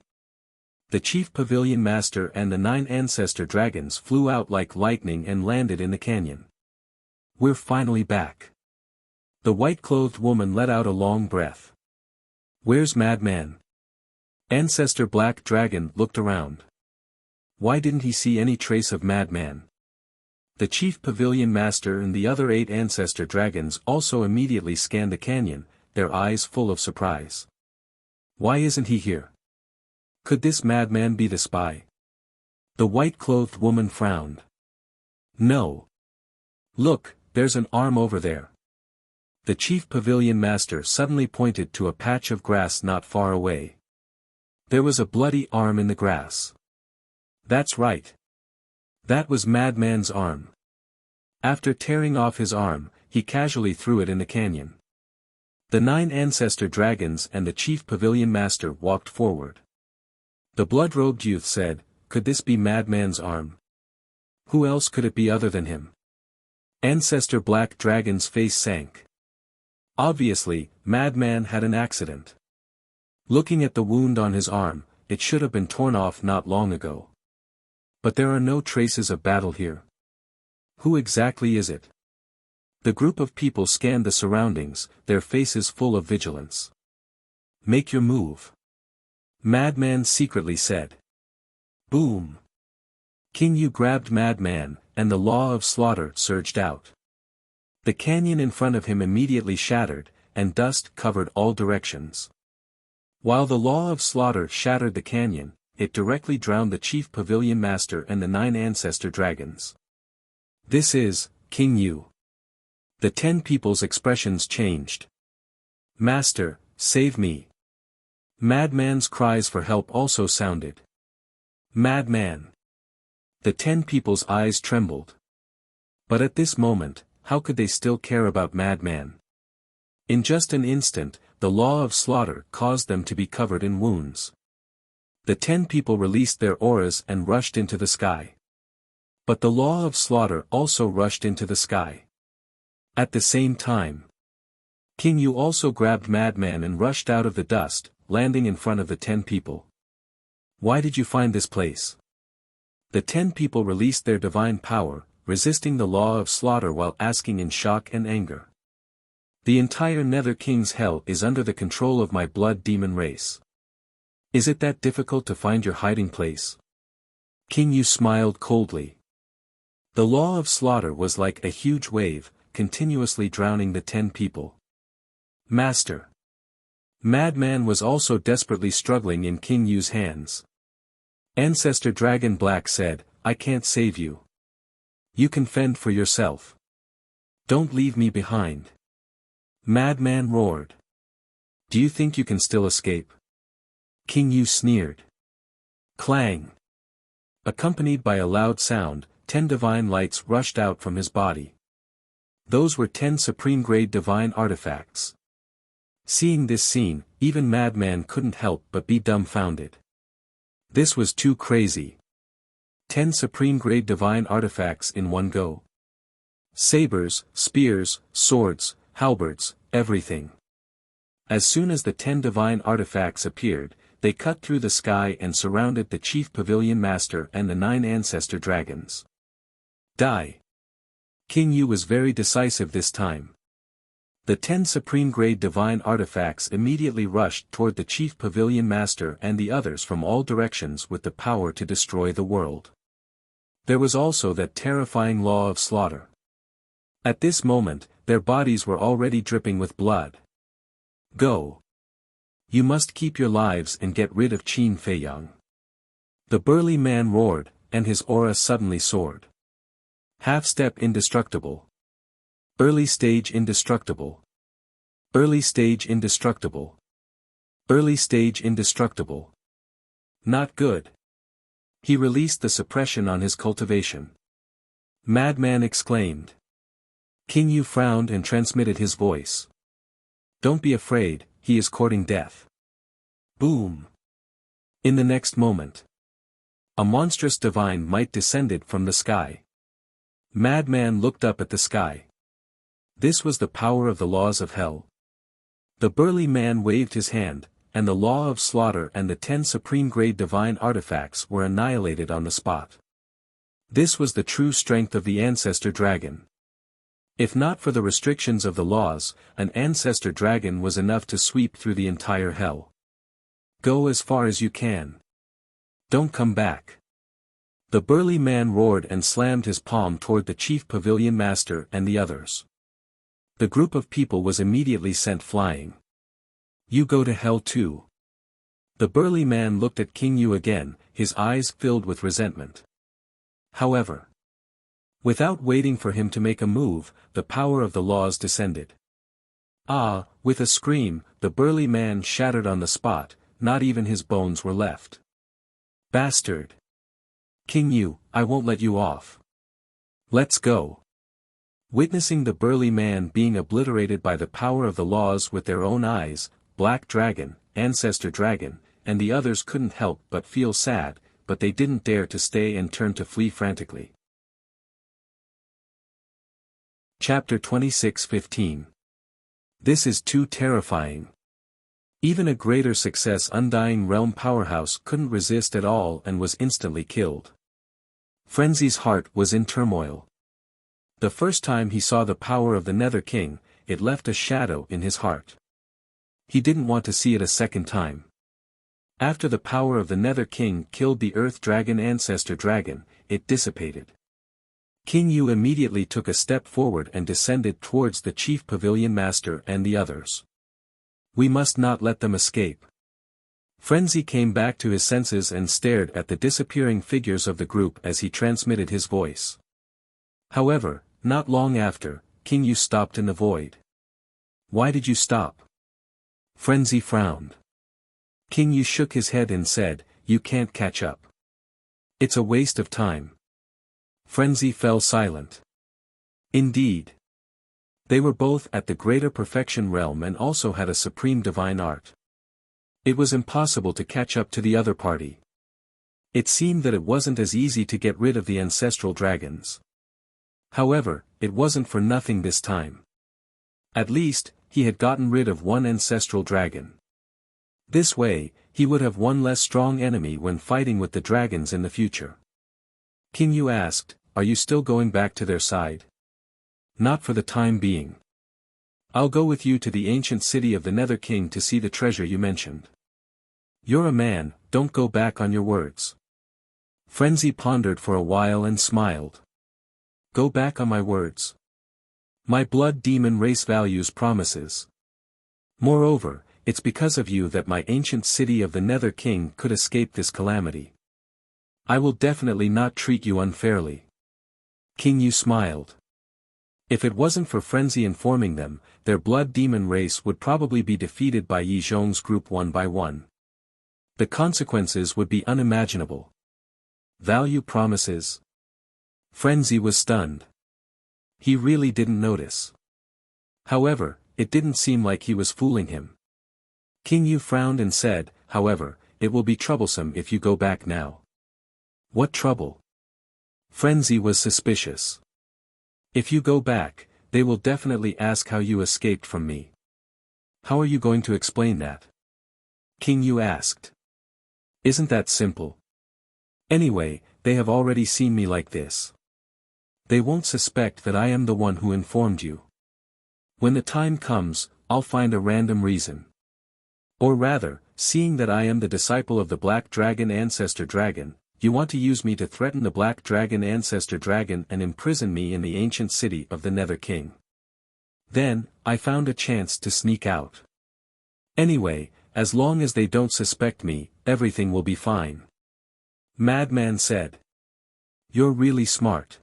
The Chief Pavilion Master and the 9 Ancestor Dragons flew out like lightning and landed in the canyon. We're finally back. The white-clothed woman let out a long breath. Where's Madman? Ancestor Black Dragon looked around. Why didn't he see any trace of Madman? The Chief Pavilion Master and the other 8 Ancestor Dragons also immediately scanned the canyon, their eyes full of surprise. Why isn't he here? Could this Madman be the spy? The white-clothed woman frowned. No. Look, there's an arm over there. The Chief Pavilion Master suddenly pointed to a patch of grass not far away. There was a bloody arm in the grass. That's right. That was Madman's arm. After tearing off his arm, he casually threw it in the canyon. The 9 Ancestor Dragons and the Chief Pavilion Master walked forward. The blood-robed youth said, could this be Madman's arm? Who else could it be other than him? Ancestor Black Dragon's face sank. Obviously, Madman had an accident. Looking at the wound on his arm, it should have been torn off not long ago. But there are no traces of battle here. Who exactly is it? The group of people scanned the surroundings, their faces full of vigilance. Make your move. Madman secretly said. Boom. King Yu grabbed Madman, and the law of slaughter surged out. The canyon in front of him immediately shattered, and dust covered all directions. While the law of slaughter shattered the canyon, it directly drowned the Chief Pavilion Master and the 9 Ancestor Dragons. This is, King Yu. The 10 people's expressions changed. Master, save me. Madman's cries for help also sounded. Madman. The 10 people's eyes trembled. But at this moment, how could they still care about Madman? In just an instant, the law of slaughter caused them to be covered in wounds. The 10 people released their auras and rushed into the sky. But the law of slaughter also rushed into the sky. At the same time, King Yu also grabbed Madman and rushed out of the dust, landing in front of the 10 people. Why did you find this place? The 10 people released their divine power, resisting the law of slaughter while asking in shock and anger. The entire Nether King's hell is under the control of my blood demon race. Is it that difficult to find your hiding place? King Yu smiled coldly. The law of slaughter was like a huge wave, continuously drowning the 10 people. Master. Madman was also desperately struggling in King Yu's hands. Ancestor Dragon Black said, I can't save you. You can fend for yourself. Don't leave me behind. Madman roared. Do you think you can still escape? King Yu sneered. Clang. Accompanied by a loud sound, 10 divine lights rushed out from his body. Those were 10 supreme-grade divine artifacts. Seeing this scene, even Madman couldn't help but be dumbfounded. This was too crazy. 10 supreme-grade divine artifacts in one go. Sabers, spears, swords, halberds, everything. As soon as the 10 divine artifacts appeared, they cut through the sky and surrounded the Chief Pavilion Master and the 9 Ancestor Dragons. Die. King Yu was very decisive this time. The 10 supreme-grade divine artifacts immediately rushed toward the chief pavilion master and the others from all directions with the power to destroy the world. There was also that terrifying law of slaughter. At this moment, their bodies were already dripping with blood. Go! You must keep your lives and get rid of Qin Feiyang. The burly man roared, and his aura suddenly soared. Half-step indestructible. Early stage indestructible. Early stage indestructible. Early stage indestructible. Not good. He released the suppression on his cultivation. Madman exclaimed. King Yu frowned and transmitted his voice. Don't be afraid, he is courting death. Boom. In the next moment, a monstrous divine might descended from the sky. Madman looked up at the sky. This was the power of the laws of hell. The burly man waved his hand, and the law of slaughter and the 10 supreme-grade divine artifacts were annihilated on the spot. This was the true strength of the ancestor dragon. If not for the restrictions of the laws, an ancestor dragon was enough to sweep through the entire hell. Go as far as you can. Don't come back. The burly man roared and slammed his palm toward the chief pavilion master and the others. The group of people was immediately sent flying. You go to hell too. The burly man looked at King Yu again, his eyes filled with resentment. However, without waiting for him to make a move, the power of the laws descended. Ah, with a scream, the burly man shattered on the spot, not even his bones were left. Bastard! King Yu, I won't let you off. Let's go. Witnessing the burly man being obliterated by the power of the laws with their own eyes, Black Dragon, Ancestor Dragon, and the others couldn't help but feel sad, but they didn't dare to stay and turned to flee frantically. Chapter 26:15. This is too terrifying. Even a greater success Undying Realm powerhouse couldn't resist at all and was instantly killed. Frenzy's heart was in turmoil. The first time he saw the power of the Nether King, it left a shadow in his heart. He didn't want to see it a second time. After the power of the Nether King killed the Earth Dragon Ancestor Dragon, it dissipated. King Yu immediately took a step forward and descended towards the Chief Pavilion Master and the others. We must not let them escape. Frenzy came back to his senses and stared at the disappearing figures of the group as he transmitted his voice. However, not long after, King Yu stopped in the void. Why did you stop? Frenzy frowned. King Yu shook his head and said, you can't catch up. It's a waste of time. Frenzy fell silent. Indeed. They were both at the greater perfection realm and also had a supreme divine art. It was impossible to catch up to the other party. It seemed that it wasn't as easy to get rid of the ancestral dragons. However, it wasn't for nothing this time. At least, he had gotten rid of one ancestral dragon. This way, he would have one less strong enemy when fighting with the dragons in the future. King Yu asked, are you still going back to their side? Not for the time being. I'll go with you to the ancient city of the Nether King to see the treasure you mentioned. You're a man, don't go back on your words. Frenzy pondered for a while and smiled. Go back on my words. My blood demon race values promises. Moreover, it's because of you that my ancient city of the Nether King could escape this calamity. I will definitely not treat you unfairly. King Yu smiled. If it wasn't for Frenzy informing them, their blood demon race would probably be defeated by Yi Zhong's group one by one. The consequences would be unimaginable. Value promises. Frenzy was stunned. He really didn't notice. However, it didn't seem like he was fooling him. King Yu frowned and said, however, it will be troublesome if you go back now. What trouble? Frenzy was suspicious. If you go back, they will definitely ask how you escaped from me. How are you going to explain that? King Yu asked. Isn't that simple? Anyway, they have already seen me like this. They won't suspect that I am the one who informed you. When the time comes, I'll find a random reason. Or rather, seeing that I am the disciple of the Black Dragon Ancestor Dragon, you want to use me to threaten the Black Dragon Ancestor Dragon and imprison me in the ancient city of the Nether King. Then, I found a chance to sneak out. Anyway, as long as they don't suspect me, everything will be fine. Madman said. You're really smart.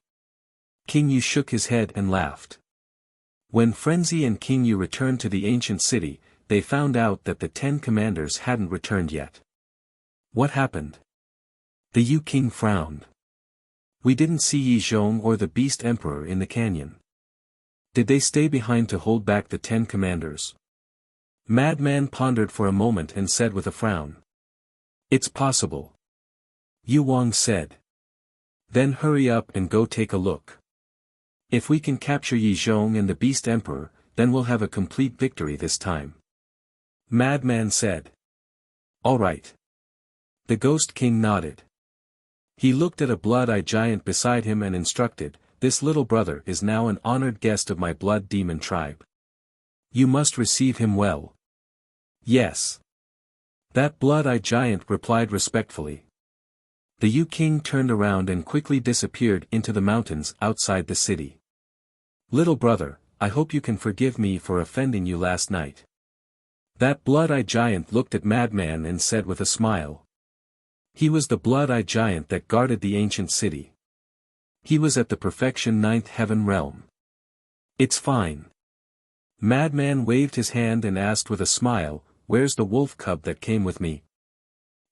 King Yu shook his head and laughed. When Frenzy and King Yu returned to the ancient city, they found out that the 10 commanders hadn't returned yet. What happened? The Yu King frowned. We didn't see Yi Zhong or the Beast Emperor in the canyon. Did they stay behind to hold back the 10 commanders? Madman pondered for a moment and said with a frown. It's possible. Yu Wang said. Then hurry up and go take a look. If we can capture Yi Zhong and the Beast Emperor, then we'll have a complete victory this time. Madman said. All right. The Ghost King nodded. He looked at a blood-eyed giant beside him and instructed, this little brother is now an honored guest of my blood demon tribe. You must receive him well. Yes. That blood-eyed giant replied respectfully. The Yu King turned around and quickly disappeared into the mountains outside the city. Little brother, I hope you can forgive me for offending you last night. That blood-eyed giant looked at Madman and said with a smile. He was the blood-eyed giant that guarded the ancient city. He was at the Perfection Ninth Heaven realm. It's fine. Madman waved his hand and asked with a smile, where's the wolf cub that came with me?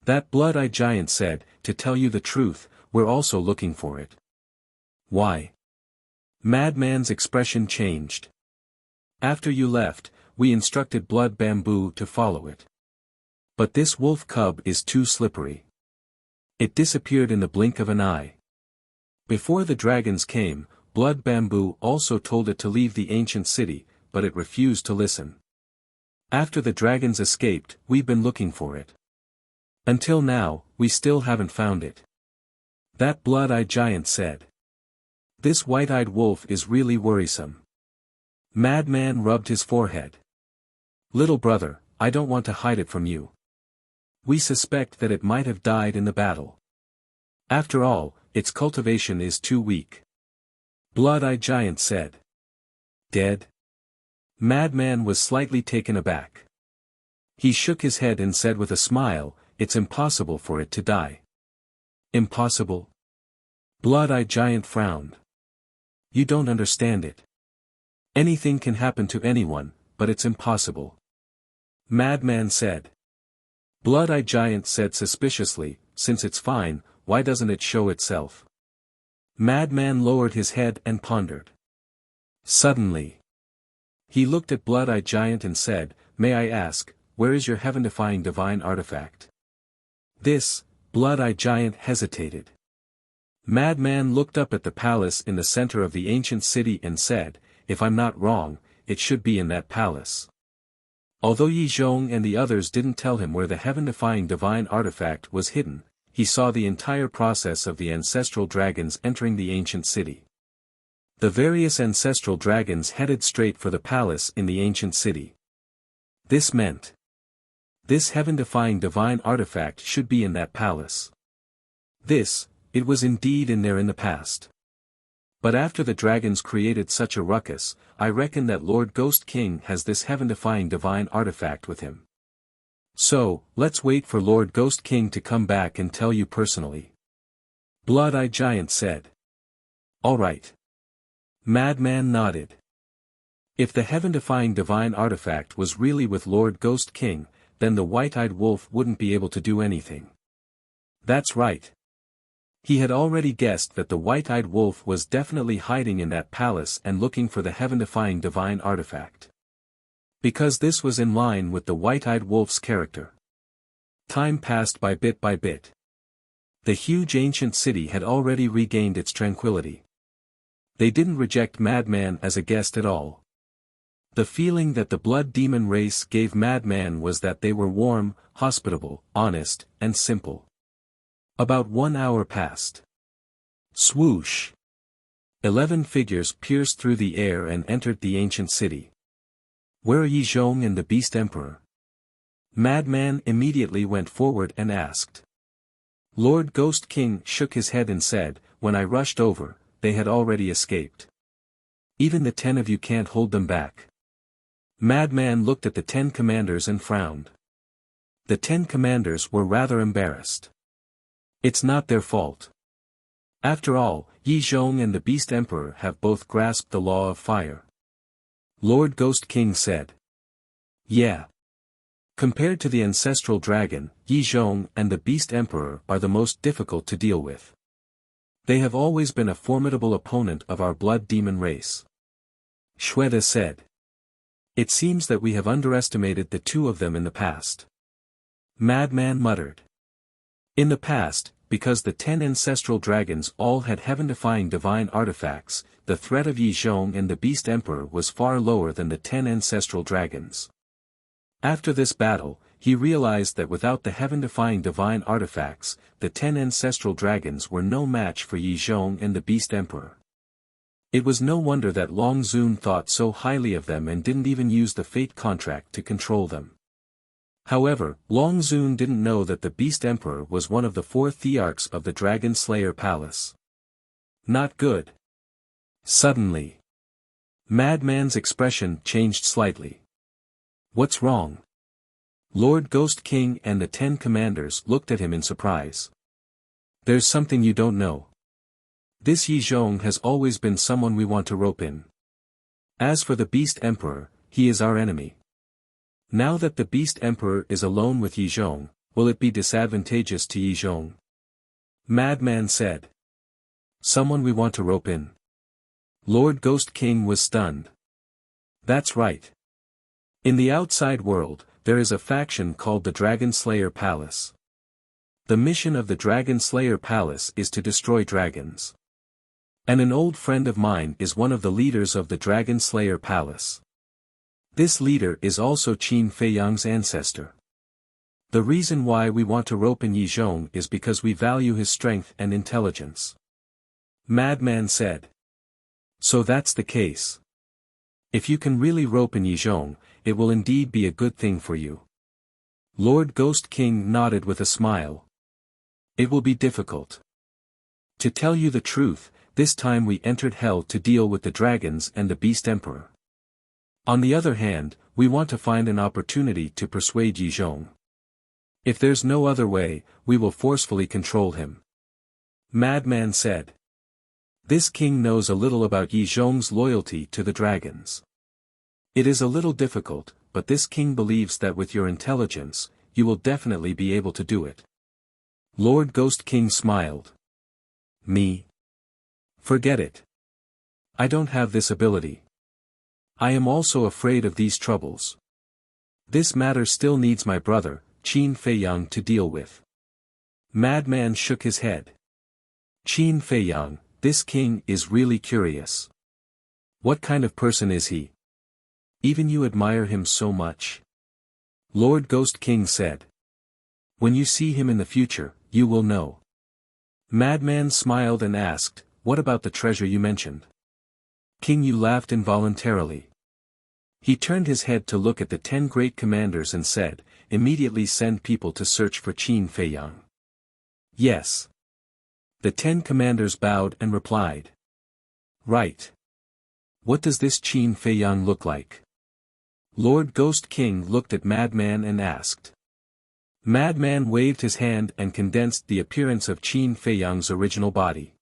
That blood-eyed giant said, to tell you the truth, we're also looking for it. Why? Madman's expression changed. After you left, we instructed Blood Bamboo to follow it. But this wolf cub is too slippery. It disappeared in the blink of an eye. Before the dragons came, Blood Bamboo also told it to leave the ancient city, but it refused to listen. After the dragons escaped, we've been looking for it. Until now, we still haven't found it. That blood-eyed giant said. This white-eyed wolf is really worrisome. Madman rubbed his forehead. Little brother, I don't want to hide it from you. We suspect that it might have died in the battle. After all, its cultivation is too weak. Blood-eyed giant said. Dead? Madman was slightly taken aback. He shook his head and said with a smile, it's impossible for it to die. Impossible? Blood-eyed giant frowned. You don't understand it. Anything can happen to anyone, but it's impossible. Madman said. Blood-eyed giant said suspiciously, since it's fine, why doesn't it show itself? Madman lowered his head and pondered. Suddenly. He looked at blood-eyed giant and said, may I ask, where is your heaven-defying divine artifact? This, blood-eyed giant hesitated. Madman looked up at the palace in the center of the ancient city and said, if I'm not wrong, it should be in that palace. Although Yi Zhong and the others didn't tell him where the heaven-defying divine artifact was hidden, he saw the entire process of the ancestral dragons entering the ancient city. The various ancestral dragons headed straight for the palace in the ancient city. This meant this heaven-defying divine artifact should be in that palace. It was indeed in there in the past. But after the dragons created such a ruckus, I reckon that Lord Ghost King has this heaven-defying divine artifact with him. So, let's wait for Lord Ghost King to come back and tell you personally. Blood-eyed giant said. All right. Madman nodded. If the heaven-defying divine artifact was really with Lord Ghost King, then the white-eyed wolf wouldn't be able to do anything. That's right. He had already guessed that the white-eyed wolf was definitely hiding in that palace and looking for the heaven-defying divine artifact. Because this was in line with the white-eyed wolf's character. Time passed by bit by bit. The huge ancient city had already regained its tranquility. They didn't reject Madman as a guest at all. The feeling that the blood demon race gave Madman was that they were warm, hospitable, honest, and simple. About 1 hour passed. Swoosh! 11 figures pierced through the air and entered the ancient city. Where are Yi Zhong and the Beast Emperor? Madman immediately went forward and asked. Lord Ghost King shook his head and said, when I rushed over, they had already escaped. Even the 10 of you can't hold them back. Madman looked at the 10 commanders and frowned. The 10 commanders were rather embarrassed. It's not their fault. After all, Yi Zhong and the Beast Emperor have both grasped the law of fire. Lord Ghost King said. Yeah. Compared to the ancestral dragon, Yi Zhong and the Beast Emperor are the most difficult to deal with. They have always been a formidable opponent of our blood demon race. Shweta said. It seems that we have underestimated the 2 of them in the past. Madman muttered. In the past, because the 10 ancestral dragons all had heaven-defying divine artifacts, the threat of Yi Zhong and the Beast Emperor was far lower than the 10 ancestral dragons. After this battle, he realized that without the heaven-defying divine artifacts, the 10 ancestral dragons were no match for Yi Zhong and the Beast Emperor. It was no wonder that Long Zun thought so highly of them and didn't even use the fate contract to control them. However, Long Zun didn't know that the Beast Emperor was one of the 4 Thearchs of the Dragon Slayer Palace. Not good. Suddenly, Madman's expression changed slightly. What's wrong? Lord Ghost King and the 10 commanders looked at him in surprise. There's something you don't know. This Yi Zhong has always been someone we want to rope in. As for the Beast Emperor, he is our enemy. Now that the Beast Emperor is alone with Yi Zhong, will it be disadvantageous to Yi Zhong? Madman said. Someone we want to rope in. Lord Ghost King was stunned. That's right. In the outside world, there is a faction called the Dragon Slayer Palace. The mission of the Dragon Slayer Palace is to destroy dragons. And an old friend of mine is one of the leaders of the Dragon Slayer Palace. This leader is also Qin Feiyang's ancestor. The reason why we want to rope in Yi Zhong is because we value his strength and intelligence. Madman said. So that's the case. If you can really rope in Yi Zhong, it will indeed be a good thing for you. Lord Ghost King nodded with a smile. It will be difficult. To tell you the truth, this time we entered hell to deal with the dragons and the Beast Emperor. On the other hand, we want to find an opportunity to persuade Yi Zhong. If there's no other way, we will forcefully control him. Madman said. This king knows a little about Yi Zhong's loyalty to the dragons. It is a little difficult, but this king believes that with your intelligence, you will definitely be able to do it. Lord Ghost King smiled. Me? Forget it. I don't have this ability. I am also afraid of these troubles. This matter still needs my brother, Qin Feiyang, to deal with. Madman shook his head. Qin Feiyang, this king is really curious. What kind of person is he? Even you admire him so much? Lord Ghost King said. When you see him in the future, you will know. Madman smiled and asked, what about the treasure you mentioned? King Yu laughed involuntarily. He turned his head to look at the 10 great commanders and said, immediately send people to search for Qin Feiyang. Yes. The 10 commanders bowed and replied. Right. What does this Qin Feiyang look like? Lord Ghost King looked at Madman and asked. Madman waved his hand and condensed the appearance of Qin Feiyang's original body.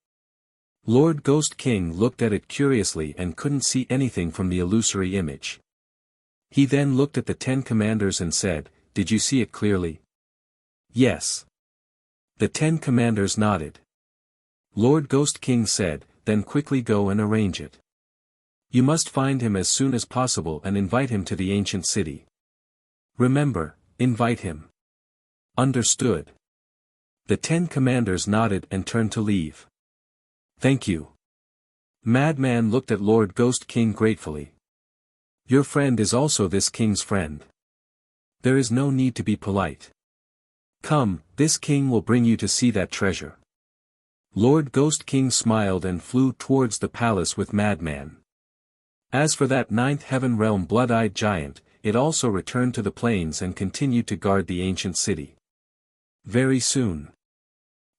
Lord Ghost King looked at it curiously and couldn't see anything from the illusory image. He then looked at the 10 commanders and said, did you see it clearly? Yes. The 10 commanders nodded. Lord Ghost King said, then quickly go and arrange it. You must find him as soon as possible and invite him to the ancient city. Remember, invite him. Understood. The 10 commanders nodded and turned to leave. Thank you. Madman looked at Lord Ghost King gratefully. Your friend is also this king's friend. There is no need to be polite. Come, this king will bring you to see that treasure. Lord Ghost King smiled and flew towards the palace with Madman. As for that ninth heaven realm blood-eyed giant, it also returned to the plains and continued to guard the ancient city. Very soon,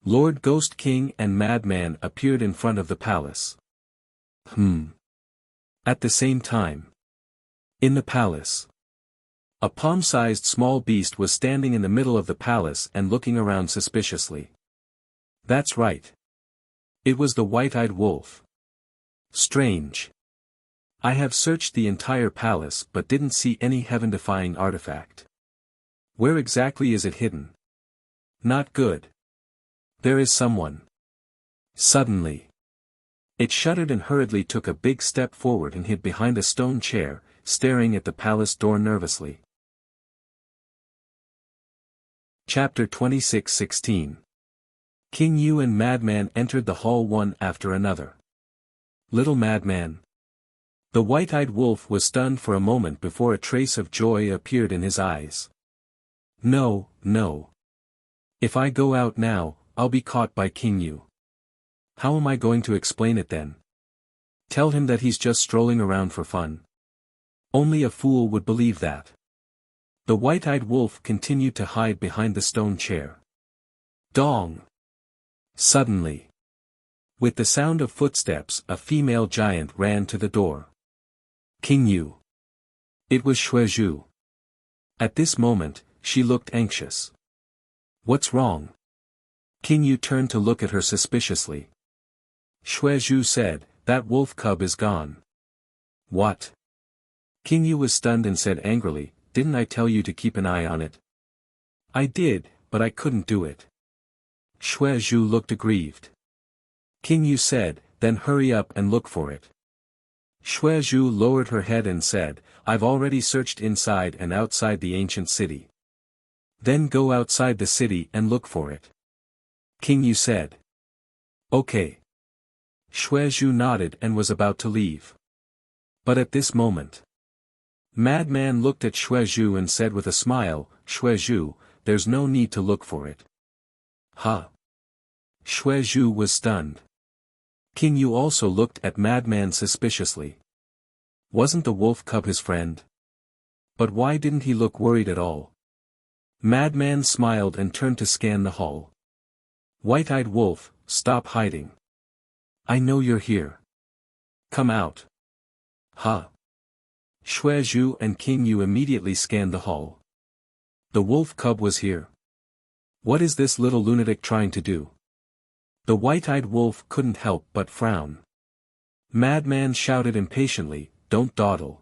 Lord Ghost King and Madman appeared in front of the palace. At the same time, in the palace, a palm-sized small beast was standing in the middle of the palace and looking around suspiciously. That's right. It was the white-eyed wolf. Strange. I have searched the entire palace but didn't see any heaven-defying artifact. Where exactly is it hidden? Not good. There is someone. Suddenly, it shuddered and hurriedly took a big step forward and hid behind a stone chair, staring at the palace door nervously. Chapter 26:16. King Yu and Madman entered the hall one after another. Little Madman. The white-eyed wolf was stunned for a moment before a trace of joy appeared in his eyes. No, no. If I go out now, I'll be caught by King Yu. How am I going to explain it then? Tell him that he's just strolling around for fun. Only a fool would believe that. The white-eyed wolf continued to hide behind the stone chair. Dong! Suddenly, with the sound of footsteps, a female giant ran to the door. King Yu. It was Xuezhu. At this moment, she looked anxious. What's wrong? King Yu turned to look at her suspiciously. Xuezhu said, that wolf cub is gone. What? King Yu was stunned and said angrily, didn't I tell you to keep an eye on it? I did, but I couldn't do it. Xuezhu looked aggrieved. King Yu said, then hurry up and look for it. Xuezhu lowered her head and said, I've already searched inside and outside the ancient city. Then go outside the city and look for it. King Yu said. Okay. Xuezhu nodded and was about to leave. But at this moment, Madman looked at Xuezhu and said with a smile, Xuezhu, there's no need to look for it. Huh? Xuezhu was stunned. King Yu also looked at Madman suspiciously. Wasn't the wolf cub his friend? But why didn't he look worried at all? Madman smiled and turned to scan the hall. White-eyed wolf, stop hiding. I know you're here. Come out. Huh? Xuezhu and King Yu immediately scanned the hall. The wolf cub was here. What is this little lunatic trying to do? The white-eyed wolf couldn't help but frown. Madman shouted impatiently, don't dawdle.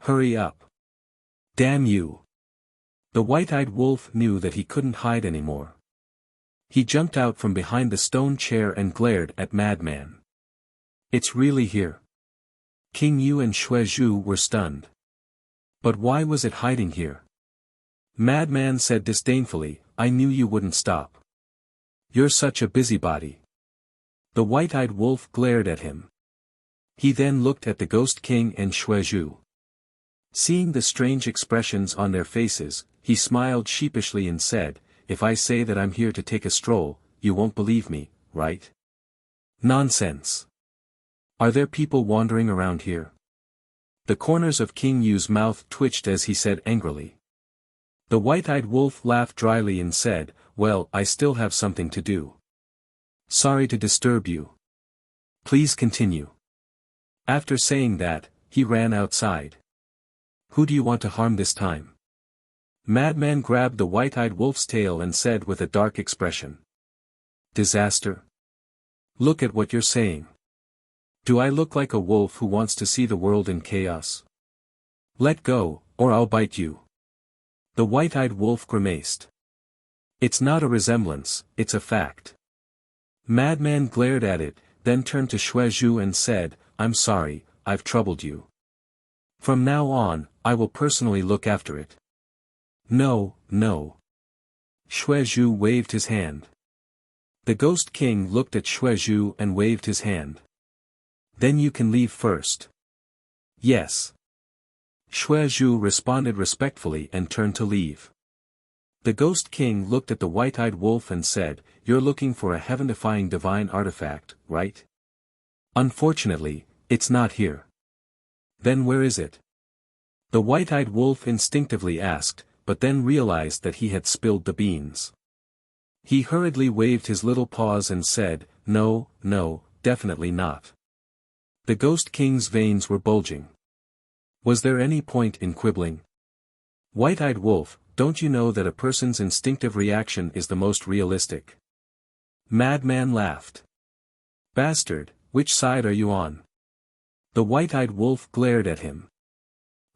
Hurry up. Damn you. The white-eyed wolf knew that he couldn't hide anymore. He jumped out from behind the stone chair and glared at Madman. It's really here. King Yu and Xuezhu were stunned. But why was it hiding here? Madman said disdainfully, I knew you wouldn't stop. You're such a busybody. The white-eyed wolf glared at him. He then looked at the Ghost King and Xuezhu. Seeing the strange expressions on their faces, he smiled sheepishly and said, if I say that I'm here to take a stroll, you won't believe me, right? Nonsense. Are there people wandering around here? The corners of King Yu's mouth twitched as he said angrily. The white-eyed wolf laughed dryly and said, well, I still have something to do. Sorry to disturb you. Please continue. After saying that, he ran outside. Who do you want to harm this time? Madman grabbed the white-eyed wolf's tail and said with a dark expression. Disaster. Look at what you're saying. Do I look like a wolf who wants to see the world in chaos? Let go, or I'll bite you. The white-eyed wolf grimaced. It's not a resemblance, it's a fact. Madman glared at it, then turned to Xuezhu and said, I'm sorry, I've troubled you. From now on, I will personally look after it. No, no. Xuezhu waved his hand. The Ghost King looked at Xuezhu and waved his hand. Then you can leave first. Yes. Xuezhu responded respectfully and turned to leave. The Ghost King looked at the white-eyed wolf and said, you're looking for a heaven-defying divine artifact, right? Unfortunately, it's not here. Then where is it? The white-eyed wolf instinctively asked, but then realized that he had spilled the beans. He hurriedly waved his little paws and said, "No, no, definitely not." The Ghost King's veins were bulging. Was there any point in quibbling? White-eyed wolf, don't you know that a person's instinctive reaction is the most realistic? Madman laughed. Bastard, which side are you on? The white-eyed wolf glared at him.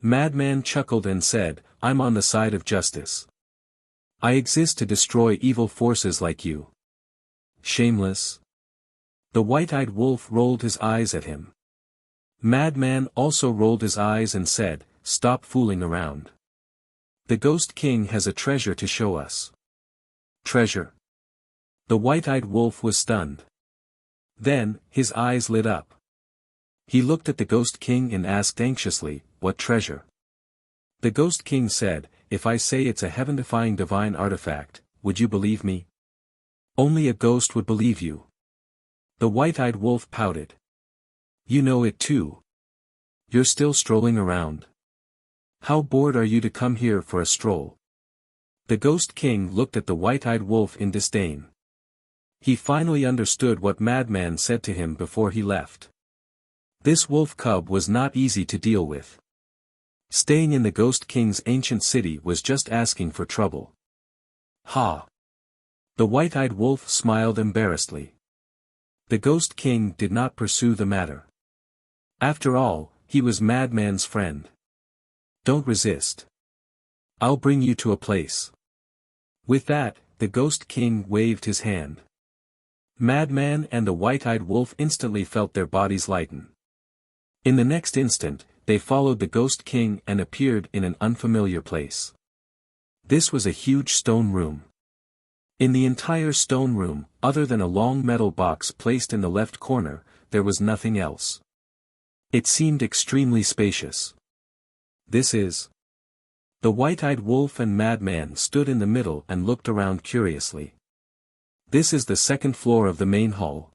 Madman chuckled and said, I'm on the side of justice. I exist to destroy evil forces like you. Shameless. The white-eyed wolf rolled his eyes at him. Madman also rolled his eyes and said, Stop fooling around. The Ghost King has a treasure to show us. Treasure? The white-eyed wolf was stunned. Then, his eyes lit up. He looked at the Ghost King and asked anxiously, What treasure? The Ghost King said, If I say it's a heaven-defying divine artifact, would you believe me? Only a ghost would believe you. The white-eyed wolf pouted. You know it too. You're still strolling around. How bored are you to come here for a stroll? The Ghost King looked at the white-eyed wolf in disdain. He finally understood what Madman said to him before he left. This wolf cub was not easy to deal with. Staying in the Ghost King's ancient city was just asking for trouble. Ha! The white-eyed wolf smiled embarrassedly. The Ghost King did not pursue the matter. After all, he was Madman's friend. Don't resist. I'll bring you to a place. With that, the Ghost King waved his hand. Madman and the white-eyed wolf instantly felt their bodies lighten. In the next instant, they followed the Ghost King and appeared in an unfamiliar place. This was a huge stone room. In the entire stone room, other than a long metal box placed in the left corner, there was nothing else. It seemed extremely spacious. This is... The white-eyed wolf and Madman stood in the middle and looked around curiously. This is the second floor of the main hall.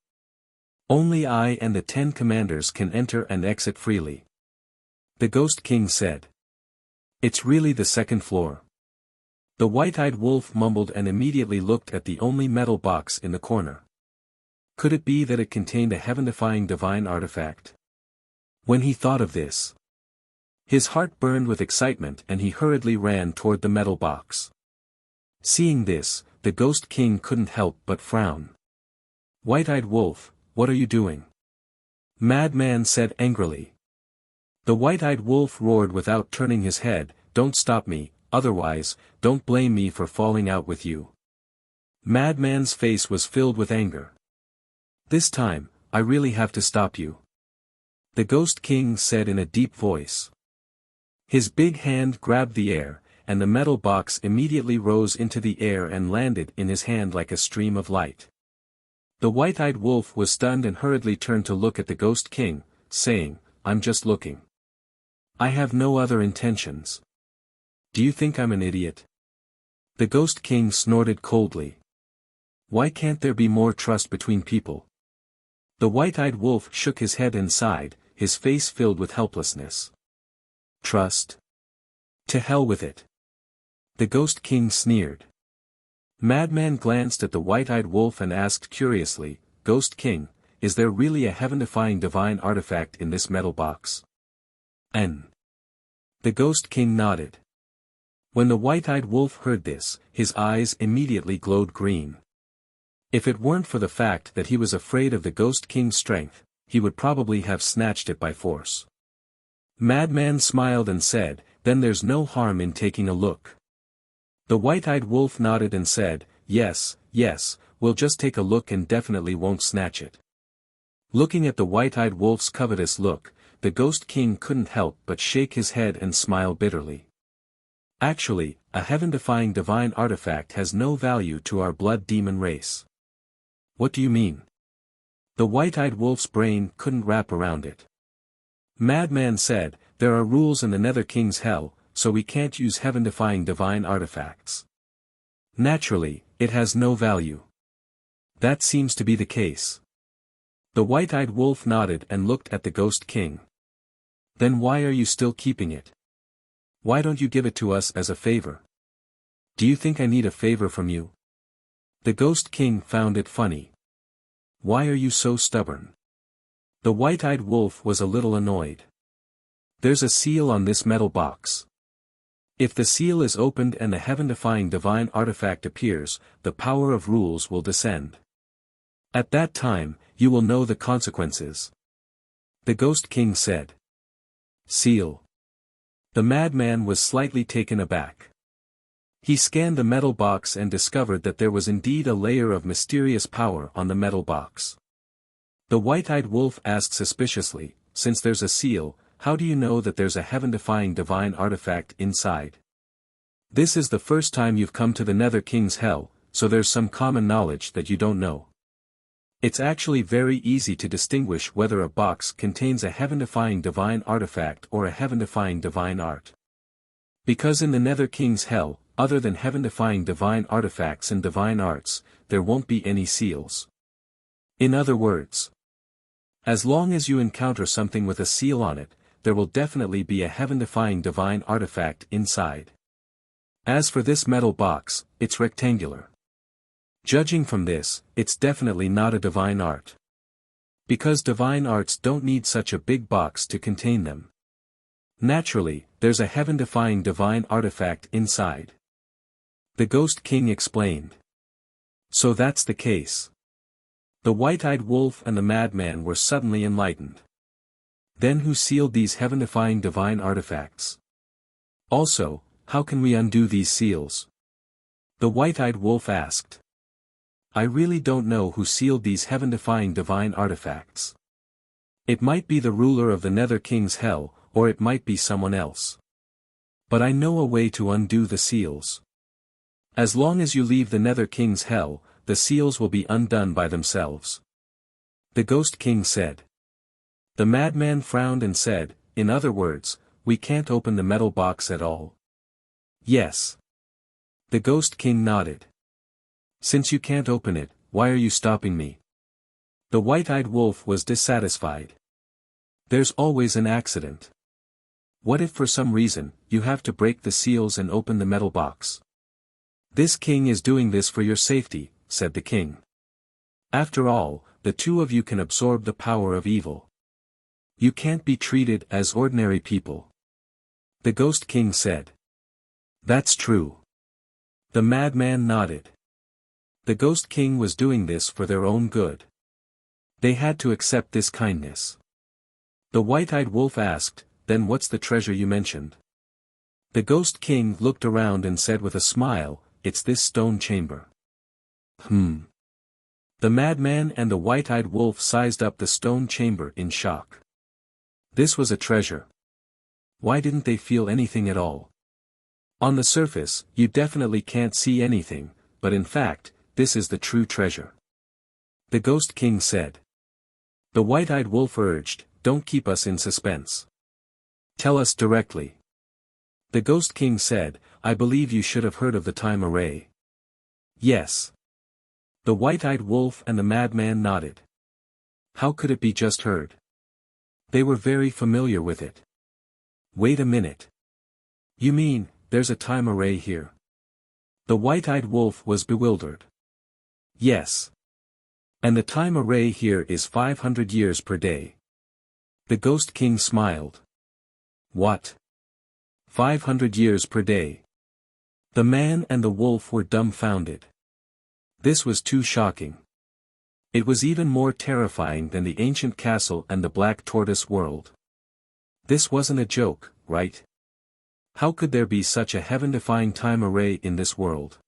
Only I and the 10 commanders can enter and exit freely. The Ghost King said. It's really the second floor. The white-eyed wolf mumbled and immediately looked at the only metal box in the corner. Could it be that it contained a heaven-defying divine artifact? When he thought of this, his heart burned with excitement and he hurriedly ran toward the metal box. Seeing this, the Ghost King couldn't help but frown. White-eyed wolf, what are you doing? Madman said angrily. The white-eyed wolf roared without turning his head, Don't stop me, otherwise, don't blame me for falling out with you. Madman's face was filled with anger. This time, I really have to stop you. The Ghost King said in a deep voice. His big hand grabbed the air, and the metal box immediately rose into the air and landed in his hand like a stream of light. The white-eyed wolf was stunned and hurriedly turned to look at the Ghost King, saying, I'm just looking. I have no other intentions. Do you think I'm an idiot? The Ghost King snorted coldly. Why can't there be more trust between people? The white-eyed wolf shook his head and sighed, his face filled with helplessness. Trust? To hell with it. The Ghost King sneered. Madman glanced at the white-eyed wolf and asked curiously, Ghost King, is there really a heaven-defying divine artifact in this metal box? The Ghost King nodded. When the white-eyed wolf heard this, his eyes immediately glowed green. If it weren't for the fact that he was afraid of the Ghost King's strength, he would probably have snatched it by force. Madman smiled and said, Then there's no harm in taking a look. The white-eyed wolf nodded and said, Yes, we'll just take a look and definitely won't snatch it. Looking at the white-eyed wolf's covetous look, the Ghost King couldn't help but shake his head and smile bitterly. Actually, a heaven-defying divine artifact has no value to our blood demon race. What do you mean? The white-eyed wolf's brain couldn't wrap around it. Madman said, There are rules in the Nether King's hell, so we can't use heaven-defying divine artifacts. Naturally, it has no value. That seems to be the case. The white-eyed wolf nodded and looked at the Ghost King. Then why are you still keeping it? Why don't you give it to us as a favor? Do you think I need a favor from you? The Ghost King found it funny. Why are you so stubborn? The white-eyed wolf was a little annoyed. There's a seal on this metal box. If the seal is opened and the heaven-defying divine artifact appears, the power of rules will descend. At that time, you will know the consequences. The Ghost King said. Seal. The madman was slightly taken aback. He scanned the metal box and discovered that there was indeed a layer of mysterious power on the metal box. The white-eyed wolf asked suspiciously, since there's a seal, how do you know that there's a heaven-defying divine artifact inside? This is the first time you've come to the Nether King's Hell, so there's some common knowledge that you don't know. It's actually very easy to distinguish whether a box contains a heaven-defying divine artifact or a heaven-defying divine art. Because in the Nether King's Hell, other than heaven-defying divine artifacts and divine arts, there won't be any seals. In other words, as long as you encounter something with a seal on it, there will definitely be a heaven-defying divine artifact inside. As for this metal box, it's rectangular. Judging from this, it's definitely not a divine art. Because divine arts don't need such a big box to contain them. Naturally, there's a heaven-defying divine artifact inside. The Ghost King explained. So that's the case. The white-eyed wolf and the madman were suddenly enlightened. Then who sealed these heaven-defying divine artifacts? Also, how can we undo these seals? The white-eyed wolf asked. I really don't know who sealed these heaven-defying divine artifacts. It might be the ruler of the Nether King's Hell, or it might be someone else. But I know a way to undo the seals. As long as you leave the Nether King's Hell, the seals will be undone by themselves. The Ghost King said. The madman frowned and said, in other words, we can't open the metal box at all. Yes. The Ghost King nodded. Since you can't open it, why are you stopping me? The white-eyed wolf was dissatisfied. There's always an accident. What if for some reason, you have to break the seals and open the metal box? This king is doing this for your safety, said the king. After all, the two of you can absorb the power of evil. You can't be treated as ordinary people. The Ghost King said. That's true. The madman nodded. The Ghost King was doing this for their own good. They had to accept this kindness. The white-eyed wolf asked, then what's the treasure you mentioned? The Ghost King looked around and said with a smile, it's this stone chamber. The madman and the white-eyed wolf sized up the stone chamber in shock. This was a treasure. Why didn't they feel anything at all? On the surface, you definitely can't see anything, but in fact, this is the true treasure. The Ghost King said. The white-eyed wolf urged, don't keep us in suspense. Tell us directly. The Ghost King said, I believe you should have heard of the time array. Yes. The white-eyed wolf and the madman nodded. How could it be just heard? They were very familiar with it. Wait a minute. You mean, there's a time array here? The white-eyed wolf was bewildered. Yes. And the time array here is 500 years per day. The Ghost King smiled. What? 500 years per day. The man and the wolf were dumbfounded. This was too shocking. It was even more terrifying than the ancient castle and the black tortoise world. This wasn't a joke, right? How could there be such a heaven-defying time array in this world?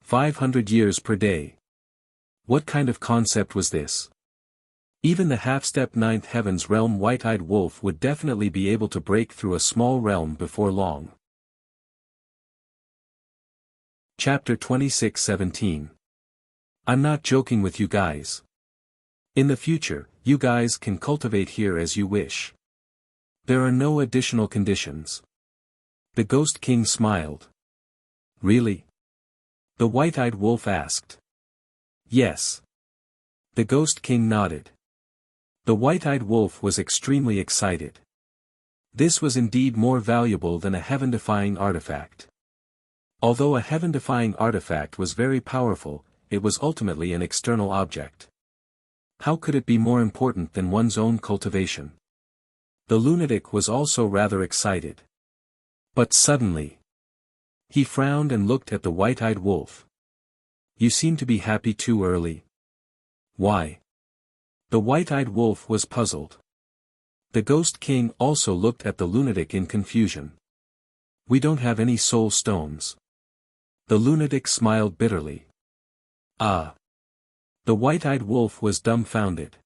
500 years per day. What kind of concept was this? Even the half-step ninth heaven's realm white-eyed wolf would definitely be able to break through a small realm before long. Chapter 26:17. I'm not joking with you guys. In the future, you guys can cultivate here as you wish. There are no additional conditions. The Ghost King smiled. Really? The white-eyed wolf asked. Yes. The Ghost King nodded. The white-eyed wolf was extremely excited. This was indeed more valuable than a heaven-defying artifact. Although a heaven-defying artifact was very powerful, it was ultimately an external object. How could it be more important than one's own cultivation? The lunatic was also rather excited. But suddenly, he frowned and looked at the white-eyed wolf. "You seem to be happy too early." "Why?" The white-eyed wolf was puzzled. The Ghost King also looked at the lunatic in confusion. "We don't have any soul stones." The lunatic smiled bitterly. "Ah." The white-eyed wolf was dumbfounded.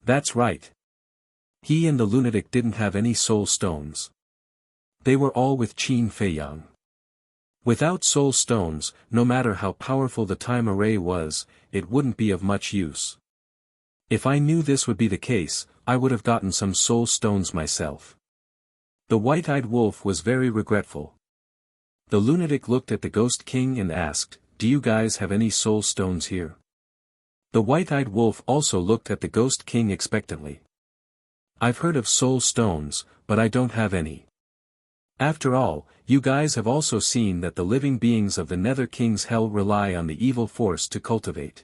"That's right. He and the lunatic didn't have any soul stones. They were all with Qin Fei Yang. Without soul stones, no matter how powerful the time array was, it wouldn't be of much use. If I knew this would be the case, I would have gotten some soul stones myself." The white-eyed wolf was very regretful. The lunatic looked at the Ghost King and asked, "Do you guys have any soul stones here?" The white-eyed wolf also looked at the Ghost King expectantly. "I've heard of soul stones, but I don't have any. After all, you guys have also seen that the living beings of the Nether King's hell rely on the evil force to cultivate."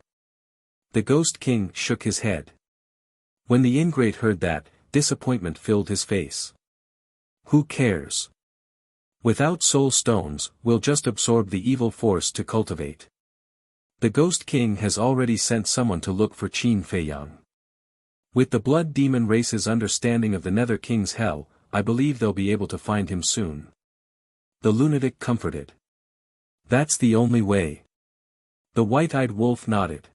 The Ghost King shook his head. When the ingrate heard that, disappointment filled his face. "Who cares? Without soul stones, we'll just absorb the evil force to cultivate. The Ghost King has already sent someone to look for Qin Fei Yang. With the Blood Demon race's understanding of the Nether King's hell, I believe they'll be able to find him soon." The lunatic comforted. "That's the only way." The white-eyed wolf nodded.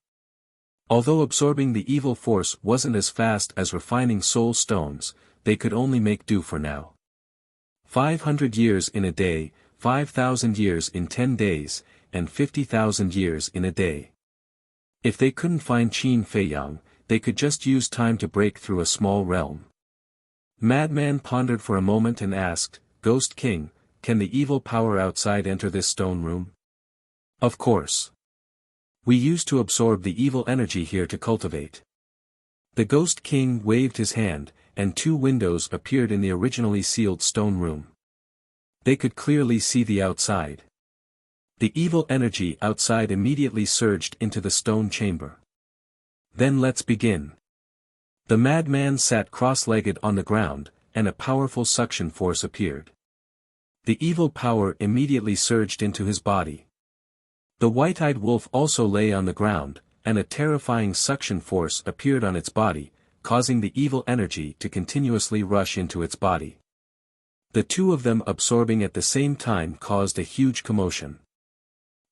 Although absorbing the evil force wasn't as fast as refining soul stones, they could only make do for now. 500 years in a day, 5,000 years in 10 days, and 50,000 years in a day. If they couldn't find Qin Fei Yang, they could just use time to break through a small realm. Madman pondered for a moment and asked, "Ghost King, can the evil power outside enter this stone room?" "Of course. We used to absorb the evil energy here to cultivate." The Ghost King waved his hand, and 2 windows appeared in the originally sealed stone room. They could clearly see the outside. The evil energy outside immediately surged into the stone chamber. "Then let's begin." The madman sat cross-legged on the ground, and a powerful suction force appeared. The evil power immediately surged into his body. The white-eyed wolf also lay on the ground, and a terrifying suction force appeared on its body, causing the evil energy to continuously rush into its body. The 2 of them absorbing at the same time caused a huge commotion.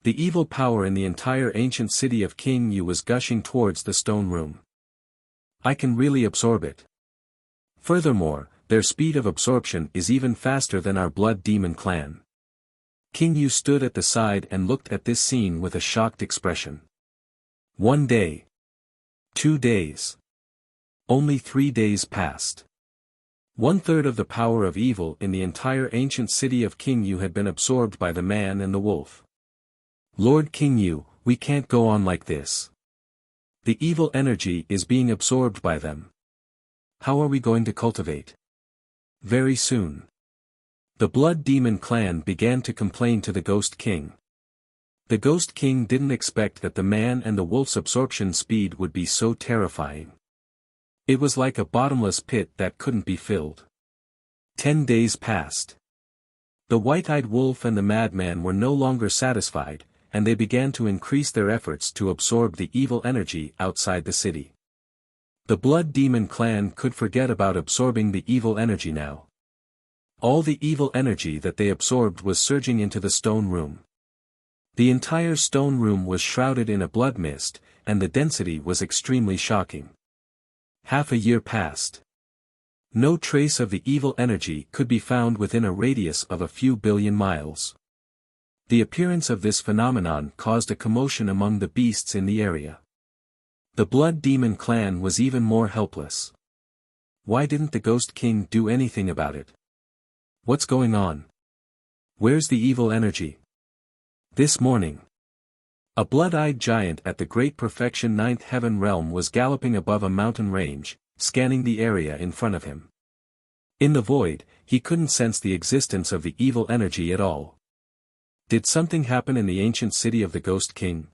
The evil power in the entire ancient city of King Yu was gushing towards the stone room. "I can really absorb it. Furthermore, their speed of absorption is even faster than our Blood Demon clan." King Yu stood at the side and looked at this scene with a shocked expression. 1 day. 2 days. Only 3 days passed. 1/3 of the power of evil in the entire ancient city of King Yu had been absorbed by the man and the wolf. "Lord King Yu, we can't go on like this. The evil energy is being absorbed by them. How are we going to cultivate?" Very soon, the Blood Demon clan began to complain to the Ghost King. The Ghost King didn't expect that the man and the wolf's absorption speed would be so terrifying. It was like a bottomless pit that couldn't be filled. 10 days passed. The white-eyed wolf and the madman were no longer satisfied, and they began to increase their efforts to absorb the evil energy outside the city. The Blood Demon clan could forget about absorbing the evil energy now. All the evil energy that they absorbed was surging into the stone room. The entire stone room was shrouded in a blood mist, and the density was extremely shocking. Half a year passed. No trace of the evil energy could be found within a radius of a few billion miles. The appearance of this phenomenon caused a commotion among the beasts in the area. The Blood Demon clan was even more helpless. Why didn't the Ghost King do anything about it? What's going on? Where's the evil energy? This morning, a blood-eyed giant at the Great Perfection Ninth Heaven realm was galloping above a mountain range, scanning the area in front of him. In the void, he couldn't sense the existence of the evil energy at all. Did something happen in the ancient city of the Ghost King?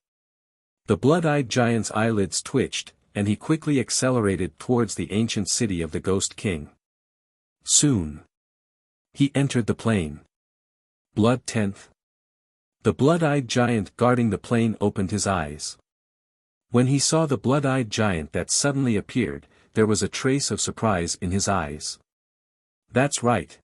The blood-eyed giant's eyelids twitched, and he quickly accelerated towards the ancient city of the Ghost King. Soon, he entered the plane. Blood 10th. The blood-eyed giant guarding the plane opened his eyes. When he saw the blood-eyed giant that suddenly appeared, there was a trace of surprise in his eyes. That's right.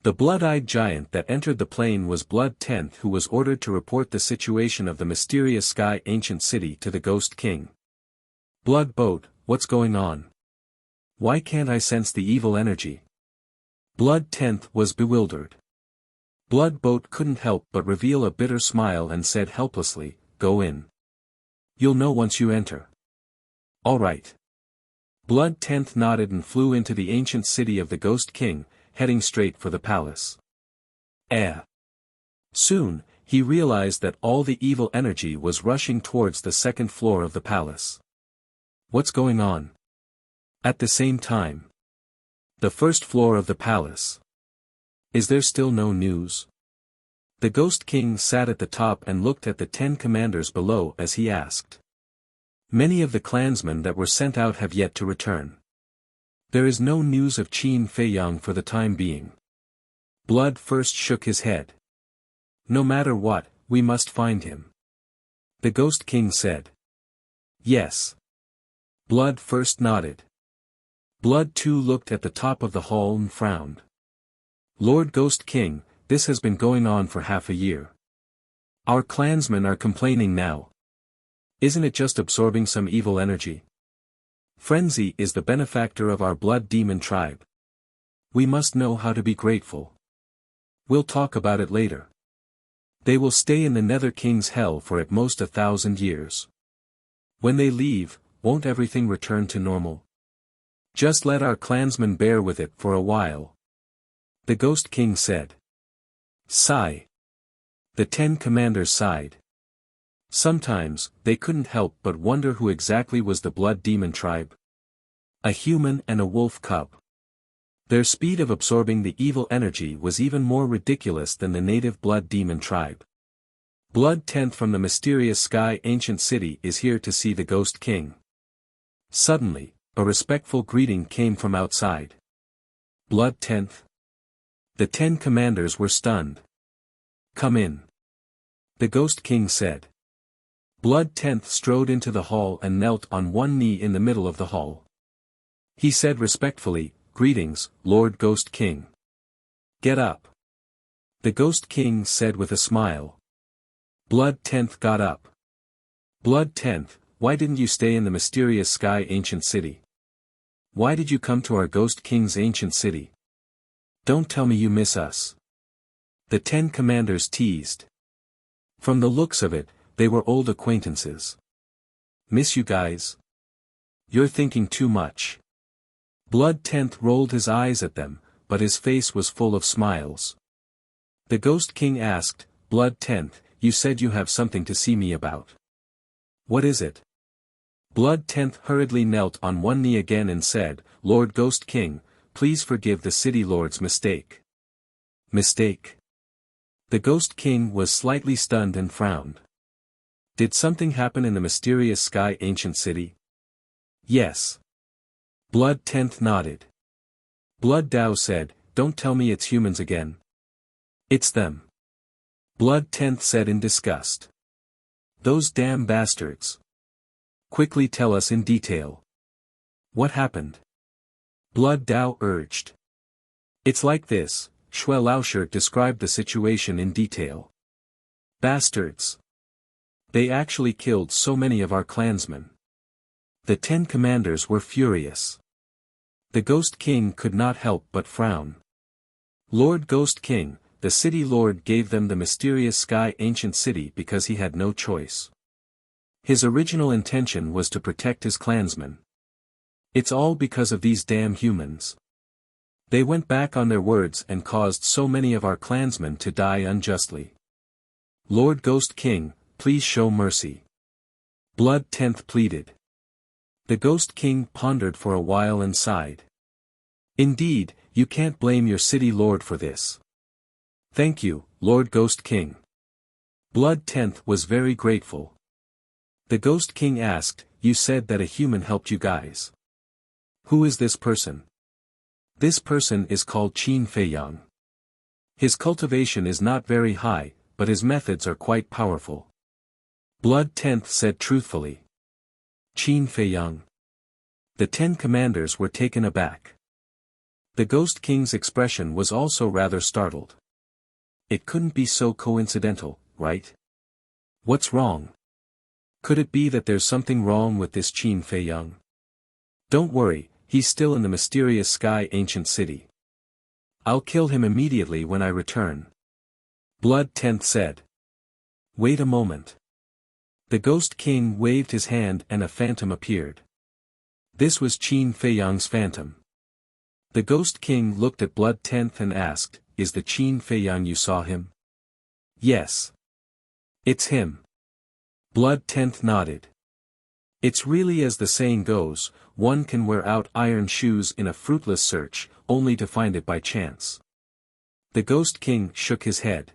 The blood-eyed giant that entered the plane was Blood 10th, who was ordered to report the situation of the mysterious sky ancient city to the Ghost King. Blood Boat, what's going on? Why can't I sense the evil energy? Blood 10th was bewildered. Blood Boat couldn't help but reveal a bitter smile and said helplessly, "Go in. You'll know once you enter." "All right." Blood 10th nodded and flew into the ancient city of the Ghost King, heading straight for the palace. Soon, he realized that all the evil energy was rushing towards the second floor of the palace. What's going on? At the same time, the first floor of the palace. Is there still no news? The Ghost King sat at the top and looked at the 10 commanders below as he asked. Many of the clansmen that were sent out have yet to return. There is no news of Qin Feiyang for the time being. Blood first shook his head. No matter what, we must find him. The Ghost King said. Yes. Blood first nodded. Blood 2 looked at the top of the hall and frowned. Lord Ghost King, this has been going on for half a year. Our clansmen are complaining now. Isn't it just absorbing some evil energy? Frenzy is the benefactor of our blood demon tribe. We must know how to be grateful. We'll talk about it later. They will stay in the Nether King's hell for at most 1,000 years. When they leave, won't everything return to normal? Just let our clansmen bear with it for a while. The Ghost King said. Sigh. The 10 commanders sighed. Sometimes, they couldn't help but wonder who exactly was the blood demon tribe. A human and a wolf cub. Their speed of absorbing the evil energy was even more ridiculous than the native blood demon tribe. Blood 10th from the mysterious sky ancient city is here to see the Ghost King. Suddenly, a respectful greeting came from outside. Blood 10th. The 10 commanders were stunned. Come in. The Ghost King said. Blood 10th strode into the hall and knelt on one knee in the middle of the hall. He said respectfully, Greetings, Lord Ghost King. Get up. The Ghost King said with a smile. Blood 10th got up. Blood 10th, why didn't you stay in the mysterious sky ancient city? Why did you come to our Ghost King's ancient city? Don't tell me you miss us. The 10 commanders teased. From the looks of it, they were old acquaintances. Miss you guys? You're thinking too much. Blood 10th rolled his eyes at them, but his face was full of smiles. The Ghost King asked, Blood 10th, you said you have something to see me about. What is it? Blood 10th hurriedly knelt on one knee again and said, Lord Ghost King, please forgive the city lord's mistake. Mistake? The Ghost King was slightly stunned and frowned. Did something happen in the mysterious sky ancient city? Yes. Blood 10th nodded. Blood Dao said, Don't tell me it's humans again. It's them. Blood 10th said in disgust. Those damn bastards. Quickly tell us in detail. What happened? Blood Dao urged. It's like this, Xue Laoshi described the situation in detail. Bastards. They actually killed so many of our clansmen. The 10 commanders were furious. The Ghost King could not help but frown. Lord Ghost King, the city lord gave them the mysterious sky ancient city because he had no choice. His original intention was to protect his clansmen. It's all because of these damn humans. They went back on their words and caused so many of our clansmen to die unjustly. Lord Ghost King, please show mercy. Blood 10th pleaded. The Ghost King pondered for a while and sighed. Indeed, You can't blame your city lord for this. Thank you, Lord Ghost King. Blood Tenth was very grateful. The Ghost King asked, you said that a human helped you guys. Who is this person? This person is called Qin Feiyang. His cultivation is not very high, but his methods are quite powerful. Blood Tenth said truthfully. Qin Feiyang. The 10 commanders were taken aback. The Ghost King's expression was also rather startled. It couldn't be so coincidental, right? What's wrong? Could it be that there's something wrong with this Qin Feiyang? Don't worry, he's still in the mysterious sky ancient city. I'll kill him immediately when I return. Blood Tenth said. Wait a moment. The Ghost King waved his hand and a phantom appeared. This was Qin Feiyang's phantom. The Ghost King looked at Blood Tenth and asked, is the Qin Feiyang you saw him? Yes. It's him. Blood Tenth nodded. It's really as the saying goes, one can wear out iron shoes in a fruitless search, only to find it by chance. The Ghost King shook his head.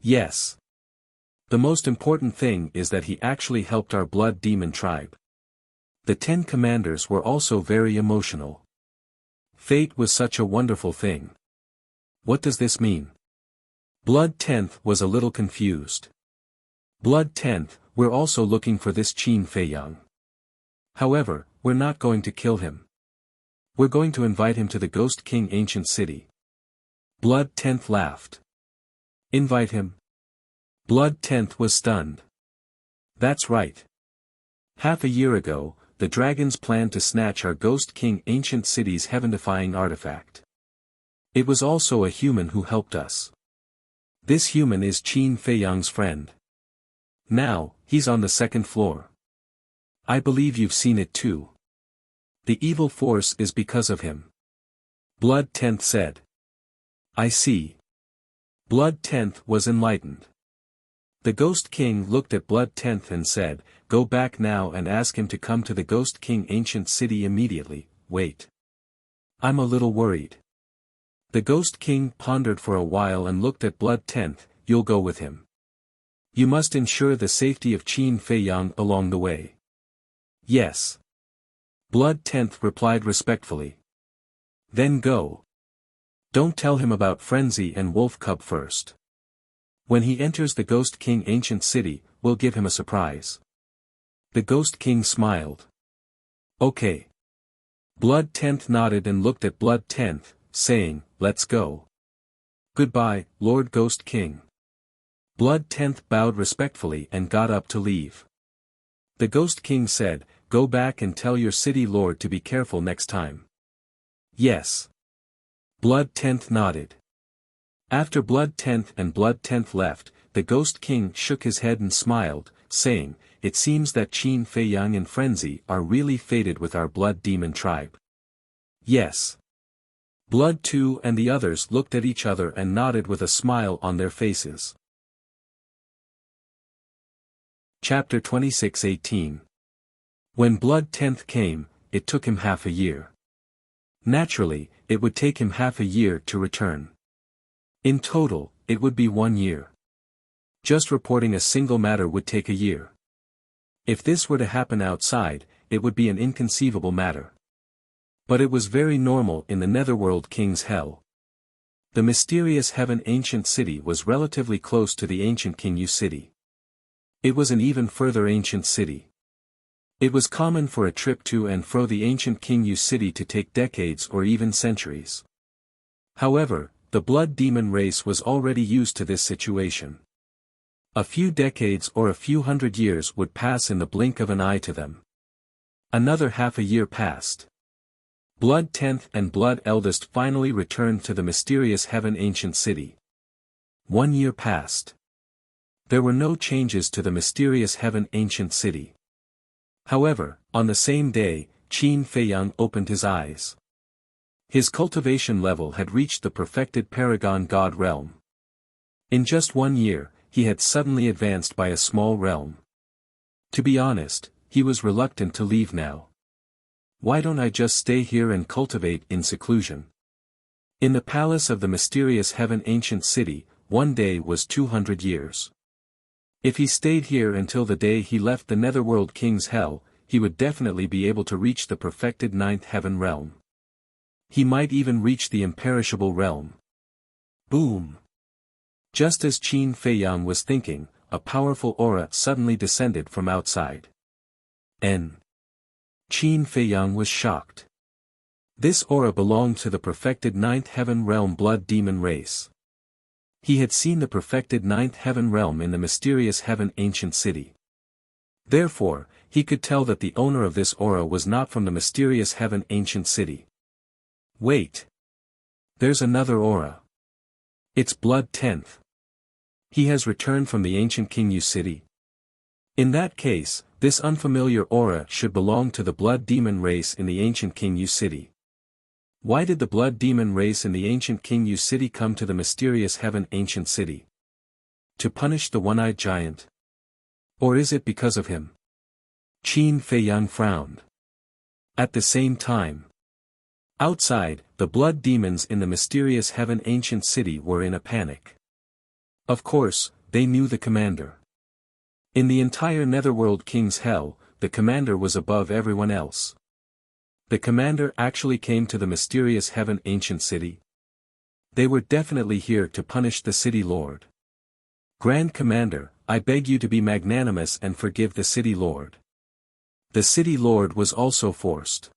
Yes. The most important thing is that he actually helped our blood demon tribe. The 10 commanders were also very emotional. Fate was such a wonderful thing. What does this mean? Blood Tenth was a little confused. Blood Tenth, we're also looking for this Qin Feiyang. However, we're not going to kill him. We're going to invite him to the Ghost King ancient city. Blood Tenth laughed. Invite him? Blood Tenth was stunned. That's right. Half a year ago, the dragons planned to snatch our Ghost King ancient city's heaven-defying artifact. It was also a human who helped us. This human is Qin Feiyang's friend. Now, he's on the second floor. I believe you've seen it too. The evil force is because of him. Blood Tenth said. I see. Blood Tenth was enlightened. The Ghost King looked at Blood Tenth and said, go back now and ask him to come to the Ghost King ancient city immediately. Wait. I'm a little worried. The Ghost King pondered for a while and looked at Blood Tenth, you'll go with him. You must ensure the safety of Qin Feiyang along the way. Yes. Blood Tenth replied respectfully. Then go. Don't tell him about Frenzy and Wolf Cub first. When he enters the Ghost King ancient city, we'll give him a surprise. The Ghost King smiled. Okay. Blood Tenth nodded and looked at Blood Tenth, saying, let's go. Goodbye, Lord Ghost King. Blood Tenth bowed respectfully and got up to leave. The Ghost King said, go back and tell your city lord to be careful next time. Yes. Blood Tenth nodded. After Blood Tenth and Blood Tenth left, the Ghost King shook his head and smiled, saying, it seems that Qin Feiyang and Frenzy are really fated with our blood demon tribe. Yes. Blood Two and the others looked at each other and nodded with a smile on their faces. Chapter 26:18. When Blood Tenth came, it took him half a year. Naturally, it would take him half a year to return. In total, it would be 1 year. Just reporting a single matter would take a year. If this were to happen outside, it would be an inconceivable matter. But it was very normal in the Netherworld King's Hell. The mysterious Heaven Ancient City was relatively close to the ancient King Yu City. It was an even further ancient city. It was common for a trip to and fro the ancient King Yu City to take decades or even centuries. However, the blood demon race was already used to this situation. A few decades or a few hundred years would pass in the blink of an eye to them. Another half a year passed. Blood Tenth and Blood Eldest finally returned to the mysterious Heaven Ancient City. 1 year passed. There were no changes to the mysterious Heaven Ancient City. However, on the same day, Qin Feiyang opened his eyes. His cultivation level had reached the perfected Paragon God realm. In just 1 year, he had suddenly advanced by a small realm. To be honest, he was reluctant to leave now. Why don't I just stay here and cultivate in seclusion? In the palace of the mysterious heaven ancient city, one day was 200 years. If he stayed here until the day he left the netherworld king's hell, he would definitely be able to reach the perfected ninth heaven realm. He might even reach the imperishable realm. Boom! Just as Qin Feiyang was thinking, a powerful aura suddenly descended from outside. Qin Feiyang was shocked. This aura belonged to the perfected ninth heaven realm blood demon race. He had seen the perfected ninth heaven realm in the mysterious heaven ancient city. Therefore, he could tell that the owner of this aura was not from the mysterious heaven ancient city. Wait! There's another aura. It's blood 10th. He has returned from the ancient King Yu city. In that case, this unfamiliar aura should belong to the blood demon race in the ancient King Yu city. Why did the blood demon race in the ancient King Yu city come to the mysterious heaven ancient city? To punish the one-eyed giant? Or is it because of him? Qin Feiyang frowned. At the same time, outside, the blood demons in the mysterious heaven ancient city were in a panic. Of course, they knew the commander. In the entire netherworld king's hell, the commander was above everyone else. The commander actually came to the mysterious heaven ancient city. They were definitely here to punish the city lord. Grand Commander, I beg you to be magnanimous and forgive the city lord. The city lord was also forced.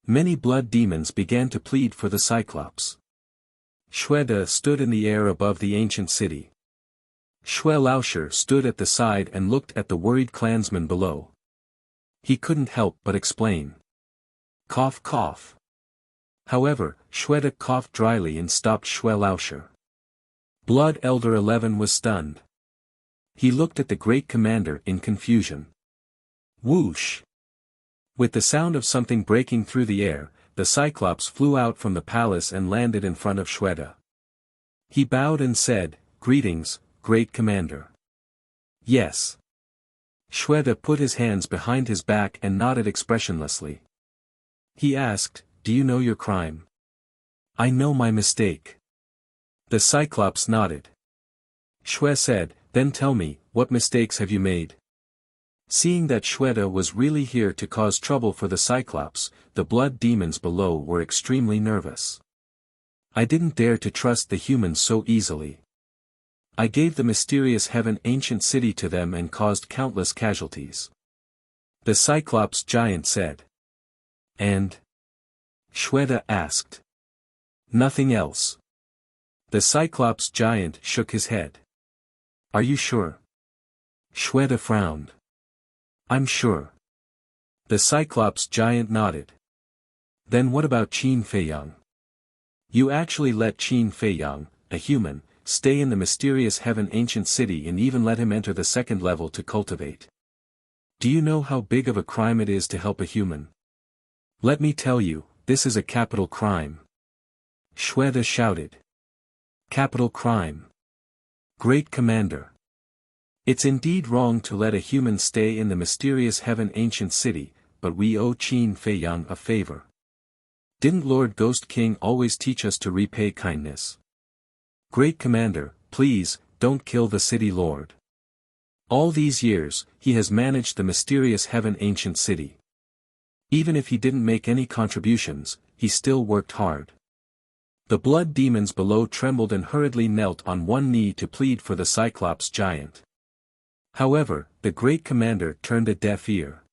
Many blood demons began to plead for the Cyclops. Shweda stood in the air above the ancient city. Xue Laoshi stood at the side and looked at the worried clansmen below. He couldn't help but explain. Cough cough. However, Shweda coughed dryly and stopped Xue Laoshi. Blood Elder 11 was stunned. He looked at the great commander in confusion. Whoosh! With the sound of something breaking through the air, the Cyclops flew out from the palace and landed in front of Shweda. He bowed and said, "Greetings, great commander." Yes. Shweda put his hands behind his back and nodded expressionlessly. He asked, "Do you know your crime?" "I know my mistake." The Cyclops nodded. Xue said, "Then tell me, what mistakes have you made?" Seeing that Shweda was really here to cause trouble for the Cyclops, the blood demons below were extremely nervous. "I didn't dare to trust the humans so easily. I gave the mysterious heaven ancient city to them and caused countless casualties." The Cyclops giant said. "And?" Shweda asked. "Nothing else." The Cyclops giant shook his head. "Are you sure?" Shweda frowned. "I'm sure." The Cyclops giant nodded. "Then what about Qin Feiyang? You actually let Qin Feiyang, a human, stay in the mysterious heaven ancient city and even let him enter the second level to cultivate. Do you know how big of a crime it is to help a human? Let me tell you, this is a capital crime." Shweda shouted. "Capital crime. Great Commander. It's indeed wrong to let a human stay in the mysterious heaven ancient city, but we owe Qin Feiyang a favor. Didn't Lord Ghost King always teach us to repay kindness? Great Commander, please, don't kill the city lord. All these years, he has managed the mysterious heaven ancient city. Even if he didn't make any contributions, he still worked hard." The blood demons below trembled and hurriedly knelt on one knee to plead for the Cyclops giant. However, the great commander turned a deaf ear.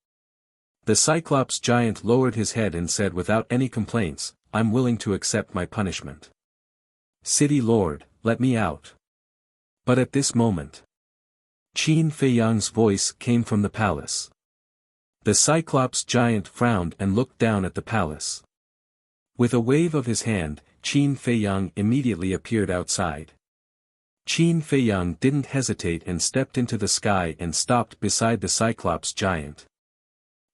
The Cyclops giant lowered his head and said without any complaints, "I'm willing to accept my punishment. City Lord, let me out." But at this moment, Qin Feiyang's voice came from the palace. The Cyclops giant frowned and looked down at the palace. With a wave of his hand, Qin Feiyang immediately appeared outside. Qin Feiyang didn't hesitate and stepped into the sky and stopped beside the Cyclops giant.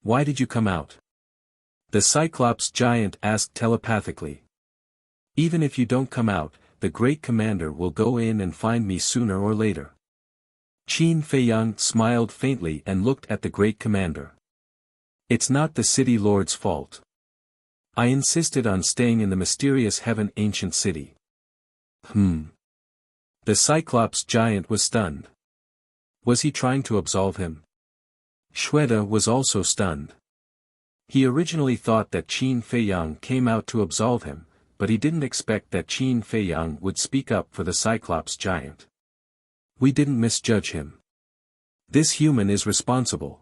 "Why did you come out?" The Cyclops giant asked telepathically. "Even if you don't come out, the great commander will go in and find me sooner or later." Qin Feiyang smiled faintly and looked at the great commander. "It's not the city lord's fault. I insisted on staying in the mysterious heaven ancient city. The Cyclops giant was stunned. Was he trying to absolve him? Shweta was also stunned. He originally thought that Qin Feiyang came out to absolve him, but he didn't expect that Qin Feiyang would speak up for the Cyclops giant. We didn't misjudge him. This human is responsible.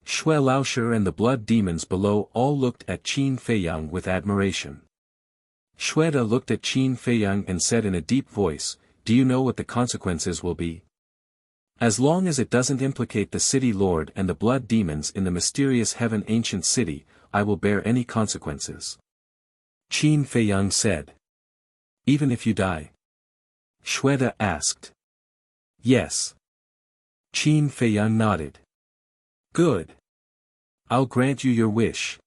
Shui Laoshi and the blood demons below all looked at Qin Feiyang with admiration. Shweta looked at Qin Feiyang and said in a deep voice, "Do you know what the consequences will be? As long as it doesn't implicate the city lord and the blood demons in the mysterious heaven ancient city, I will bear any consequences." Qin Feiyang said. "Even if you die?" Shweta asked. "Yes." Qin Feiyang nodded. "Good. I'll grant you your wish."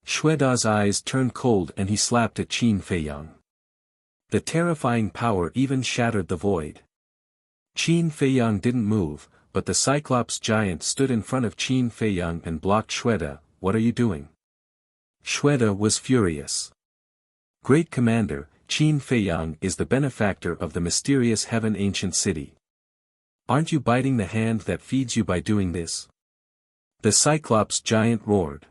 Shweta's eyes turned cold and he slapped at Qin Feiyang. The terrifying power even shattered the void. Qin Feiyang didn't move, but the Cyclops giant stood in front of Qin Feiyang and blocked Shweta. "What are you doing?" Shweta was furious. "Great Commander, Qin Feiyang is the benefactor of the mysterious heaven ancient city. Aren't you biting the hand that feeds you by doing this?" The Cyclops giant roared.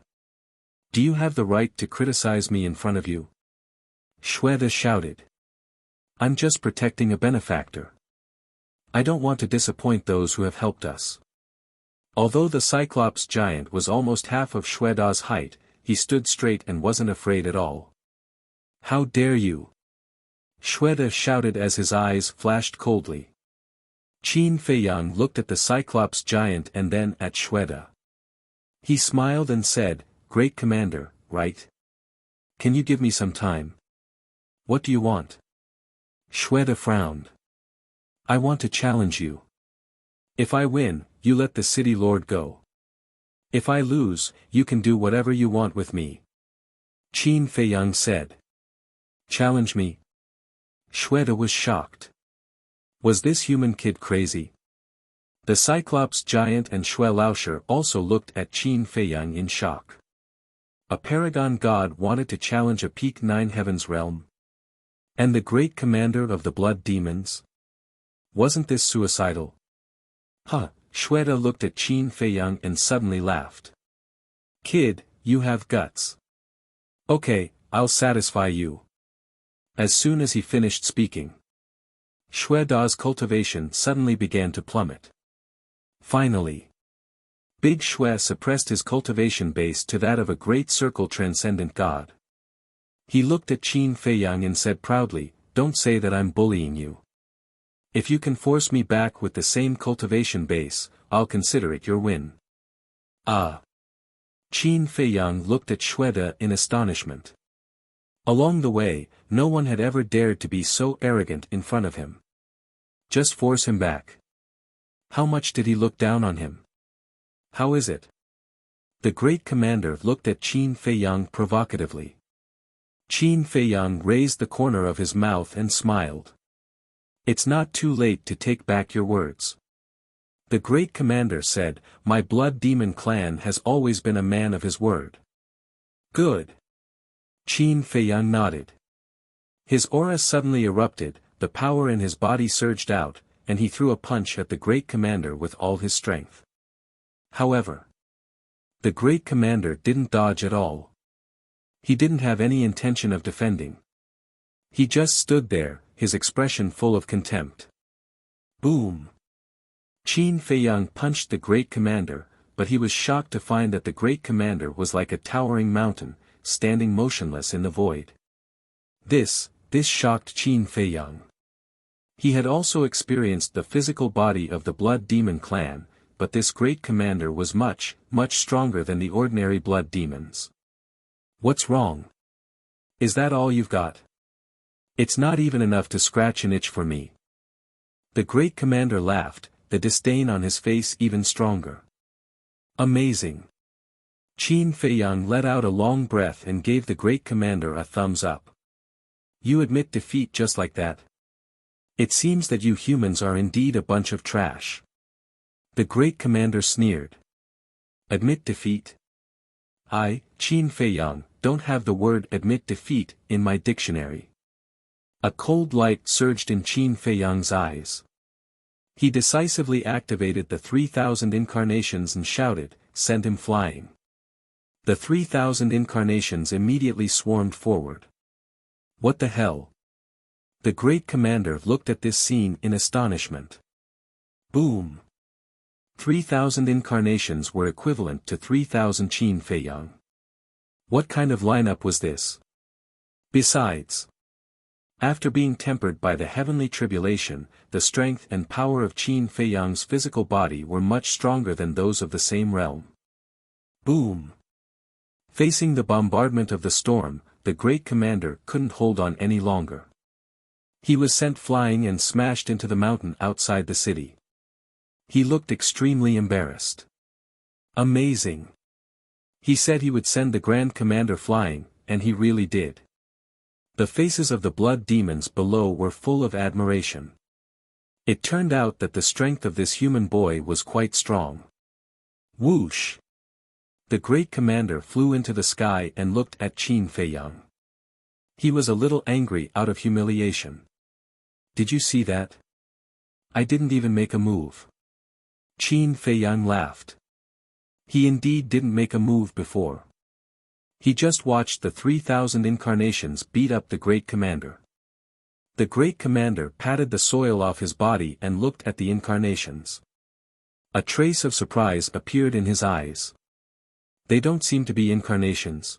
"Do you have the right to criticize me in front of you?" Shweta shouted. "I'm just protecting a benefactor. I don't want to disappoint those who have helped us." Although the Cyclops giant was almost half of Shweta's height, he stood straight and wasn't afraid at all. "How dare you!" Shweta shouted as his eyes flashed coldly. Qin Feiyang looked at the Cyclops giant and then at Shweta. He smiled and said, "Great Commander, right? Can you give me some time? What do you want?" Shweta frowned. "I want to challenge you. If I win, you let the city lord go. If I lose, you can do whatever you want with me." Qin Feiyang said. "Challenge me?" Shweta was shocked. Was this human kid crazy? The Cyclops giant and Shui Laoshi also looked at Qin Feiyang in shock. A paragon god wanted to challenge a peak 9 heavens realm? And the great commander of the blood demons? Wasn't this suicidal? Shweta looked at Qin Feiyang and suddenly laughed. "Kid, you have guts. Okay, I'll satisfy you." As soon as he finished speaking, Shweta's cultivation suddenly began to plummet. Finally, Big Shui suppressed his cultivation base to that of a great circle transcendent god. He looked at Qin Feiyang and said proudly, "Don't say that I'm bullying you. If you can force me back with the same cultivation base, I'll consider it your win." Ah! Qin Feiyang looked at Shweta in astonishment. Along the way, no one had ever dared to be so arrogant in front of him. Just force him back. How much did he look down on him? How is it? The great commander looked at Qin Feiyang provocatively. Qin Feiyang raised the corner of his mouth and smiled. "It's not too late to take back your words." The great commander said, "My blood demon clan has always been a man of his word." "Good." Qin Feiyang nodded. His aura suddenly erupted, the power in his body surged out, and he threw a punch at the great commander with all his strength. However, the great commander didn't dodge at all. He didn't have any intention of defending. He just stood there, his expression full of contempt. Boom! Qin Feiyang punched the great commander, but he was shocked to find that the great commander was like a towering mountain, standing motionless in the void. This shocked Qin Feiyang. He had also experienced the physical body of the blood demon clan, but this great commander was much, much stronger than the ordinary blood demons. "What's wrong? Is that all you've got? It's not even enough to scratch an itch for me." The great commander laughed, the disdain on his face even stronger. "Amazing." Qin Feiyang let out a long breath and gave the great commander a thumbs up. "You admit defeat just like that? It seems that you humans are indeed a bunch of trash." The great commander sneered. "Admit defeat? I, Qin Feiyang, don't have the word admit defeat in my dictionary. A cold light surged in Qin Feiyang's eyes. He decisively activated the 3,000 incarnations and shouted, "Send him flying." The 3,000 incarnations immediately swarmed forward. What the hell? The great commander looked at this scene in astonishment. Boom! 3,000 incarnations were equivalent to 3,000 Qin Feiyang. What kind of lineup was this? Besides, after being tempered by the heavenly tribulation, the strength and power of Qin Feiyang's physical body were much stronger than those of the same realm. Boom! Facing the bombardment of the storm, the great commander couldn't hold on any longer. He was sent flying and smashed into the mountain outside the city. He looked extremely embarrassed. Amazing! He said he would send the Grand Commander flying, and he really did. The faces of the blood demons below were full of admiration. It turned out that the strength of this human boy was quite strong. Whoosh! The great commander flew into the sky and looked at Qin Feiyang. He was a little angry out of humiliation. Did you see that? I didn't even make a move. Qin Feiyang laughed. He indeed didn't make a move before. He just watched the 3,000 incarnations beat up the great commander. The great commander patted the soil off his body and looked at the incarnations. A trace of surprise appeared in his eyes. They don't seem to be incarnations.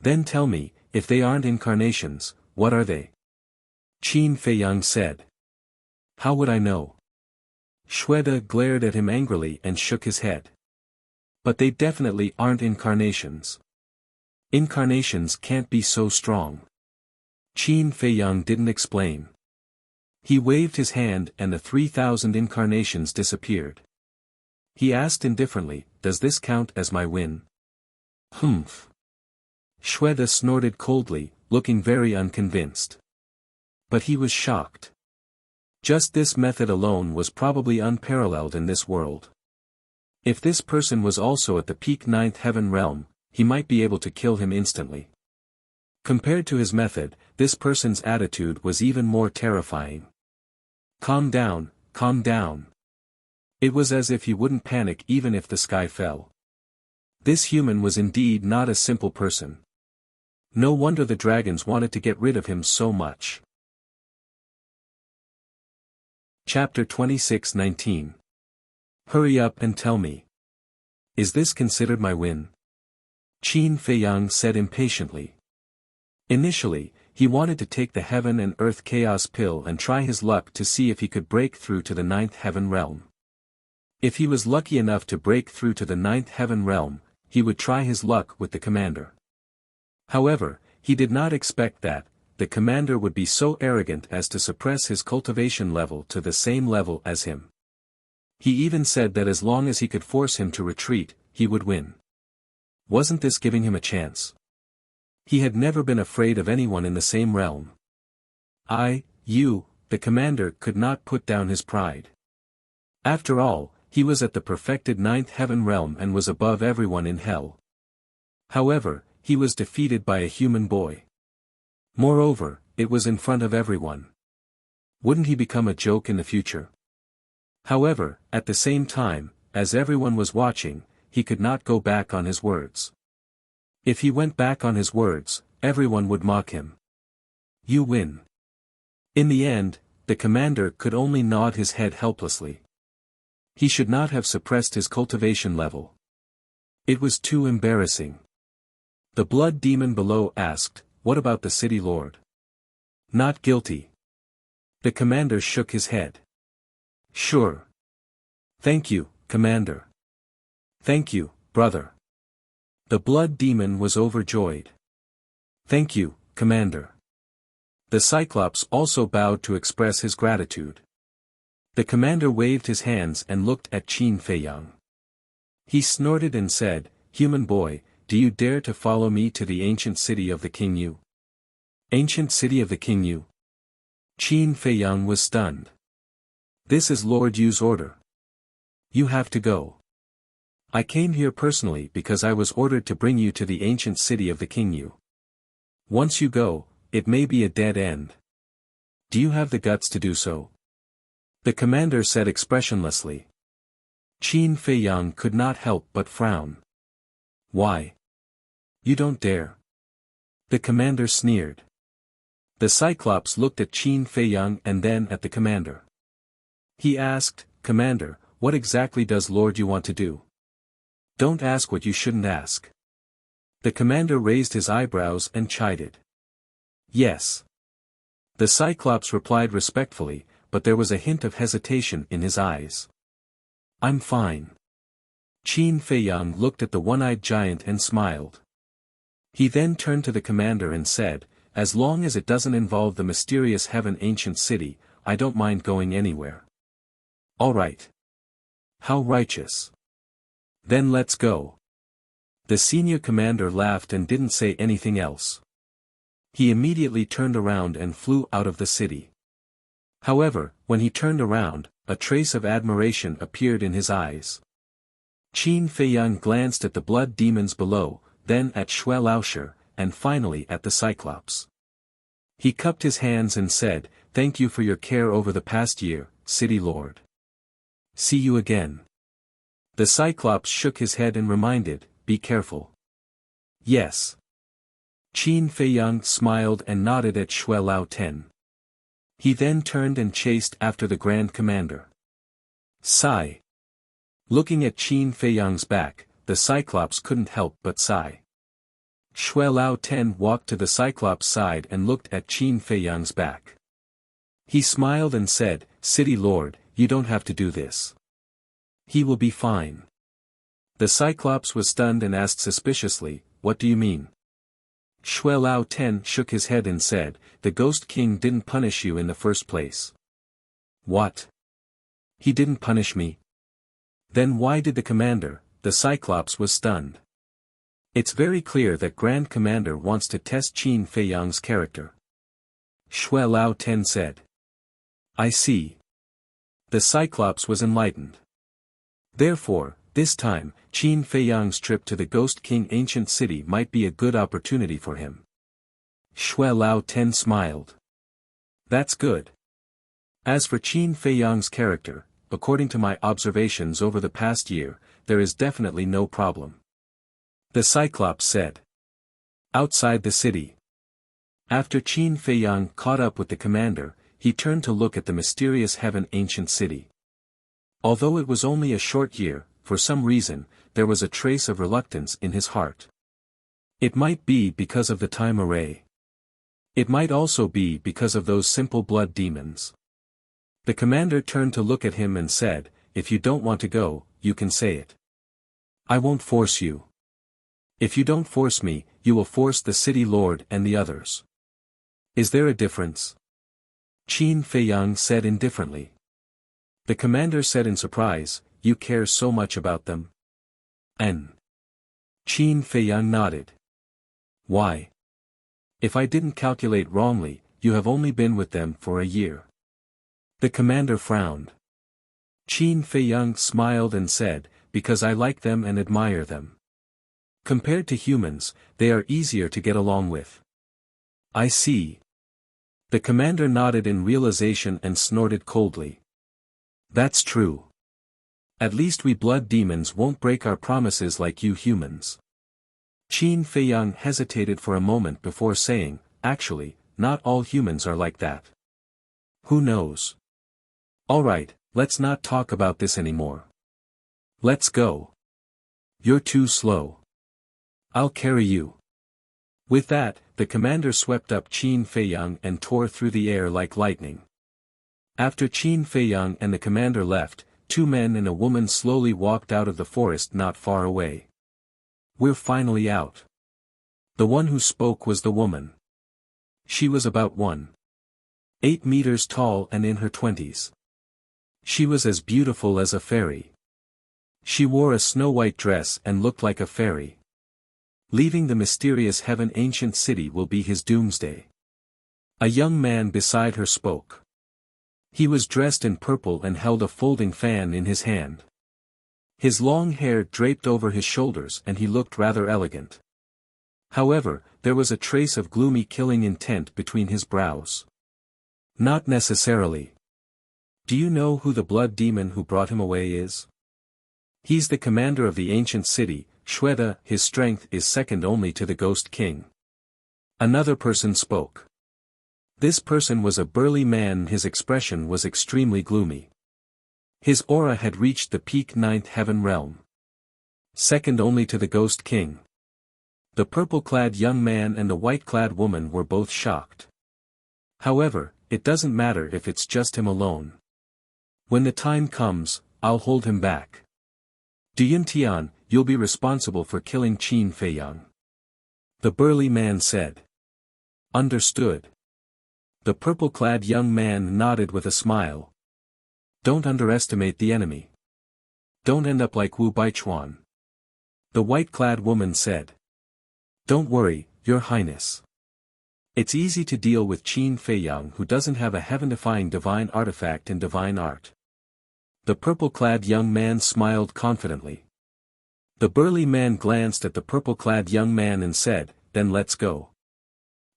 Then tell me, if they aren't incarnations, what are they? Qin Feiyang said. How would I know? Shweta glared at him angrily and shook his head. But they definitely aren't incarnations. Incarnations can't be so strong. Qin Feiyang didn't explain. He waved his hand and the 3,000 incarnations disappeared. He asked indifferently, does this count as my win? Humph. Shweta snorted coldly, looking very unconvinced. But he was shocked. Just this method alone was probably unparalleled in this world. If this person was also at the peak 9th heaven realm, he might be able to kill him instantly. Compared to his method, this person's attitude was even more terrifying. Calm down, calm down. It was as if he wouldn't panic even if the sky fell. This human was indeed not a simple person. No wonder the dragons wanted to get rid of him so much. Chapter 26:19. Hurry up and tell me. Is this considered my win? Qin Feiyang said impatiently. Initially, he wanted to take the heaven and earth chaos pill and try his luck to see if he could break through to the 9th heaven realm. If he was lucky enough to break through to the 9th heaven realm, he would try his luck with the commander. However, he did not expect that the commander would be so arrogant as to suppress his cultivation level to the same level as him. He even said that as long as he could force him to retreat, he would win. Wasn't this giving him a chance? He had never been afraid of anyone in the same realm. The commander could not put down his pride. After all, he was at the perfected 9th heaven realm and was above everyone in hell. However, he was defeated by a human boy. Moreover, it was in front of everyone. Wouldn't he become a joke in the future? However, at the same time, as everyone was watching, he could not go back on his words. If he went back on his words, everyone would mock him. You win. In the end, the commander could only nod his head helplessly. He should not have suppressed his cultivation level. It was too embarrassing. The blood demon below asked, what about the city lord? Not guilty. The commander shook his head. Sure. Thank you, commander. Thank you, brother. The blood demon was overjoyed. Thank you, commander. The Cyclops also bowed to express his gratitude. The commander waved his hands and looked at Qin Feiyang. He snorted and said, human boy, do you dare to follow me to the ancient city of the King Yu? Ancient city of the King Yu? Qin Feiyang was stunned. This is Lord Yu's order. You have to go. I came here personally because I was ordered to bring you to the ancient city of the king. Once you go, it may be a dead end. Do you have the guts to do so? The commander said expressionlessly. Qin Feiyang could not help but frown. Why? You don't dare. The commander sneered. The Cyclops looked at Qin Feiyang and then at the commander. He asked, Commander, what exactly does Lord Yu want to do? Don't ask what you shouldn't ask. The commander raised his eyebrows and chided. Yes. The Cyclops replied respectfully, but there was a hint of hesitation in his eyes. I'm fine. Qin Feiyang looked at the one-eyed giant and smiled. He then turned to the commander and said, As long as it doesn't involve the mysterious heaven ancient city, I don't mind going anywhere. All right. How righteous. Then let's go. The senior commander laughed and didn't say anything else. He immediately turned around and flew out of the city. However, when he turned around, a trace of admiration appeared in his eyes. Qin Feiyang glanced at the blood demons below, then at Xue Laoshi, and finally at the Cyclops. He cupped his hands and said, Thank you for your care over the past year, City Lord. See you again. The Cyclops shook his head and reminded, Be careful. Yes. Qin Feiyang smiled and nodded at Xue Laoten. He then turned and chased after the Grand Commander. Sigh. Looking at Qin Feiyang's back, the Cyclops couldn't help but sigh. Xue Laoten walked to the Cyclops' side and looked at Qin Feiyang's back. He smiled and said, City Lord, you don't have to do this. He will be fine. The Cyclops was stunned and asked suspiciously, What do you mean? Xue Laoten shook his head and said, The Ghost King didn't punish you in the first place. What? He didn't punish me? Then why did the commander? The Cyclops was stunned. It's very clear that Grand Commander wants to test Qin Feiyang's character. Xue Laoten said. I see. The Cyclops was enlightened. Therefore, this time, Qin Feiyang's trip to the Ghost King ancient city might be a good opportunity for him. Xue Laoten smiled. That's good. As for Qin Feiyang's character, according to my observations over the past year, there is definitely no problem. The Cyclops said. Outside the city. After Qin Feiyang caught up with the commander, he turned to look at the mysterious heaven ancient city. Although it was only a short year, for some reason, there was a trace of reluctance in his heart. It might be because of the time array. It might also be because of those simple blood demons. The commander turned to look at him and said, If you don't want to go, you can say it. I won't force you. If you don't force me, you will force the city lord and the others. Is there a difference? Qin Feiyang said indifferently. The commander said in surprise, You care so much about them? Qin Feiyang nodded. Why? If I didn't calculate wrongly, you have only been with them for a year. The commander frowned. Qin Feiyang smiled and said, Because I like them and admire them. Compared to humans, they are easier to get along with. I see. The commander nodded in realization and snorted coldly. That's true. At least we blood demons won't break our promises like you humans. Qin Feiyang hesitated for a moment before saying, Actually, not all humans are like that. Who knows? Alright, let's not talk about this anymore. Let's go. You're too slow. I'll carry you. With that, the commander swept up Qin Feiyang and tore through the air like lightning. After Qin Feiyang and the commander left, two men and a woman slowly walked out of the forest not far away. We're finally out. The one who spoke was the woman. She was about 1.8 meters tall and in her 20s. She was as beautiful as a fairy. She wore a snow-white dress and looked like a fairy. Leaving the mysterious heaven ancient city will be his doomsday. A young man beside her spoke. He was dressed in purple and held a folding fan in his hand. His long hair draped over his shoulders and he looked rather elegant. However, there was a trace of gloomy killing intent between his brows. Not necessarily. Do you know who the blood demon who brought him away is? He's the commander of the ancient city, Shweta. His strength is second only to the Ghost King. Another person spoke. This person was a burly man and his expression was extremely gloomy. His aura had reached the peak ninth heaven realm. Second only to the Ghost King. The purple-clad young man and the white-clad woman were both shocked. However, it doesn't matter if it's just him alone. When the time comes, I'll hold him back. Duyuntian, you'll be responsible for killing Qin Feiyang. The burly man said. Understood. The purple-clad young man nodded with a smile. Don't underestimate the enemy. Don't end up like Wu Baichuan. The white-clad woman said. Don't worry, Your Highness. It's easy to deal with Qin Feiyang who doesn't have a heaven-defying divine artifact and divine art. The purple-clad young man smiled confidently. The burly man glanced at the purple-clad young man and said, then let's go.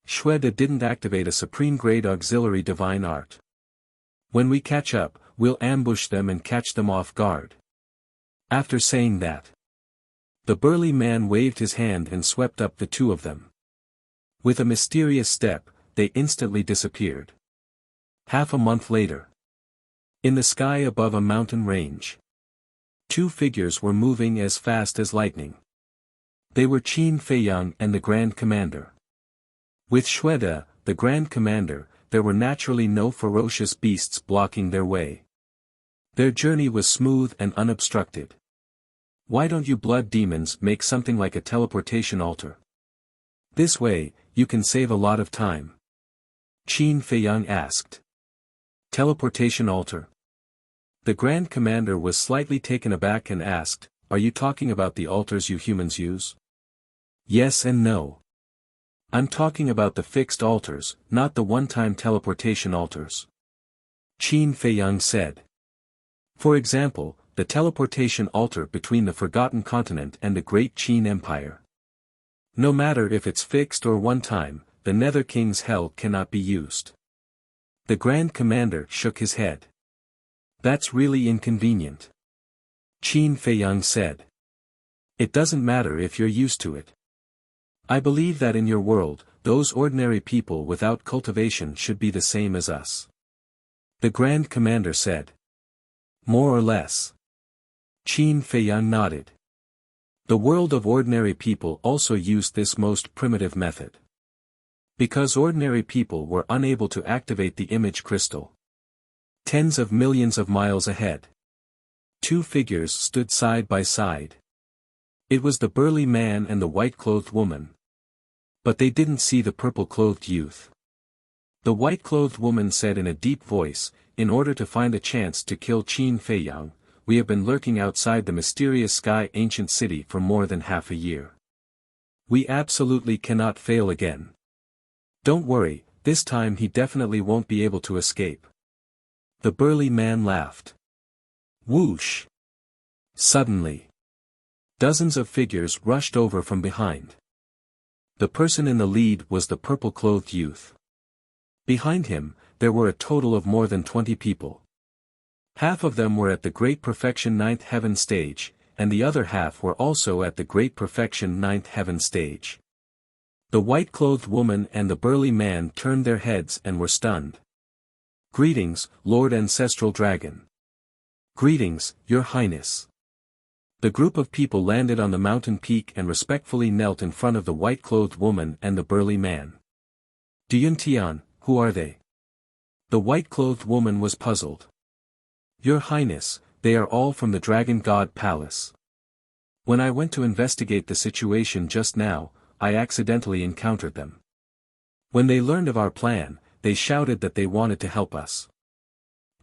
Shweta didn't activate a supreme-grade auxiliary divine art. When we catch up, we'll ambush them and catch them off guard. After saying that, the burly man waved his hand and swept up the two of them. With a mysterious step, they instantly disappeared. Half a month later. In the sky above a mountain range. Two figures were moving as fast as lightning. They were Qin Feiyang and the Grand Commander. With Shweta, the Grand Commander, there were naturally no ferocious beasts blocking their way. Their journey was smooth and unobstructed. Why don't you blood demons make something like a teleportation altar? This way, you can save a lot of time. Qin Feiyang asked. Teleportation altar? The Grand Commander was slightly taken aback and asked, are you talking about the altars you humans use? Yes and no. I'm talking about the fixed altars, not the one-time teleportation altars. Qin Feiyang said. For example, the teleportation altar between the Forgotten Continent and the Great Qin Empire. No matter if it's fixed or one-time, the Nether King's hell cannot be used. The Grand Commander shook his head. That's really inconvenient. Qin Feiyang said. It doesn't matter if you're used to it. I believe that in your world, those ordinary people without cultivation should be the same as us. The Grand Commander said. More or less. Qin Feiyang nodded. The world of ordinary people also used this most primitive method. Because ordinary people were unable to activate the image crystal. Tens of millions of miles ahead. Two figures stood side by side. It was the burly man and the white-clothed woman. But they didn't see the purple-clothed youth. The white-clothed woman said in a deep voice, in order to find a chance to kill Qin Feiyang, we have been lurking outside the mysterious sky ancient city for more than half a year. We absolutely cannot fail again. Don't worry, this time he definitely won't be able to escape. The burly man laughed. Whoosh! Suddenly, dozens of figures rushed over from behind. The person in the lead was the purple-clothed youth. Behind him, there were a total of more than 20 people. Half of them were at the Great Perfection Ninth Heaven stage, and the other half were also at the Great Perfection Ninth Heaven stage. The white-clothed woman and the burly man turned their heads and were stunned. Greetings, Lord Ancestral Dragon. Greetings, Your Highness. The group of people landed on the mountain peak and respectfully knelt in front of the white-clothed woman and the burly man. Duyuntian, who are they? The white-clothed woman was puzzled. Your Highness, they are all from the Dragon God Palace. When I went to investigate the situation just now, I accidentally encountered them. When they learned of our plan, they shouted that they wanted to help us.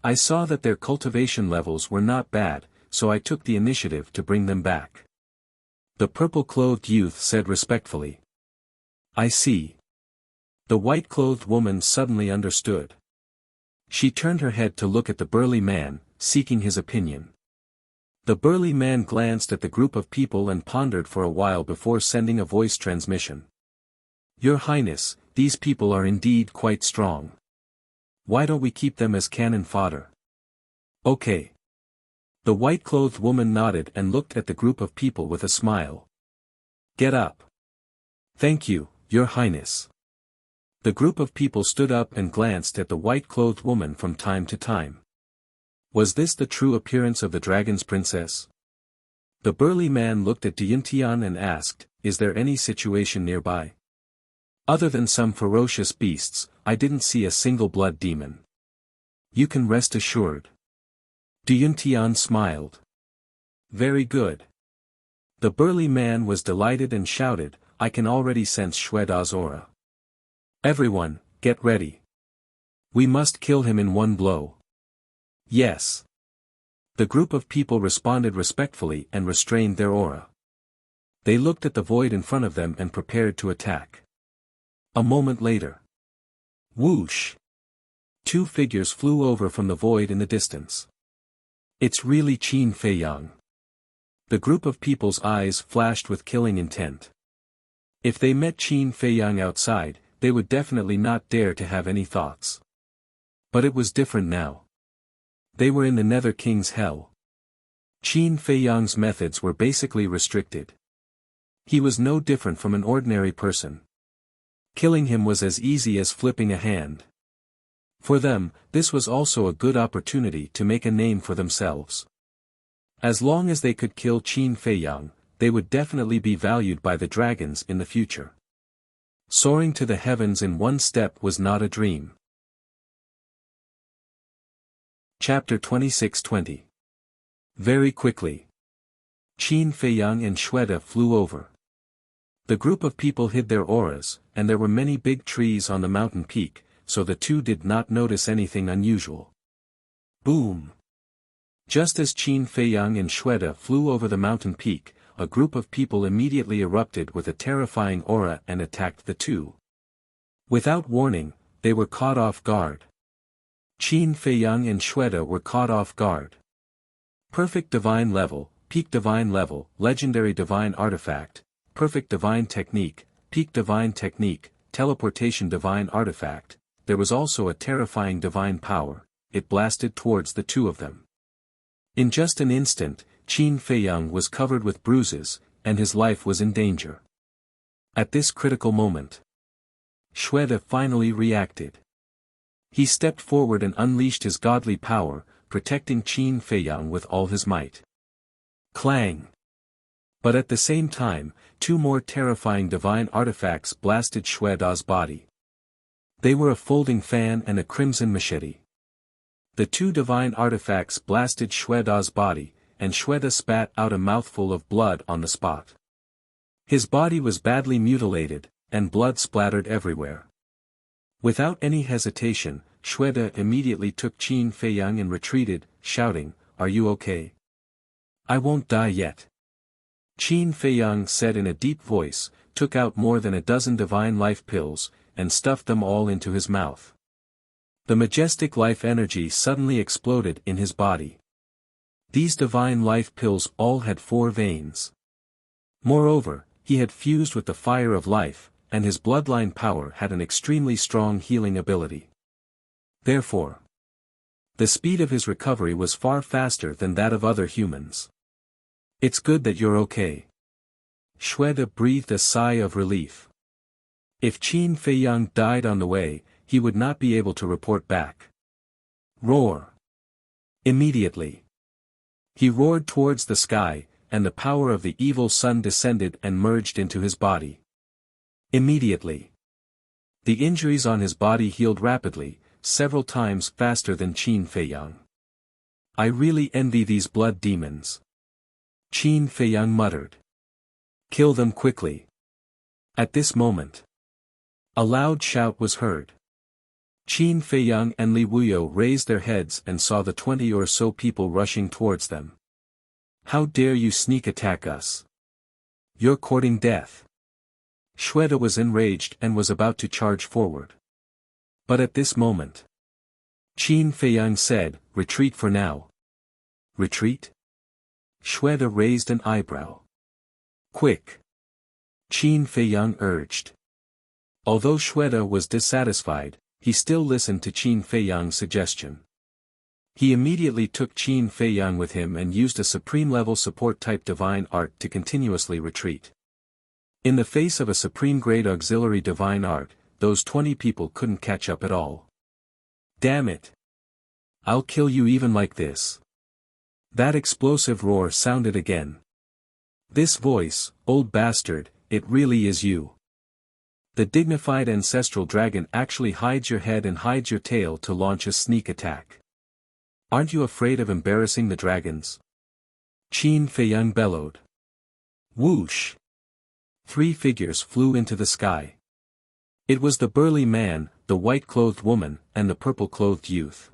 I saw that their cultivation levels were not bad, so I took the initiative to bring them back. The purple-clothed youth said respectfully. I see. The white-clothed woman suddenly understood. She turned her head to look at the burly man, seeking his opinion. The burly man glanced at the group of people and pondered for a while before sending a voice transmission. Your Highness, these people are indeed quite strong. Why don't we keep them as cannon fodder? Okay. The white-clothed woman nodded and looked at the group of people with a smile. Get up. Thank you, Your Highness. The group of people stood up and glanced at the white-clothed woman from time to time. Was this the true appearance of the dragon's princess? The burly man looked at Diantian and asked, Is there any situation nearby? Other than some ferocious beasts, I didn't see a single blood demon. You can rest assured. Diantian smiled. Very good. The burly man was delighted and shouted, I can already sense Shweda's aura. Everyone, get ready. We must kill him in one blow. Yes. The group of people responded respectfully and restrained their aura. They looked at the void in front of them and prepared to attack. A moment later. Whoosh! Two figures flew over from the void in the distance. It's really Qin Feiyang. The group of people's eyes flashed with killing intent. If they met Qin Feiyang outside, they would definitely not dare to have any thoughts. But it was different now. They were in the Nether King's hell. Qin Feiyang's methods were basically restricted. He was no different from an ordinary person. Killing him was as easy as flipping a hand. For them, this was also a good opportunity to make a name for themselves. As long as they could kill Qin Feiyang, they would definitely be valued by the dragons in the future. Soaring to the heavens in one step was not a dream. Chapter 26-20. Very quickly. Qin Feiyang and Shweta flew over. The group of people hid their auras, and there were many big trees on the mountain peak, so the two did not notice anything unusual. Boom! Just as Qin Feiyang and Shweta flew over the mountain peak, a group of people immediately erupted with a terrifying aura and attacked the two. Without warning, they were caught off guard. Qin Feiyang and Shweta were caught off guard. Perfect divine level, peak divine level, legendary divine artifact, perfect divine technique, peak divine technique, teleportation divine artifact. There was also a terrifying divine power. It blasted towards the two of them. In just an instant, Qin Feiyang was covered with bruises, and his life was in danger. At this critical moment, Shweta finally reacted. He stepped forward and unleashed his godly power, protecting Qin Feiyang with all his might. Clang! But at the same time, two more terrifying divine artifacts blasted Shweta's body. They were a folding fan and a crimson machete. The two divine artifacts blasted Shweta's body, and Shweta spat out a mouthful of blood on the spot. His body was badly mutilated, and blood splattered everywhere. Without any hesitation, Shweta immediately took Qin Feiyang and retreated, shouting, Are you okay? I won't die yet. Qin Feiyang said in a deep voice, took out more than a dozen divine life pills, and stuffed them all into his mouth. The majestic life energy suddenly exploded in his body. These divine life pills all had 4 veins. Moreover, he had fused with the fire of life, and his bloodline power had an extremely strong healing ability. Therefore, the speed of his recovery was far faster than that of other humans. It's good that you're okay. Shweta breathed a sigh of relief. If Qin Feiyang died on the way, he would not be able to report back. Roar! Immediately. He roared towards the sky, and the power of the evil sun descended and merged into his body. Immediately. The injuries on his body healed rapidly, several times faster than Qin Feiyang. I really envy these blood demons. Qin Feiyang muttered. Kill them quickly. At this moment, a loud shout was heard. Qin Feiyang and Li Wuyo raised their heads and saw the 20 or so people rushing towards them. How dare you sneak attack us? You're courting death. Shweta was enraged and was about to charge forward. But at this moment, Qin Feiyang said, Retreat for now. Retreat? Shweta raised an eyebrow. Quick! Qin Feiyang urged. Although Shweta was dissatisfied, he still listened to Qin Feiyang's suggestion. He immediately took Qin Feiyang with him and used a supreme-level support-type divine art to continuously retreat. In the face of a supreme-grade auxiliary divine art, those 20 people couldn't catch up at all. Damn it! I'll kill you even like this. That explosive roar sounded again. This voice, old bastard, it really is you. The dignified ancestral dragon actually hides your head and hides your tail to launch a sneak attack. Aren't you afraid of embarrassing the dragons? Qin Feiyang bellowed. Whoosh! 3 figures flew into the sky. It was the burly man, the white-clothed woman, and the purple-clothed youth.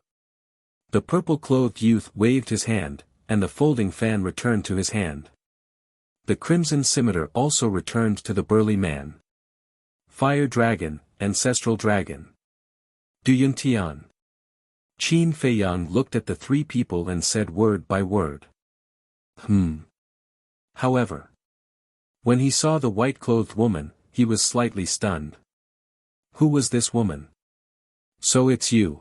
The purple-clothed youth waved his hand, and the folding fan returned to his hand. The crimson scimitar also returned to the burly man. Fire dragon, ancestral dragon. Duyuntian. Qin Feiyang looked at the 3 people and said word by word. However, when he saw the white-clothed woman, he was slightly stunned. Who was this woman? So it's you.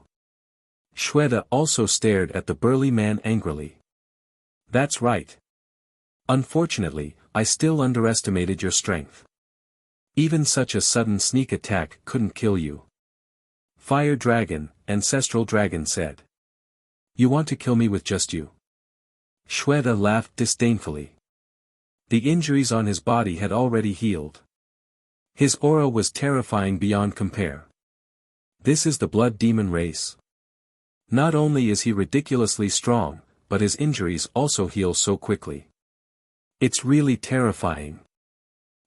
Shweta also stared at the burly man angrily. That's right. Unfortunately, I still underestimated your strength. Even such a sudden sneak attack couldn't kill you. Fire dragon, ancestral dragon said. You want to kill me with just you? Shweta laughed disdainfully. The injuries on his body had already healed. His aura was terrifying beyond compare. This is the blood demon race. Not only is he ridiculously strong, but his injuries also heal so quickly. It's really terrifying.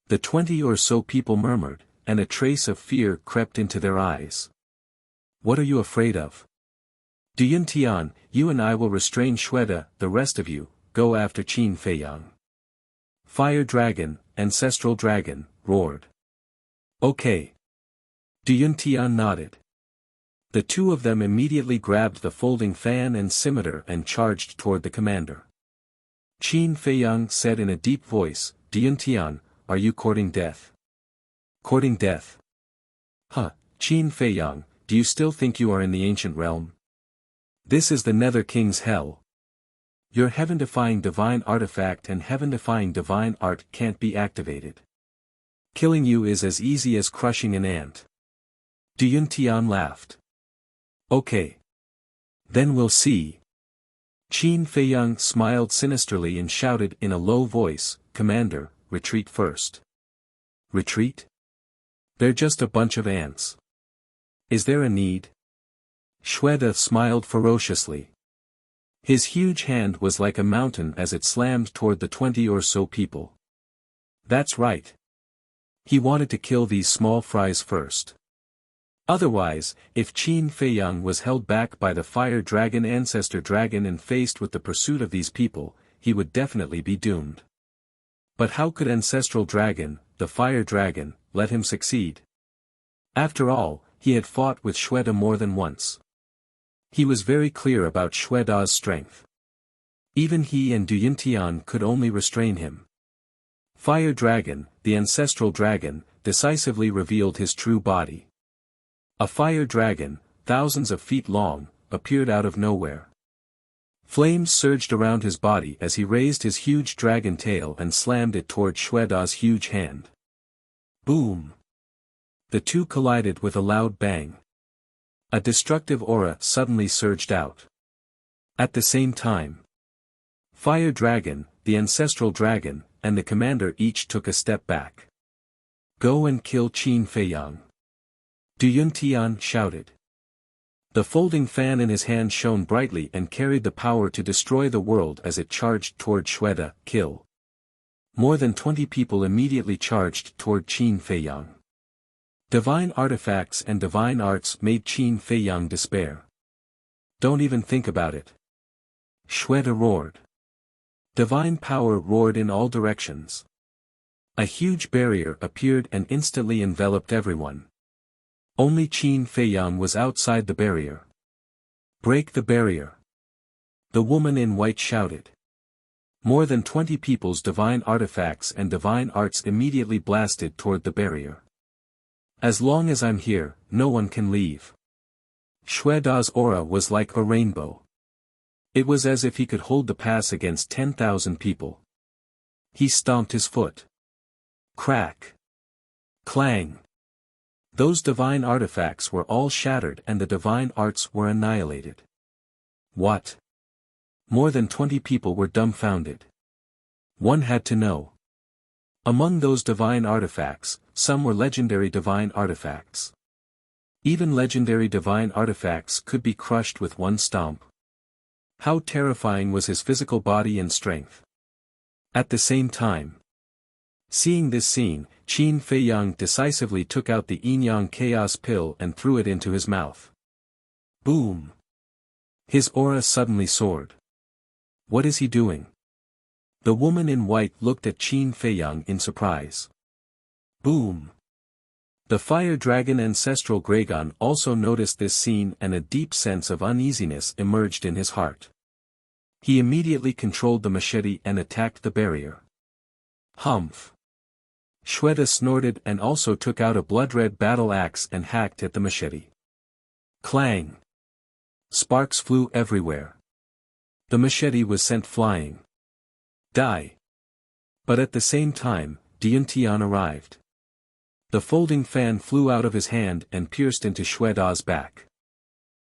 The 20 or so people murmured, and a trace of fear crept into their eyes. What are you afraid of? Duyuntian, you and I will restrain Shweta, the rest of you, go after Qin Feiyang. Fire dragon, ancestral dragon, roared. Okay. Duyuntian nodded. The 2 of them immediately grabbed the folding fan and scimitar and charged toward the commander. Qin Feiyang said in a deep voice, Duyuntian, are you courting death? Courting death? Huh, Qin Feiyang, do you still think you are in the ancient realm? This is the Nether King's hell. Your heaven-defying divine artifact and heaven-defying divine art can't be activated. Killing you is as easy as crushing an ant. Duyuntian laughed. Okay. Then we'll see. Qin Feiyang smiled sinisterly and shouted in a low voice, Commander, retreat first. Retreat? They're just a bunch of ants. Is there a need? Shweta smiled ferociously. His huge hand was like a mountain as it slammed toward the 20 or so people. That's right. He wanted to kill these small fries first. Otherwise, if Qin Feiyang was held back by the fire dragon ancestor dragon and faced with the pursuit of these people, he would definitely be doomed. But how could ancestral dragon, the fire dragon, let him succeed? After all, he had fought with Shweta more than once. He was very clear about Shweta's strength. Even he and Duyuntian could only restrain him. Fire dragon, the ancestral dragon, decisively revealed his true body. A fire dragon, thousands of feet long, appeared out of nowhere. Flames surged around his body as he raised his huge dragon tail and slammed it toward Shweta's huge hand. Boom! The 2 collided with a loud bang. A destructive aura suddenly surged out. At the same time, Fire Dragon, the ancestral dragon, and the commander each took a step back. Go and kill Qin Feiyang. Duyuntian shouted. The folding fan in his hand shone brightly and carried the power to destroy the world as it charged toward Shweta, kill. More than 20 people immediately charged toward Qin Feiyang. Divine artifacts and divine arts made Qin Feiyang despair. Don't even think about it. Shweta roared. Divine power roared in all directions. A huge barrier appeared and instantly enveloped everyone. Only Qin Feiyang was outside the barrier. Break the barrier. The woman in white shouted. More than 20 people's divine artifacts and divine arts immediately blasted toward the barrier. As long as I'm here, no one can leave. Xue Da's aura was like a rainbow. It was as if he could hold the pass against 10,000 people. He stomped his foot. Crack. Clang. Those divine artifacts were all shattered and the divine arts were annihilated. What? More than 20 people were dumbfounded. One had to know. Among those divine artifacts, some were legendary divine artifacts. Even legendary divine artifacts could be crushed with one stomp. How terrifying was his physical body and strength. At the same time. Seeing this scene, Qin Feiyang decisively took out the yin-yang chaos pill and threw it into his mouth. Boom! His aura suddenly soared. What is he doing? The woman in white looked at Qin Feiyang in surprise. Boom! The fire dragon ancestral Gragon also noticed this scene and a deep sense of uneasiness emerged in his heart. He immediately controlled the machete and attacked the barrier. Humph! Xue Da snorted and also took out a blood-red battle axe and hacked at the machete. Clang! Sparks flew everywhere. The machete was sent flying. Die! But at the same time, Diantian arrived. The folding fan flew out of his hand and pierced into Xue Da's back.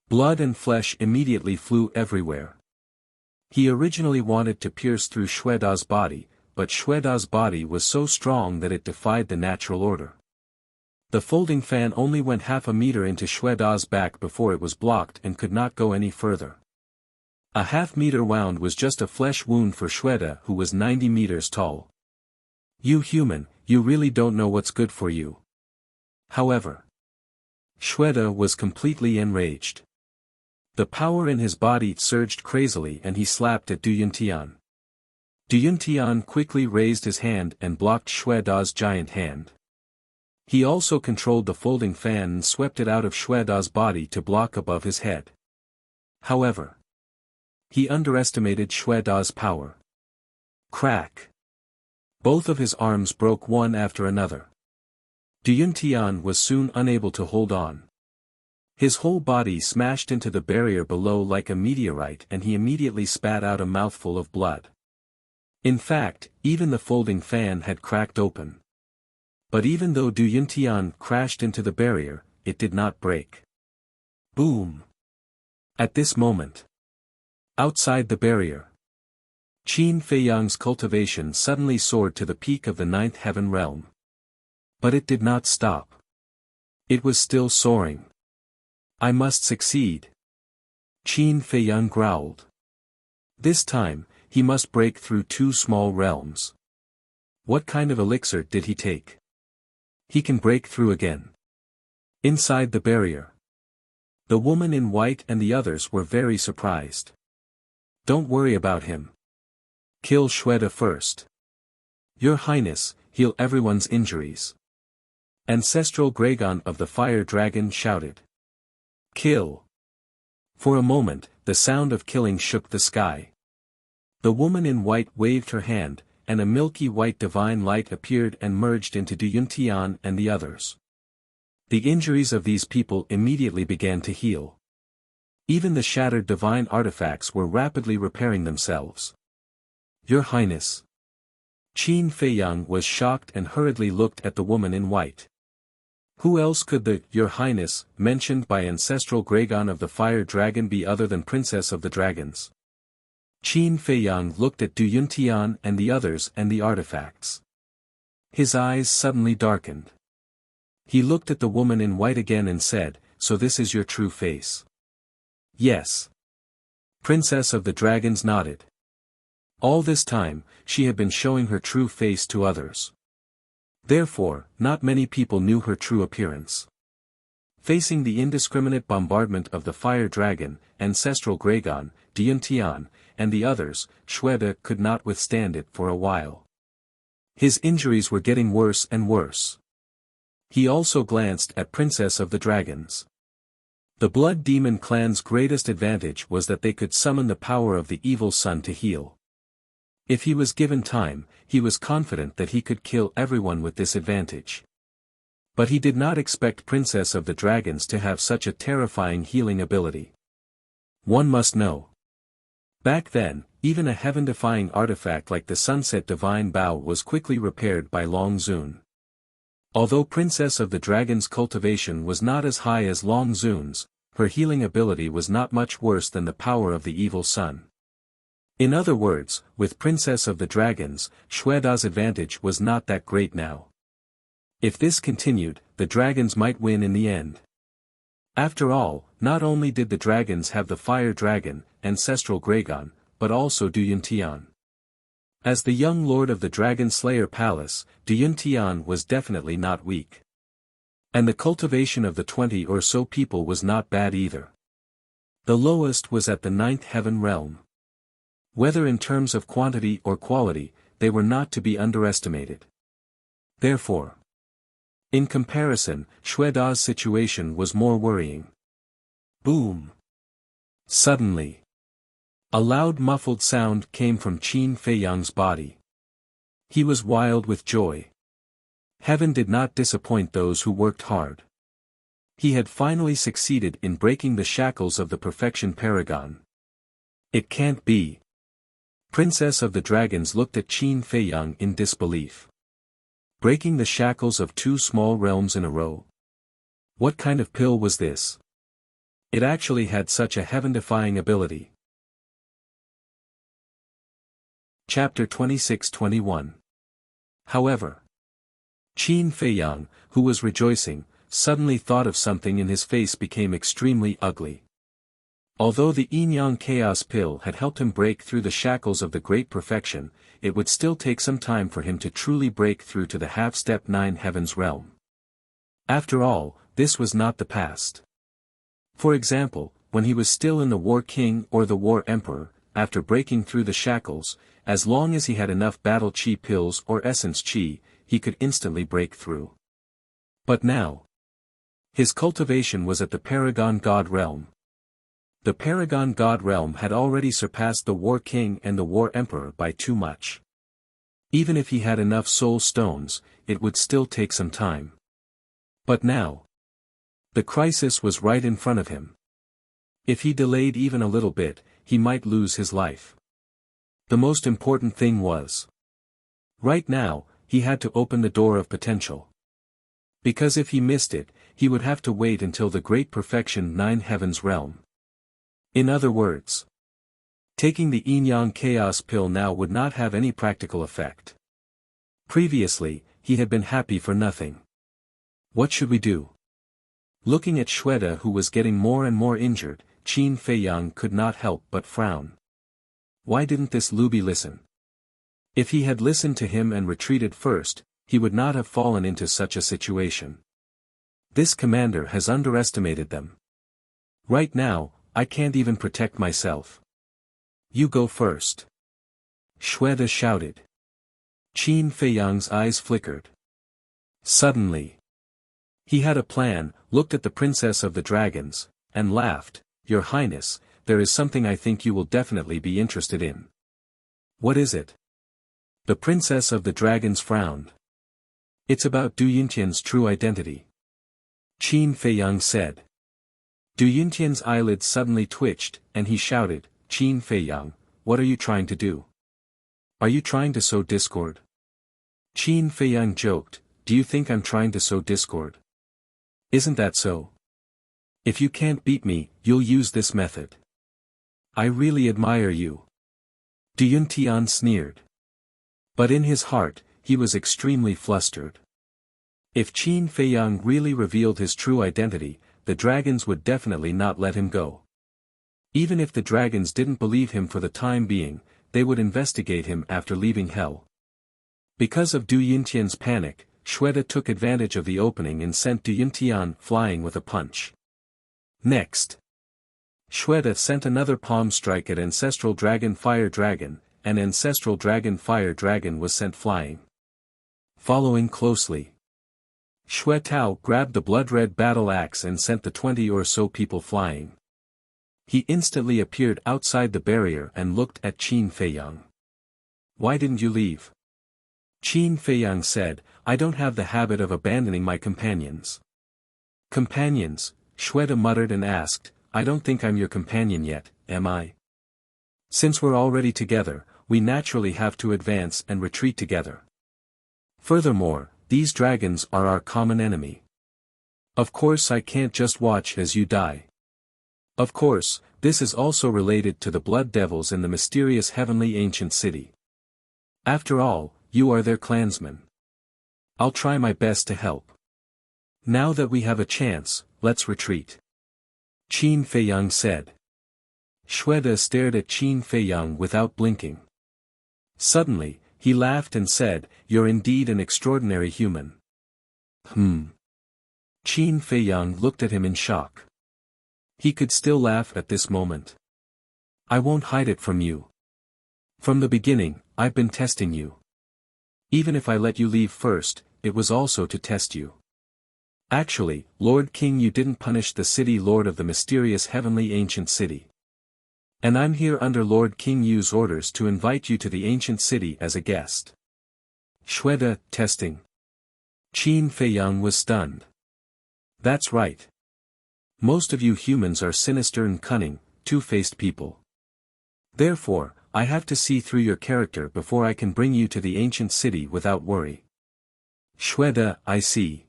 Blood and flesh immediately flew everywhere. He originally wanted to pierce through Xue Da's body, but Xue Da's body was so strong that it defied the natural order. The folding fan only went half a meter into Xue Da's back before it was blocked and could not go any further. A half-meter wound was just a flesh wound for Xue Da, who was 90 meters tall. You human, you really don't know what's good for you. However, Xue Da was completely enraged. The power in his body surged crazily and he slapped at Diantian. Diantian quickly raised his hand and blocked Xue Da's giant hand. He also controlled the folding fan and swept it out of Xue Da's body to block above his head. However, he underestimated Xue Da's power. Crack! Both of his arms broke one after another. Diantian was soon unable to hold on. His whole body smashed into the barrier below like a meteorite and he immediately spat out a mouthful of blood. In fact, even the folding fan had cracked open. But even though Diantian crashed into the barrier, it did not break. Boom! At this moment, outside the barrier, Qin Feiyang's cultivation suddenly soared to the peak of the ninth heaven realm. But it did not stop. It was still soaring. I must succeed. Qin Feiyang growled. This time, he must break through two small realms. What kind of elixir did he take? He can break through again. Inside the barrier, the woman in white and the others were very surprised. Don't worry about him. Kill Xue Da first. Your Highness, heal everyone's injuries. Ancestral Gragon of the Fire Dragon shouted. Kill. For a moment, the sound of killing shook the sky. The woman in white waved her hand, and a milky white divine light appeared and merged into Diantian and the others. The injuries of these people immediately began to heal. Even the shattered divine artifacts were rapidly repairing themselves. Your Highness. Qin Feiyang was shocked and hurriedly looked at the woman in white. Who else could the Your Highness mentioned by ancestral Gragon of the Fire Dragon be other than Princess of the Dragons? Qin Feiyang looked at Diantian and the others and the artifacts. His eyes suddenly darkened. He looked at the woman in white again and said, So this is your true face? Yes. Princess of the Dragons nodded. All this time, she had been showing her true face to others. Therefore, not many people knew her true appearance. Facing the indiscriminate bombardment of the Fire Dragon, Ancestral Gragon, Diantian, and the others, Xue Da could not withstand it for a while. His injuries were getting worse and worse. He also glanced at Princess of the Dragons. The Blood Demon clan's greatest advantage was that they could summon the power of the Evil Sun to heal. If he was given time, he was confident that he could kill everyone with this advantage. But he did not expect Princess of the Dragons to have such a terrifying healing ability. One must know. Back then, even a heaven-defying artifact like the Sunset Divine Bow was quickly repaired by Long Zun. Although Princess of the Dragons' cultivation was not as high as Long Zun's, her healing ability was not much worse than the power of the evil sun. In other words, with Princess of the Dragons, Xueda's advantage was not that great now. If this continued, the dragons might win in the end. After all, not only did the dragons have the fire dragon, ancestral Gragon, but also Duyuntian. As the young lord of the Dragon Slayer Palace, Duyuntian was definitely not weak. And the cultivation of the 20 or so people was not bad either. The lowest was at the 9th heaven realm. Whether in terms of quantity or quality, they were not to be underestimated. Therefore, in comparison, Xueda's situation was more worrying. Boom! Suddenly, a loud muffled sound came from Qin Feiyang's body. He was wild with joy. Heaven did not disappoint those who worked hard. He had finally succeeded in breaking the shackles of the Perfection Paragon. It can't be. Princess of the Dragons looked at Qin Feiyang in disbelief. Breaking the shackles of 2 small realms in a row? What kind of pill was this? It actually had such a heaven-defying ability. Chapter 26-21. However, Qin Feiyang, who was rejoicing, suddenly thought of something and his face became extremely ugly. Although the Yin-Yang Chaos Pill had helped him break through the shackles of the Great Perfection, it would still take some time for him to truly break through to the half-step 9 heavens realm. After all, this was not the past. For example, when he was still in the War King or the War Emperor, after breaking through the shackles, as long as he had enough Battle Chi pills or Essence Chi, he could instantly break through. But now, his cultivation was at the Paragon God realm. The Paragon God realm had already surpassed the War King and the War Emperor by too much. Even if he had enough soul stones, it would still take some time. But now, the crisis was right in front of him. If he delayed even a little bit, he might lose his life. The most important thing was, right now, he had to open the door of potential. Because if he missed it, he would have to wait until the Great Perfection 9 heavens realm. In other words, taking the Yin-Yang Chaos Pill now would not have any practical effect. Previously, he had been happy for nothing. What should we do? Looking at Xueda who was getting more and more injured, Qin Feiyang could not help but frown. Why didn't this Luby listen? If he had listened to him and retreated first, he would not have fallen into such a situation. This commander has underestimated them. Right now, I can't even protect myself. You go first. Xueda shouted. Qin Feiyang's eyes flickered. Suddenly, he had a plan, looked at the Princess of the Dragons, and laughed. Your Highness, there is something I think you will definitely be interested in. What is it? The Princess of the Dragons frowned. It's about Du Yuntian's true identity. Qin Feiyang said. Du Yuntian's eyelids suddenly twitched, and he shouted, Qin Feiyang, what are you trying to do? Are you trying to sow discord? Qin Feiyang joked, do you think I'm trying to sow discord? Isn't that so? If you can't beat me, you'll use this method. I really admire you. Du Yuntian sneered. But in his heart, he was extremely flustered. If Qin Feiyang really revealed his true identity, the dragons would definitely not let him go. Even if the dragons didn't believe him for the time being, they would investigate him after leaving hell. Because of Du Yuntian's panic, Xueda took advantage of the opening and sent Du Yuntian flying with a punch. Next, Xueda sent another palm strike at Ancestral Dragon Fire Dragon, and Ancestral Dragon Fire Dragon was sent flying. Following closely, Xue Tao grabbed the blood-red battle axe and sent the 20 or so people flying. He instantly appeared outside the barrier and looked at Qin Feiyang. Why didn't you leave? Qin Feiyang said, I don't have the habit of abandoning my companions. Companions, Shweta muttered and asked, I don't think I'm your companion yet, am I? Since we're already together, we naturally have to advance and retreat together. Furthermore, these dragons are our common enemy. Of course I can't just watch as you die. Of course, this is also related to the blood devils in the mysterious heavenly ancient city. After all, you are their clansmen. I'll try my best to help. Now that we have a chance, let's retreat. Qin Feiyang said. Shweta stared at Qin Feiyang without blinking. Suddenly, he laughed and said, You're indeed an extraordinary human. Qin Feiyang looked at him in shock. He could still laugh at this moment. I won't hide it from you. From the beginning, I've been testing you. Even if I let you leave first, it was also to test you. Actually, Lord King, you didn't punish the city lord of the mysterious heavenly ancient city. And I'm here under Lord King Yu's orders to invite you to the ancient city as a guest. Shweta, testing. Qin Feiyang was stunned. That's right. Most of you humans are sinister and cunning, two-faced people. Therefore, I have to see through your character before I can bring you to the ancient city without worry. Shweta, I see.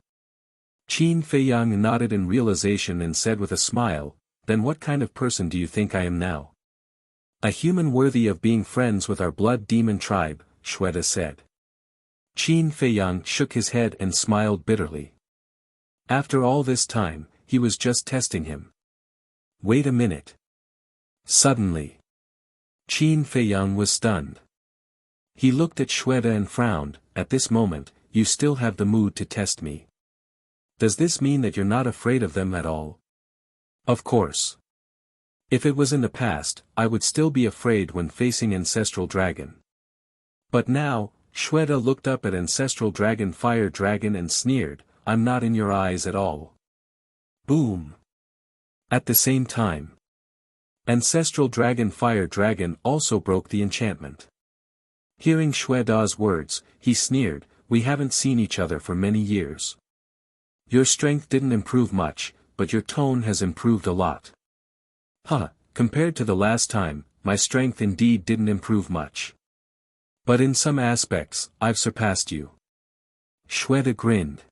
Qin Feiyang nodded in realization and said with a smile, Then what kind of person do you think I am now? A human worthy of being friends with our blood demon tribe, Shweta said. Qin Feiyang shook his head and smiled bitterly. After all this time, he was just testing him. Wait a minute. Suddenly, Qin Feiyang was stunned. He looked at Shweta and frowned. At this moment, you still have the mood to test me. Does this mean that you're not afraid of them at all? Of course. If it was in the past, I would still be afraid when facing Ancestral Dragon. But now, Shweta looked up at Ancestral Dragon Fire Dragon and sneered, I'm not in your eyes at all. Boom. At the same time, Ancestral Dragon Fire Dragon also broke the enchantment. Hearing Shweta's words, he sneered, We haven't seen each other for many years. Your strength didn't improve much, but your tone has improved a lot. Compared to the last time, my strength indeed didn't improve much. But in some aspects, I've surpassed you. Shweta grinned.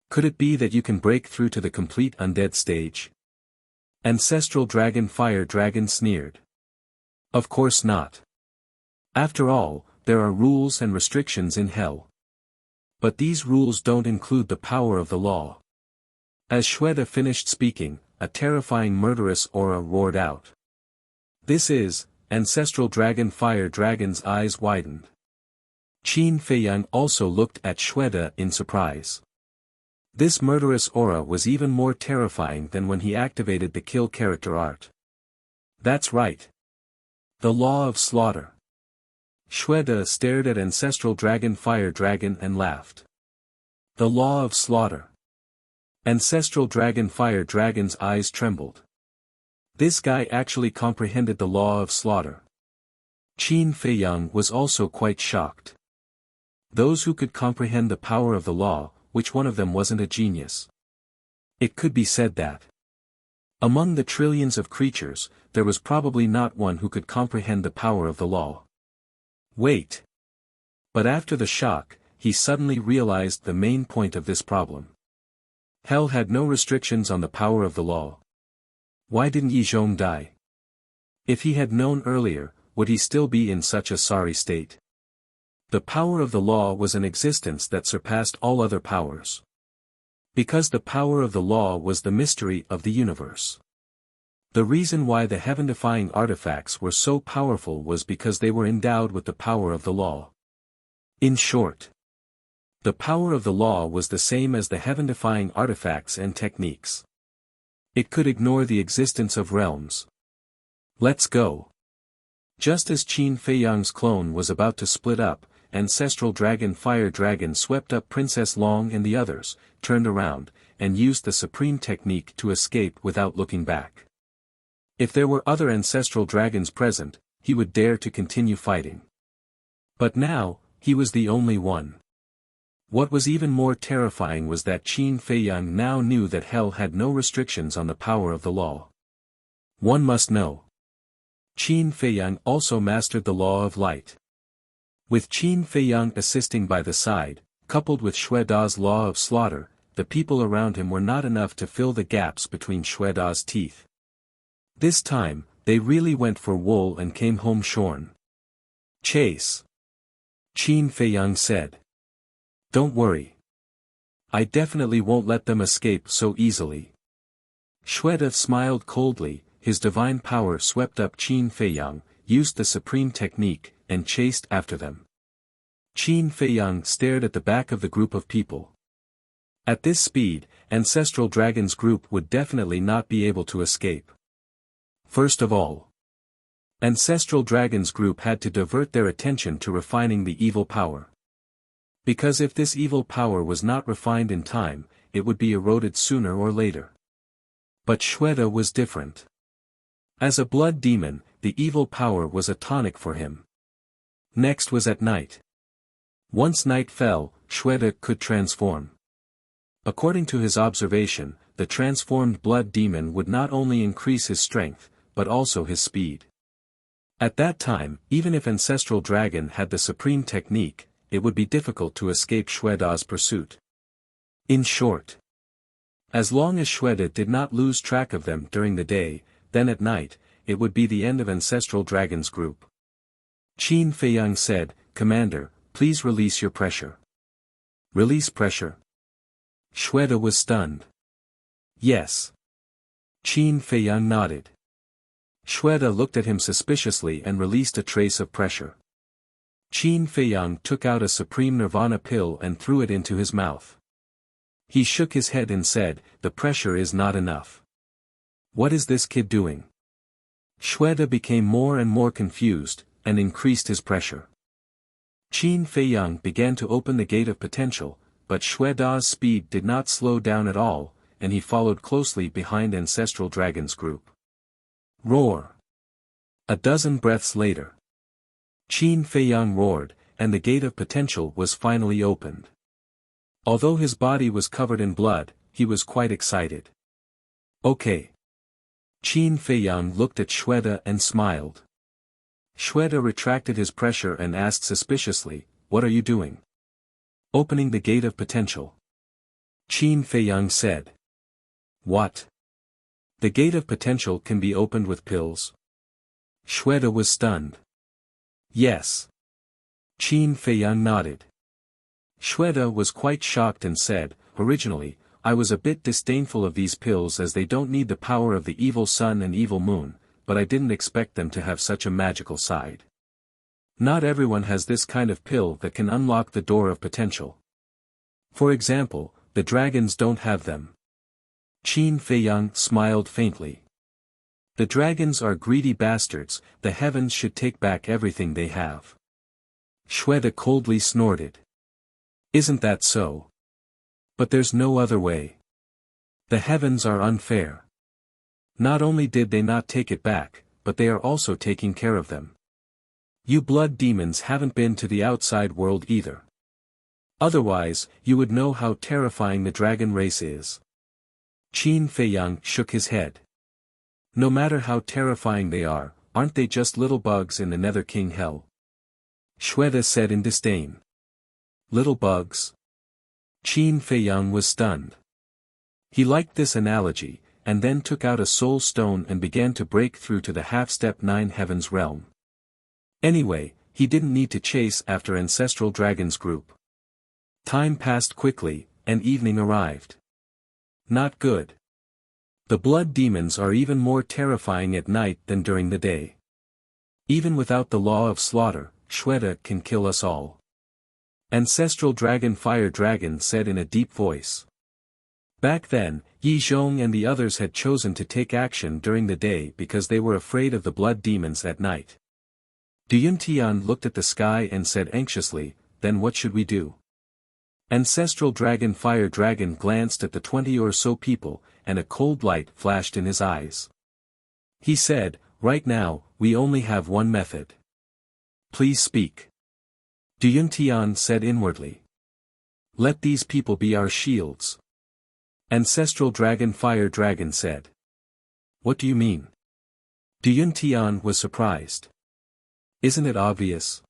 Could it be that you can break through to the complete undead stage? Ancestral Dragon Fire Dragon sneered. Of course not. After all, there are rules and restrictions in hell. But these rules don't include the power of the law. As Shweta finished speaking, a terrifying murderous aura roared out. This is, Ancestral Dragon Fire Dragon's eyes widened. Qin Feiyang also looked at Shweta in surprise. This murderous aura was even more terrifying than when he activated the kill character art. That's right. The law of slaughter. Shweta stared at Ancestral Dragon Fire Dragon and laughed. The law of slaughter. Ancestral Dragon Fire Dragon's eyes trembled. This guy actually comprehended the law of slaughter. Qin Feiyang was also quite shocked. Those who could comprehend the power of the law, which one of them wasn't a genius? It could be said that among the trillions of creatures, there was probably not one who could comprehend the power of the law. Wait. But after the shock, he suddenly realized the main point of this problem. Hell had no restrictions on the power of the law. Why didn't Yi Zhong die? If he had known earlier, would he still be in such a sorry state? The power of the law was an existence that surpassed all other powers. Because the power of the law was the mystery of the universe. The reason why the heaven-defying artifacts were so powerful was because they were endowed with the power of the law. In short, the power of the law was the same as the heaven-defying artifacts and techniques. It could ignore the existence of realms. Let's go. Just as Qin Feiyang's clone was about to split up, Ancestral Dragon Fire Dragon swept up Princess Long and the others, turned around, and used the supreme technique to escape without looking back. If there were other ancestral dragons present, he would dare to continue fighting. But now, he was the only one. What was even more terrifying was that Qin Feiyang now knew that hell had no restrictions on the power of the law. One must know. Qin Feiyang also mastered the law of light. With Qin Feiyang assisting by the side, coupled with Xue Da's law of slaughter, the people around him were not enough to fill the gaps between Xue Da's teeth. This time, they really went for wool and came home shorn. Chase. Qin Feiyang said. Don't worry. I definitely won't let them escape so easily. Xue Da smiled coldly, his divine power swept up Qin Feiyang, used the supreme technique, and chased after them. Qin Feiyang stared at the back of the group of people. At this speed, Ancestral Dragon's group would definitely not be able to escape. First of all, Ancestral Dragon's group had to divert their attention to refining the evil power. Because if this evil power was not refined in time, it would be eroded sooner or later. But Xue Da was different. As a blood demon, the evil power was a tonic for him. Next was at night. Once night fell, Xue Da could transform. According to his observation, the transformed blood demon would not only increase his strength, but also his speed. At that time, even if Ancestral Dragon had the supreme technique, it would be difficult to escape Xue Da's pursuit. In short, as long as Xue Da did not lose track of them during the day, then at night, it would be the end of Ancestral Dragon's group. Qin Feiyang said, Commander, please release your pressure. Release pressure? Xue Da was stunned. Yes. Qin Feiyang nodded. Xue Da looked at him suspiciously and released a trace of pressure. Qin Feiyang took out a Supreme Nirvana pill and threw it into his mouth. He shook his head and said, the pressure is not enough. What is this kid doing? Xue Da became more and more confused, and increased his pressure. Qin Feiyang began to open the gate of potential, but Xue Da's speed did not slow down at all, and he followed closely behind Ancestral Dragon's group. Roar! A dozen breaths later, Qin Feiyang roared, and the gate of potential was finally opened. Although his body was covered in blood, he was quite excited. Okay. Qin Feiyang looked at Xue Da and smiled. Xue Da retracted his pressure and asked suspiciously, what are you doing? Opening the gate of potential. Qin Feiyang said. What? The gate of potential can be opened with pills? Xue Da was stunned. Yes. Qin Feiyang nodded. Xue Da was quite shocked and said, originally, I was a bit disdainful of these pills as they don't need the power of the evil sun and evil moon, but I didn't expect them to have such a magical side. Not everyone has this kind of pill that can unlock the door of potential. For example, the dragons don't have them. Qin Feiyang smiled faintly. The dragons are greedy bastards, the heavens should take back everything they have. Xue Da coldly snorted. Isn't that so? But there's no other way. The heavens are unfair. Not only did they not take it back, but they are also taking care of them. You blood demons haven't been to the outside world either. Otherwise, you would know how terrifying the dragon race is. Qin Feiyang shook his head. No matter how terrifying they are, aren't they just little bugs in the Nether King Hell? Xue Da said in disdain. Little bugs? Qin Feiyang was stunned. He liked this analogy, and then took out a soul stone and began to break through to the half-step 9 heavens realm. Anyway, he didn't need to chase after Ancestral Dragon's group. Time passed quickly, and evening arrived. Not good. The blood demons are even more terrifying at night than during the day. Even without the law of slaughter, Xue Da can kill us all. Ancestral Dragon Fire Dragon said in a deep voice. Back then, Yi Zhong and the others had chosen to take action during the day because they were afraid of the blood demons at night. Du Yuntian looked at the sky and said anxiously, then what should we do? Ancestral Dragon Fire Dragon glanced at the 20 or so people, and a cold light flashed in his eyes. He said, right now, we only have one method. Please speak. Duyuntian said inwardly. Let these people be our shields. Ancestral Dragon Fire Dragon said. What do you mean? Duyuntian was surprised. Isn't it obvious?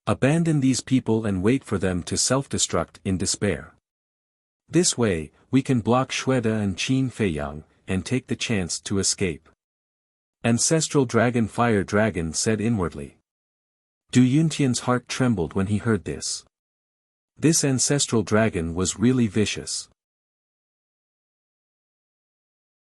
Abandon these people and wait for them to self-destruct in despair. This way, we can block Xuede and Qin Feiyang, and take the chance to escape. Ancestral Dragon Fire Dragon said inwardly. Du Yuntian's heart trembled when he heard this. This ancestral dragon was really vicious.